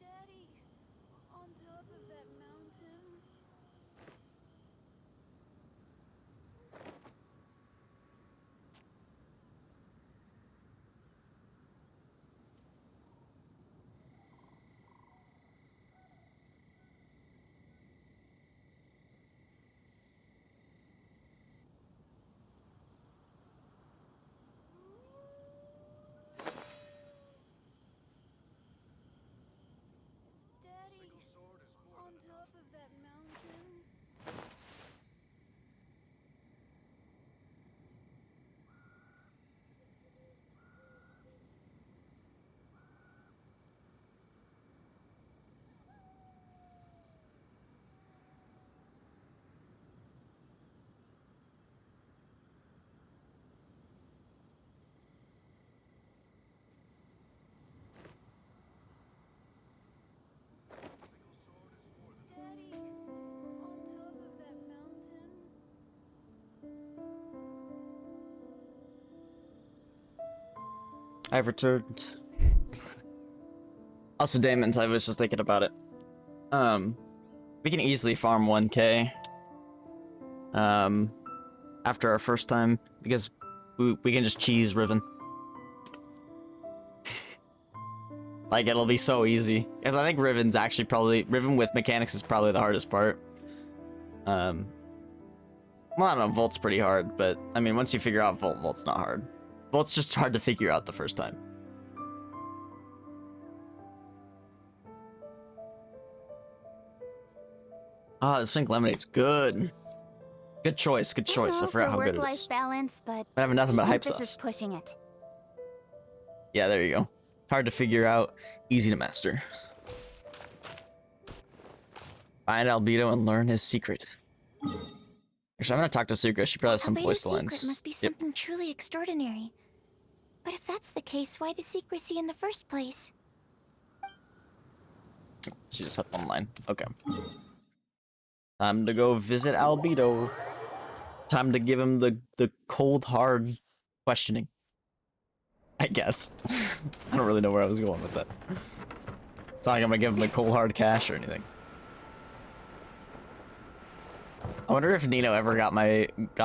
[SPEAKER 5] Daddy, on top of that mountain. Daddy, on top of that mountain. Daddy, on top of that mountain.
[SPEAKER 1] I've returned. Also, Damon's, I was just thinking about it. We can easily farm 1k. After our first time, because we can just cheese Riven. Like, it'll be so easy. Because I think Riven's actually probably... Riven with mechanics is probably the hardest part. Well, I don't know, Volt's pretty hard, but... I mean, once you figure out Volt, Volt's not hard. Volt's just hard to figure out the first time. Ah, this pink lemonade's good. Good choice, good choice. I forgot how good it is.
[SPEAKER 5] Balance, but
[SPEAKER 1] I have nothing but hype
[SPEAKER 5] this
[SPEAKER 1] sauce.
[SPEAKER 5] is pushing it.
[SPEAKER 1] Yeah, there you go. Hard to figure out, easy to master. Find Albedo and learn his secret. Actually, I'm gonna talk to Sucre. She probably has some voice lines.
[SPEAKER 5] Secret must be something truly extraordinary. But if that's the case, why the secrecy in the first place?
[SPEAKER 1] She just hopped online. Okay. Time to go visit Albedo. Time to give him the cold, hard questioning. I guess. I don't really know where I was going with that. It's not like I'm gonna give him the cold, hard cash or anything. I wonder if Nino ever got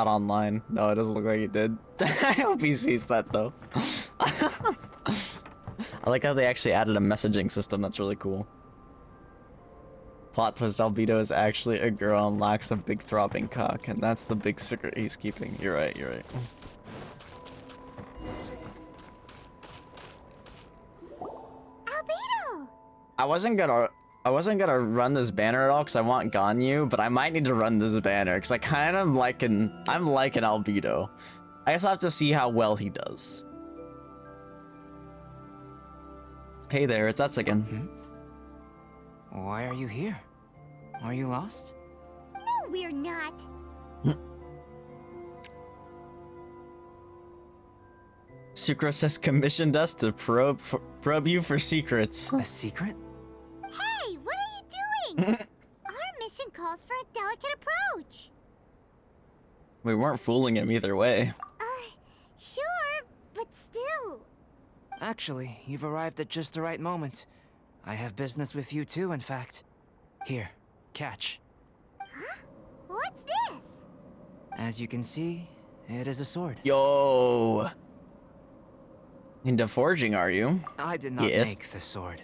[SPEAKER 1] online. No, it doesn't look like he did. I hope he sees that though. I like how they actually added a messaging system. That's really cool. Plot twist: Albedo is actually a girl and lacks a big throbbing cock, and that's the big secret he's keeping. You're right. You're right.
[SPEAKER 5] Albedo!
[SPEAKER 1] I wasn't gonna run this banner at all because I want Ganyu, but I might need to run this banner because I'm liking Albedo. I guess I'll have to see how well he does. Hey there, it's us again.
[SPEAKER 8] Why are you here? Are you lost?
[SPEAKER 5] No, we're not.
[SPEAKER 1] Sucrose has commissioned us to probe you for secrets.
[SPEAKER 8] A secret?
[SPEAKER 5] Hey, what are you doing? Our mission calls for a delicate approach.
[SPEAKER 1] We weren't fooling him either way.
[SPEAKER 5] Sure, but still.
[SPEAKER 8] Actually, you've arrived at just the right moment. I have business with you too, in fact. Here, catch.
[SPEAKER 5] Huh? What's this?
[SPEAKER 8] As you can see, it is a sword.
[SPEAKER 1] Yo! Into forging, are you?
[SPEAKER 8] I did not
[SPEAKER 1] Yes.
[SPEAKER 8] make the sword.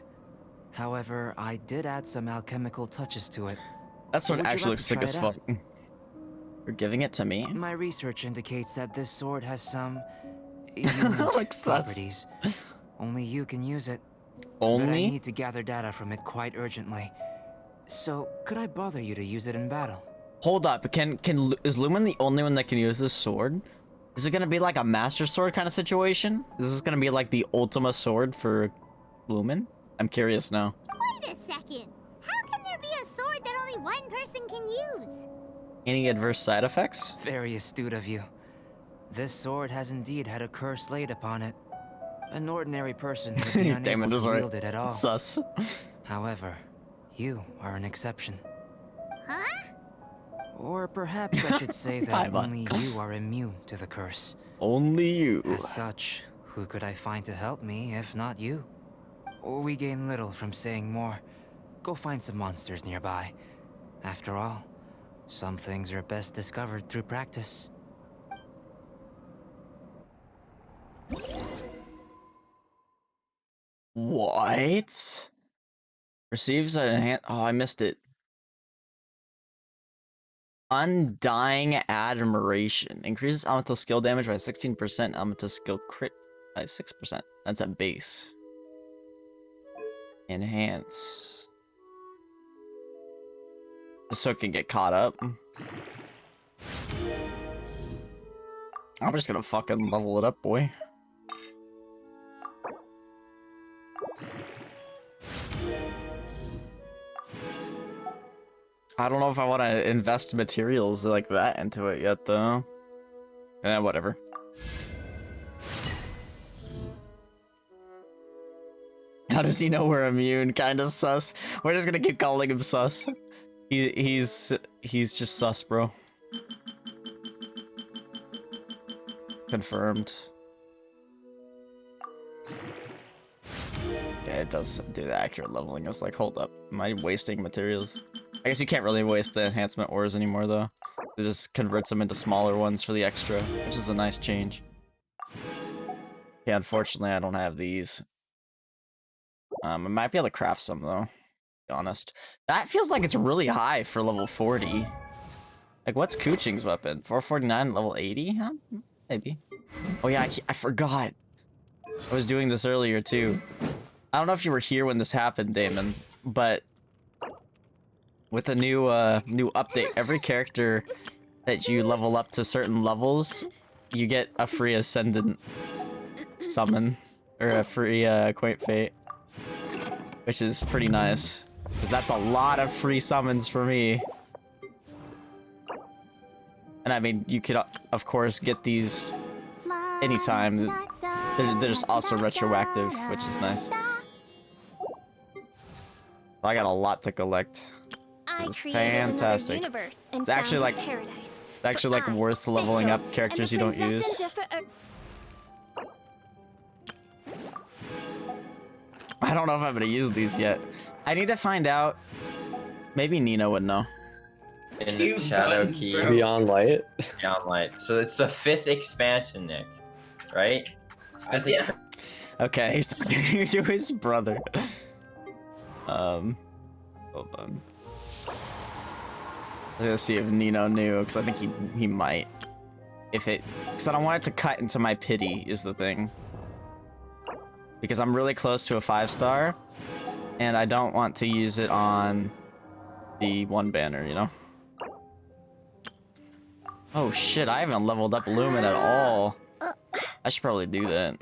[SPEAKER 8] However, I did add some alchemical touches to it.
[SPEAKER 1] That's what
[SPEAKER 8] Would you
[SPEAKER 1] actually
[SPEAKER 8] like
[SPEAKER 1] looks
[SPEAKER 8] to
[SPEAKER 1] sick
[SPEAKER 8] try
[SPEAKER 1] as
[SPEAKER 8] it
[SPEAKER 1] fuck.
[SPEAKER 8] out?
[SPEAKER 1] You're giving it to me?
[SPEAKER 8] My research indicates that this sword has some
[SPEAKER 1] Like sus.
[SPEAKER 8] properties. Only you can use it. But I
[SPEAKER 1] Only?
[SPEAKER 8] need to gather data from it quite urgently. So, could I bother you to use it in battle?
[SPEAKER 1] Hold up, is Lumen the only one that can use this sword? Is it gonna be like a master sword kind of situation? Is this gonna be like the Ultima sword for Lumen? I'm curious now.
[SPEAKER 5] Wait a second. How can there be a sword that only one person can use?
[SPEAKER 1] Any adverse side effects?
[SPEAKER 8] Very astute of you. This sword has indeed had a curse laid upon it. An ordinary person would be
[SPEAKER 1] Damn it,
[SPEAKER 8] unable
[SPEAKER 1] is
[SPEAKER 8] to
[SPEAKER 1] right.
[SPEAKER 8] wield it at all.
[SPEAKER 1] It's sus.
[SPEAKER 8] However, you are an exception.
[SPEAKER 5] Huh?
[SPEAKER 8] Or perhaps I should say that
[SPEAKER 1] Paimon.
[SPEAKER 8] only you are immune to the curse.
[SPEAKER 1] Only you.
[SPEAKER 8] As such, who could I find to help me if not you? We gain little from saying more. Go find some monsters nearby. After all, some things are best discovered through practice.
[SPEAKER 1] What? Receives an enhanced. Oh, I missed it. Undying Admiration. Increases elemental skill damage by 16%. Elemental skill crit by 6%. That's a base. Enhance. Just so it can get caught up. I'm just gonna fucking level it up, boy. I don't know if I want to invest materials like that into it yet, though. Whatever. How does he know we're immune? Kinda sus. We're just gonna keep calling him sus. He's just sus, bro. Confirmed. Okay, it does do the accurate leveling. I was like, hold up, am I wasting materials? I guess you can't really waste the enhancement ores anymore, though. It just converts them into smaller ones for the extra, which is a nice change. Yeah, unfortunately, I don't have these. I might be able to craft some, though, to be honest. That feels like it's really high for level 40. Like, what's Kuching's weapon? 449, level 80? Huh? Maybe. Oh, yeah, I forgot. I was doing this earlier, too. I don't know if you were here when this happened, Damon, but with the new update, every character that you level up to certain levels, you get a free Ascendant summon, or a free Quaint Fate, which is pretty nice, because that's a lot of free summons for me. And I mean, you could, of course, get these anytime. They're just also retroactive, which is nice. I got a lot to collect. It's fantastic. It's actually like worth leveling up characters you don't use. I don't know if I'm gonna use these yet. I need to find out. Maybe Nina would know.
[SPEAKER 3] In Shadow Key.
[SPEAKER 4] Beyond Light.
[SPEAKER 3] Beyond Light. So it's the 5th expansion, Nick. Right? 5th expansion.
[SPEAKER 1] Okay, he's talking to his brother. Hold on. Let's see if Nino knew, because I think he might. Because I don't want it to cut into my pity, is the thing. Because I'm really close to a 5-star, and I don't want to use it on the one banner, you know? Oh shit, I haven't leveled up Lumen at all. I should probably do that.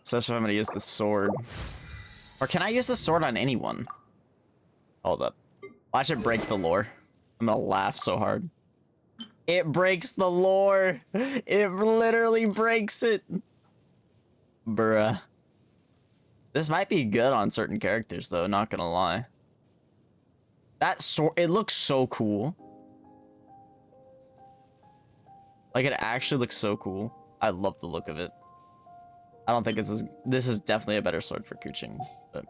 [SPEAKER 1] Especially if I'm gonna use the sword. Or can I use the sword on anyone? Hold up. Watch it break the lore. I'm gonna laugh so hard. It breaks the lore! It literally breaks it! Bruh. This might be good on certain characters, though, not gonna lie. That sword, it looks so cool. Like, it actually looks so cool. I love the look of it. I don't think this is definitely a better sword for Kuching, but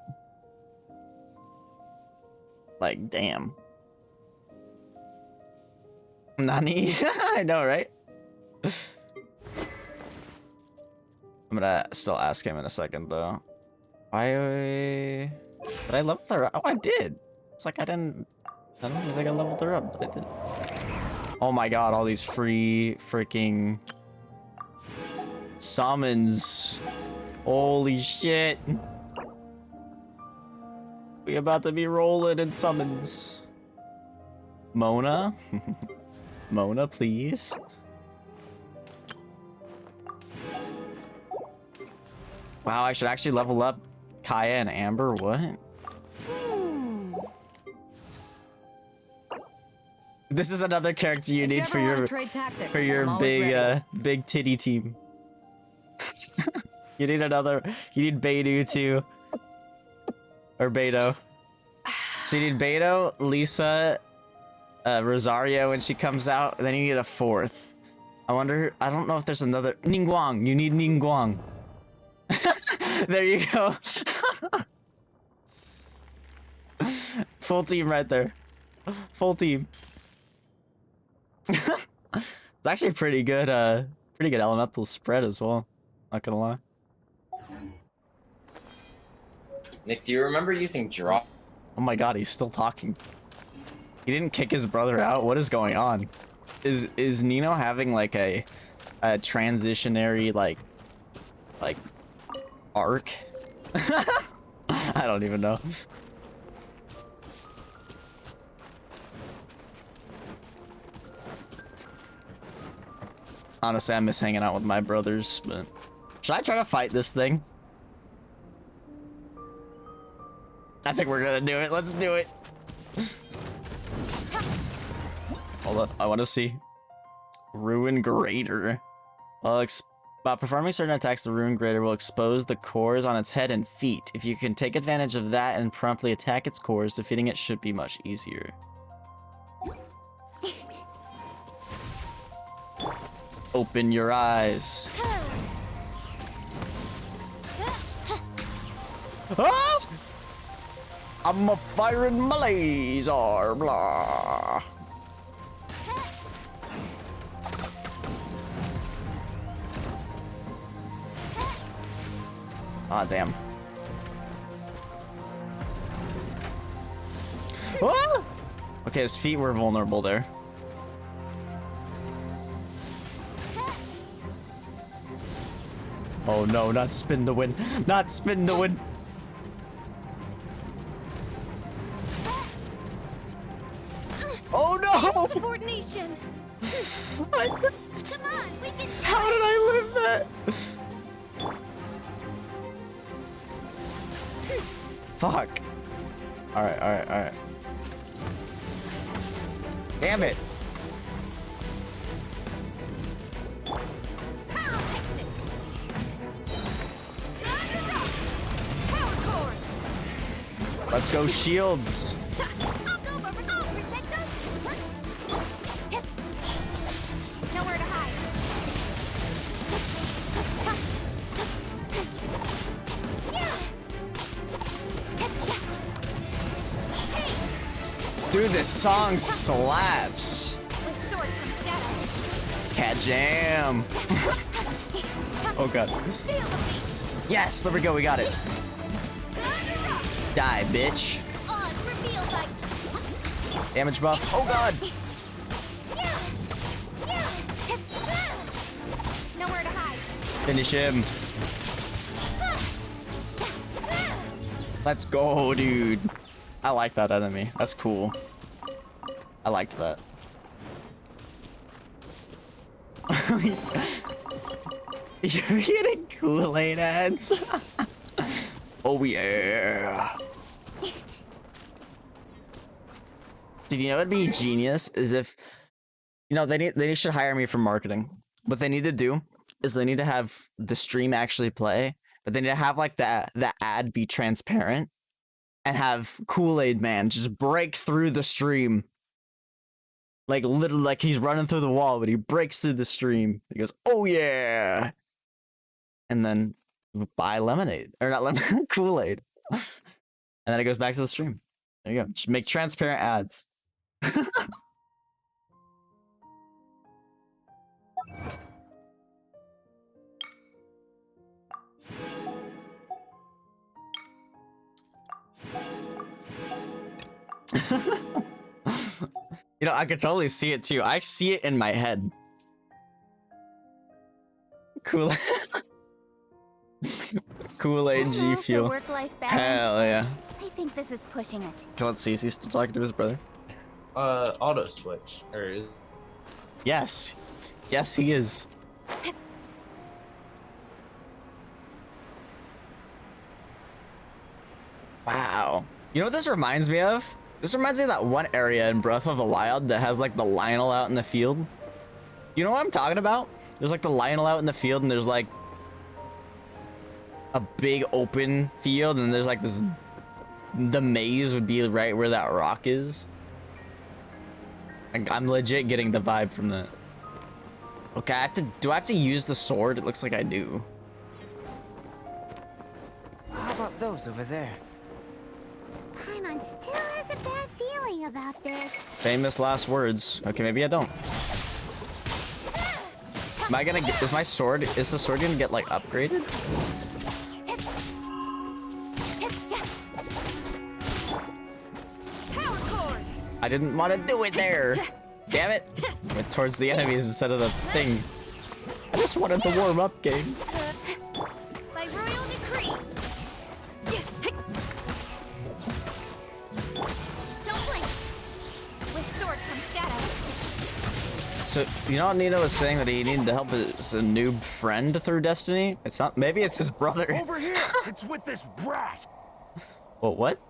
[SPEAKER 1] like, damn. Nani? I know, right? I'm gonna still ask him in a second, though. Why did I level her up? Oh, I did. It's like I don't think I leveled her up, but I did. Oh my god, all these free freaking summons. Holy shit. We about to be rolling in summons. Mona? Mona, please. Wow, I should actually level up Kaya and Amber. What? This is another character you need for your big titty team. You need another. You need Beidou too, or Beidou. So you need Beidou, Lisa, Rosario when she comes out, and then you need a fourth. I wonder. I don't know if there's another Ningguang. You need Ningguang. There you go. Full team right there. Full team. It's actually pretty good elemental spread as well. Not gonna lie.
[SPEAKER 3] Nick, do you remember using drop?
[SPEAKER 1] Oh my god, he's still talking. He didn't kick his brother out. What is going on? Is Nino having like a transitionary like arc? I don't even know. Honestly, I miss hanging out with my brothers, but should I try to fight this thing? I think we're gonna do it. Let's do it. Hold up, I want to see. Ruin Grater. By performing certain attacks, the Ruin Grater will expose the cores on its head and feet. If you can take advantage of that and promptly attack its cores, defeating it should be much easier. Open your eyes. Ah! I'm a firing my laser, blah. Ah, damn. Ah! Okay, his feet were vulnerable there. Oh no, not spin the wind. Not spin the wind. Oh no!
[SPEAKER 5] Coordination.
[SPEAKER 1] Come on, we can. How did I live that? Fuck. Alright, alright, alright. Damn it. Let's go, shields.
[SPEAKER 5] Nowhere to hide.
[SPEAKER 1] Dude, this song slaps. Cat jam. Oh god. Yes, there we go, we got it. Die, bitch. Damage buff. Oh god.
[SPEAKER 5] Nowhere to hide.
[SPEAKER 1] Finish him. Let's go, dude. I like that enemy. That's cool. I liked that. You're getting Kool-Aid ads. Oh yeah. Did you know it'd be genius is if, you know, they should hire me for marketing. What they need to do is they need to have the stream actually play, but they need to have like the ad be transparent and have Kool-Aid Man just break through the stream. Like literally like he's running through the wall, but he breaks through the stream. He goes, "Oh yeah." And then buy lemonade or not lemonade, Kool-Aid. And then it goes back to the stream. There you go. Just make transparent ads. You know, I could totally see it too. I see it in my head. Cool. Kool-Aid G Fuel.
[SPEAKER 5] Work-life balance.
[SPEAKER 1] Hell yeah.
[SPEAKER 5] I think this is pushing it.
[SPEAKER 1] Okay, let's see. Is he still talking to his brother?
[SPEAKER 3] Auto switch.
[SPEAKER 1] Yes. Yes, he is. Wow. You know what this reminds me of? This reminds me of that one area in Breath of the Wild that has like the Lionel out in the field. You know what I'm talking about? There's like the Lionel out in the field and there's like a big open field and there's like this, the maze would be right where that rock is. I'm legit getting the vibe from that. Okay, do I have to use the sword? It looks like I do.
[SPEAKER 8] How about those over there?
[SPEAKER 5] Paimon still has a bad feeling about this.
[SPEAKER 1] Famous last words. Okay, maybe I don't. Am I gonna get, is the sword gonna get like upgraded? I didn't want to do it there. Damn it. Went towards the enemies instead of the thing. I just wanted the warm up game.
[SPEAKER 5] By royal decree. Don't blink. With sword comes shadow.
[SPEAKER 1] So, you know what Nino was saying that he needed to help his noob friend through Destiny? It's not, maybe it's his brother.
[SPEAKER 6] Over here! It's with this brat!
[SPEAKER 1] What?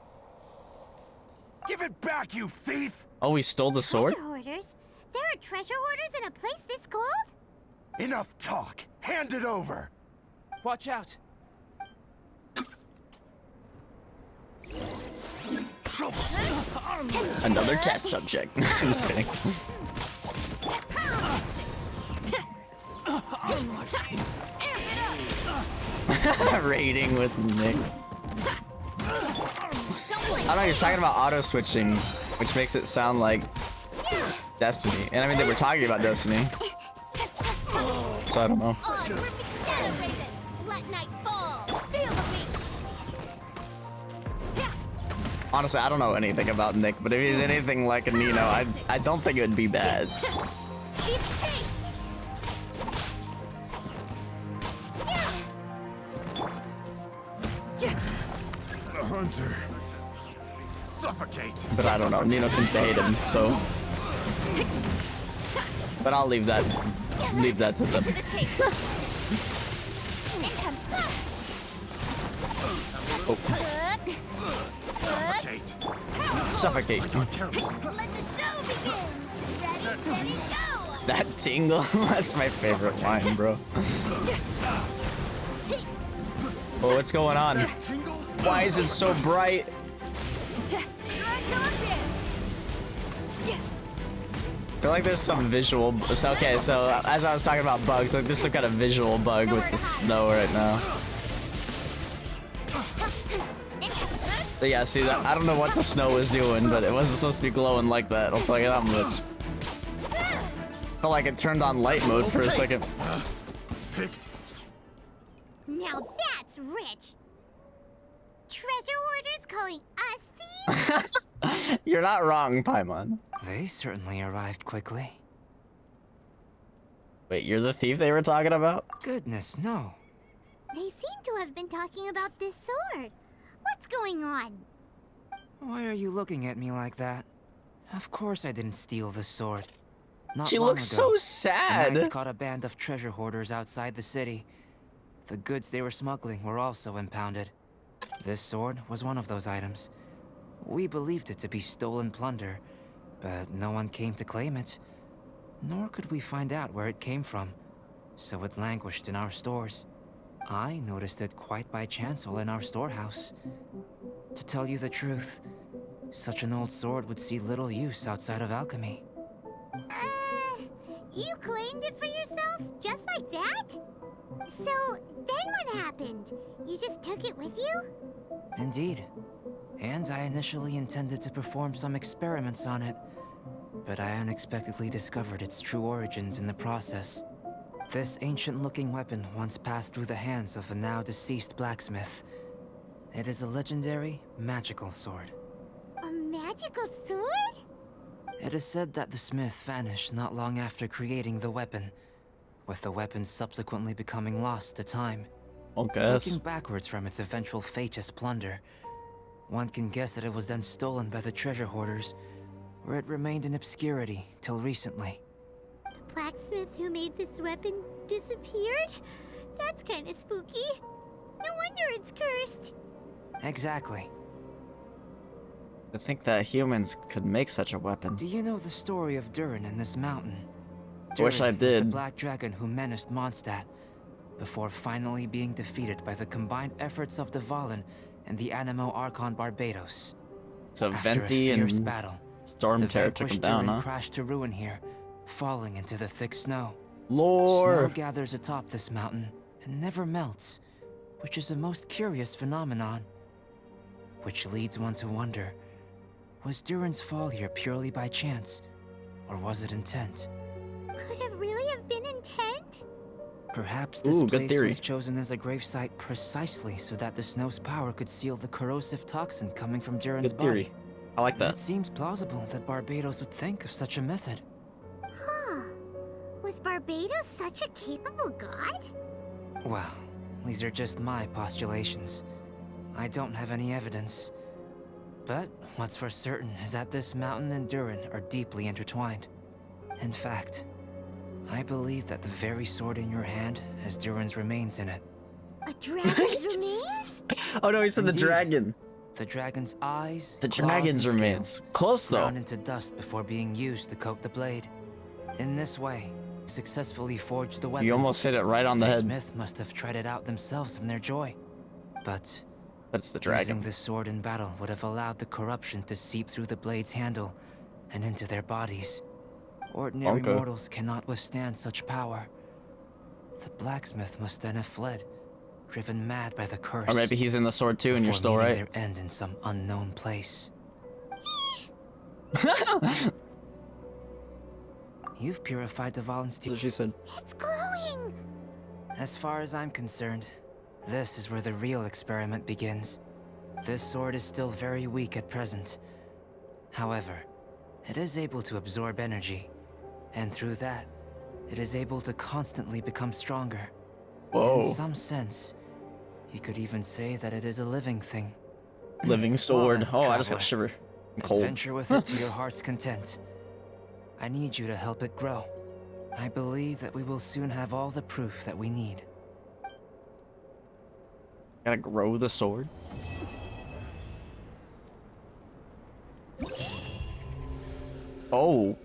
[SPEAKER 6] Give it back, you thief!
[SPEAKER 1] Oh, we stole the sword?
[SPEAKER 5] Treasure hoarders? There are treasure hoarders in a place this cold?
[SPEAKER 6] Enough talk! Hand it over!
[SPEAKER 8] Watch out!
[SPEAKER 1] Another test subject. I'm just kidding. Raiding with Nick. I don't know, you're talking about auto switching, which makes it sound like Destiny. And I mean, they were talking about Destiny. So I don't know. Honestly, I don't know anything about Nick, but if he's anything like a Nino, I don't think it would be bad.
[SPEAKER 6] The hunter. Suffocate.
[SPEAKER 1] But I don't know. Nino seems to hate him, so. But I'll leave that to them. Oh. Suffocate.
[SPEAKER 5] Let the show begin. Ready, steady, go.
[SPEAKER 1] That tingle, that's my favorite line, bro. Oh, what's going on? Why is it so bright? I feel like there's some visual. Okay, so as I was talking about bugs, like there's some kind of visual bug with the snow right now. But yeah, see that I don't know what the snow was doing, but it wasn't supposed to be glowing like that. I'll tell you that much. Felt like it turned on light mode for a second.
[SPEAKER 5] Now that's rich. Treasure hoarders calling us thieves?
[SPEAKER 1] You're not wrong, Paimon.
[SPEAKER 8] They certainly arrived quickly.
[SPEAKER 1] Wait, you're the thief they were talking about?
[SPEAKER 8] Goodness, no.
[SPEAKER 5] They seem to have been talking about this sword. What's going on?
[SPEAKER 8] Why are you looking at me like that? Of course I didn't steal the sword. Not
[SPEAKER 1] She
[SPEAKER 8] long
[SPEAKER 1] looks
[SPEAKER 8] ago,
[SPEAKER 1] so sad.
[SPEAKER 8] the Knights caught a band of treasure hoarders outside the city. The goods they were smuggling were also impounded. This sword was one of those items. We believed it to be stolen plunder, but no one came to claim it. Nor could we find out where it came from, so it languished in our stores. I noticed it quite by chance while in our storehouse. To tell you the truth, such an old sword would see little use outside of alchemy.
[SPEAKER 5] You claimed it for yourself? Just like that? So, then what happened? You just took it with you?
[SPEAKER 8] Indeed. And I initially intended to perform some experiments on it, but I unexpectedly discovered its true origins in the process. This ancient-looking weapon once passed through the hands of a now-deceased blacksmith. It is a legendary, magical sword.
[SPEAKER 5] A magical sword?
[SPEAKER 8] It is said that the smith vanished not long after creating the weapon, with the weapon subsequently becoming lost to time. Looking backwards from its eventual fate as plunder, one can guess that it was then stolen by the treasure hoarders, where it remained in obscurity till recently.
[SPEAKER 5] The blacksmith who made this weapon disappeared? That's kind of spooky. No wonder it's cursed.
[SPEAKER 8] Exactly.
[SPEAKER 1] To think that humans could make such a weapon.
[SPEAKER 8] Do you know the story of Durin in this mountain?
[SPEAKER 1] I wish I
[SPEAKER 8] Durin was the
[SPEAKER 1] did.
[SPEAKER 8] black dragon who menaced Mondstadt, before finally being defeated by the combined efforts of Dvalin and the Animo Archon Barbados.
[SPEAKER 1] So
[SPEAKER 8] After a
[SPEAKER 1] Venti
[SPEAKER 8] fierce
[SPEAKER 1] and
[SPEAKER 8] battle,
[SPEAKER 1] Storm
[SPEAKER 8] the
[SPEAKER 1] Terror took him
[SPEAKER 8] vanquished
[SPEAKER 1] down,
[SPEAKER 8] Durin
[SPEAKER 1] huh?
[SPEAKER 8] crashed to ruin here, falling into the thick snow.
[SPEAKER 1] Lore.
[SPEAKER 8] Snow gathers atop this mountain and never melts, which is a most curious phenomenon. Which leads one to wonder, was Durin's fall here purely by chance, or was it intent?
[SPEAKER 5] Could it really have been intent?
[SPEAKER 8] Perhaps this
[SPEAKER 1] Ooh, good
[SPEAKER 8] place
[SPEAKER 1] theory.
[SPEAKER 8] was chosen as a gravesite precisely so that the snow's power could seal the corrosive toxin coming from Durin's
[SPEAKER 1] Good theory.
[SPEAKER 8] body.
[SPEAKER 1] I like
[SPEAKER 8] It
[SPEAKER 1] that.
[SPEAKER 8] seems plausible that Barbados would think of such a method.
[SPEAKER 5] Huh. Was Barbados such a capable god?
[SPEAKER 8] Well, these are just my postulations. I don't have any evidence. But what's for certain is that this mountain and Durin are deeply intertwined. In fact, I believe that the very sword in your hand has Durin's remains in it.
[SPEAKER 5] A dragon's remains?
[SPEAKER 1] Oh no, he said the
[SPEAKER 8] Indeed.
[SPEAKER 1] dragon.
[SPEAKER 8] The dragon's eyes,
[SPEAKER 1] The
[SPEAKER 8] claws,
[SPEAKER 1] dragon's
[SPEAKER 8] and
[SPEAKER 1] remains.
[SPEAKER 8] scales
[SPEAKER 1] Close though.
[SPEAKER 8] ground into dust before being used to coat the blade. In this way, successfully forged the weapon.
[SPEAKER 1] You almost hit it right on the head.
[SPEAKER 8] Smith must have tried it out themselves in their joy. But
[SPEAKER 1] That's the dragon.
[SPEAKER 8] using this sword in battle would have allowed the corruption to seep through the blade's handle and into their bodies. Ordinary
[SPEAKER 1] Okay.
[SPEAKER 8] mortals cannot withstand such power. The blacksmith must then have fled, driven mad by the curse.
[SPEAKER 1] Or maybe he's in the sword too and you're
[SPEAKER 8] before
[SPEAKER 1] still
[SPEAKER 8] meeting
[SPEAKER 1] right.
[SPEAKER 8] their end in some unknown place. You've purified Dvalin's
[SPEAKER 1] That's what she said.
[SPEAKER 5] It's glowing!
[SPEAKER 8] As far as I'm concerned, this is where the real experiment begins. This sword is still very weak at present. However, it is able to absorb energy, and through that, it is able to constantly become stronger.
[SPEAKER 1] Whoa.
[SPEAKER 8] In some sense, you could even say that it is a living thing.
[SPEAKER 1] Living sword.
[SPEAKER 8] then,
[SPEAKER 1] Oh, I just got a
[SPEAKER 8] traveler,
[SPEAKER 1] shiver. I'm cold.
[SPEAKER 8] Adventure with it to your heart's content. I need you to help it grow. I believe that we will soon have all the proof that we need.
[SPEAKER 1] Gotta grow the sword. Oh.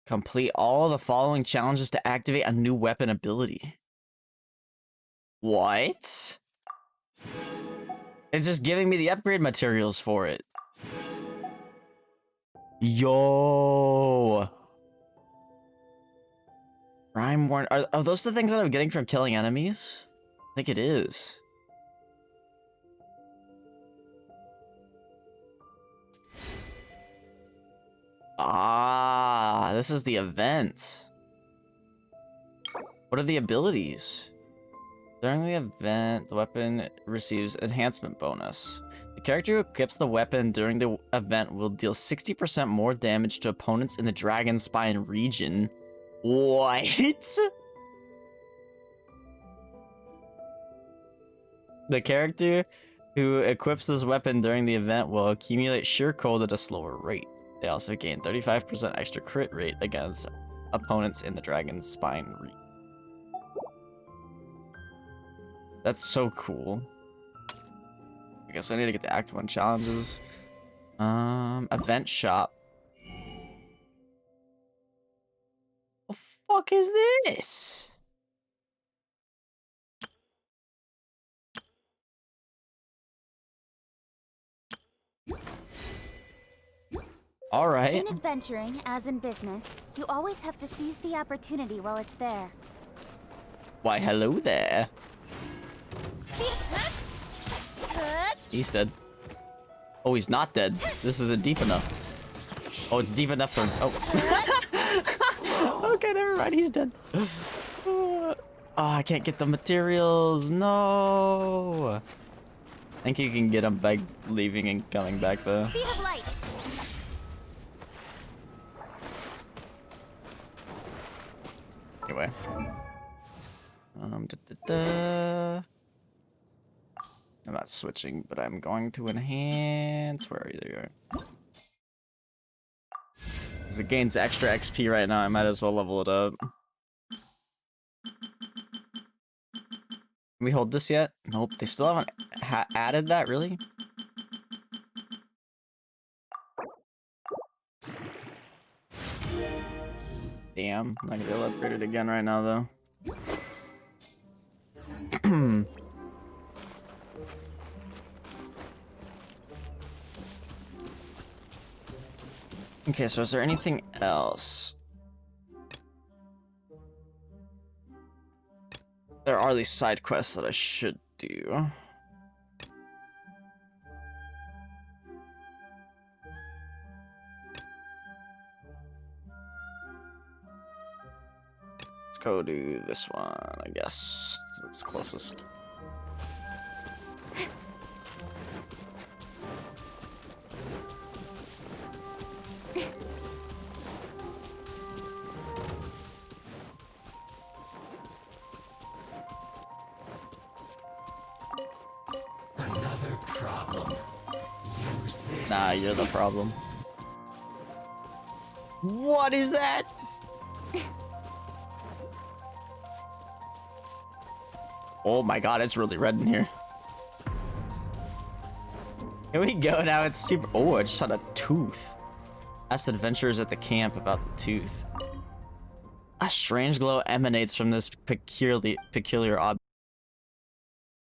[SPEAKER 1] Complete all the following challenges to activate a new weapon ability. What? It's just giving me the upgrade materials for it. Yo. Rhyme warn. Are those the things that I'm getting from killing enemies? I think it is. Ah, this is the event. What are the abilities? During the event, the weapon receives enhancement bonus. The character who equips the weapon during the event will deal 60% more damage to opponents in the Dragon Spine region. What? The character who equips this weapon during the event will accumulate Sure Cold at a slower rate. They also gain 35% extra crit rate against opponents in the Dragon's Spine region. That's so cool. I guess I need to get the Act 1 challenges. Event shop. What the fuck is this? All right.
[SPEAKER 10] In adventuring, as in business, you always have to seize the opportunity while it's there.
[SPEAKER 1] Why, hello there. He's dead. Oh, he's not dead. This isn't deep enough. Oh, it's deep enough for... Oh. Okay, never mind. He's dead. Oh, I can't get the materials. No. think you can get them by leaving and coming back though.
[SPEAKER 10] Speed of light.
[SPEAKER 1] Anyway. I'm not switching, but I'm going to enhance. Where are you? There you are. As it gains extra XP right now, I might as well level it up. Can we hold this yet? Nope, they still haven't added that, really? Damn, I'm not gonna be able to upgrade it again right now, though. Okay, so is there anything else? There are these side quests that I should do. Let's go do this one, I guess. That's closest.
[SPEAKER 6] Another problem. Use this.
[SPEAKER 1] Nah, you're the problem. What is that? Oh my god, it's really red in here. Here we go, now it's super— oh, I just found a tooth. Ask the adventurers at the camp about the tooth. A strange glow emanates from this peculiar object.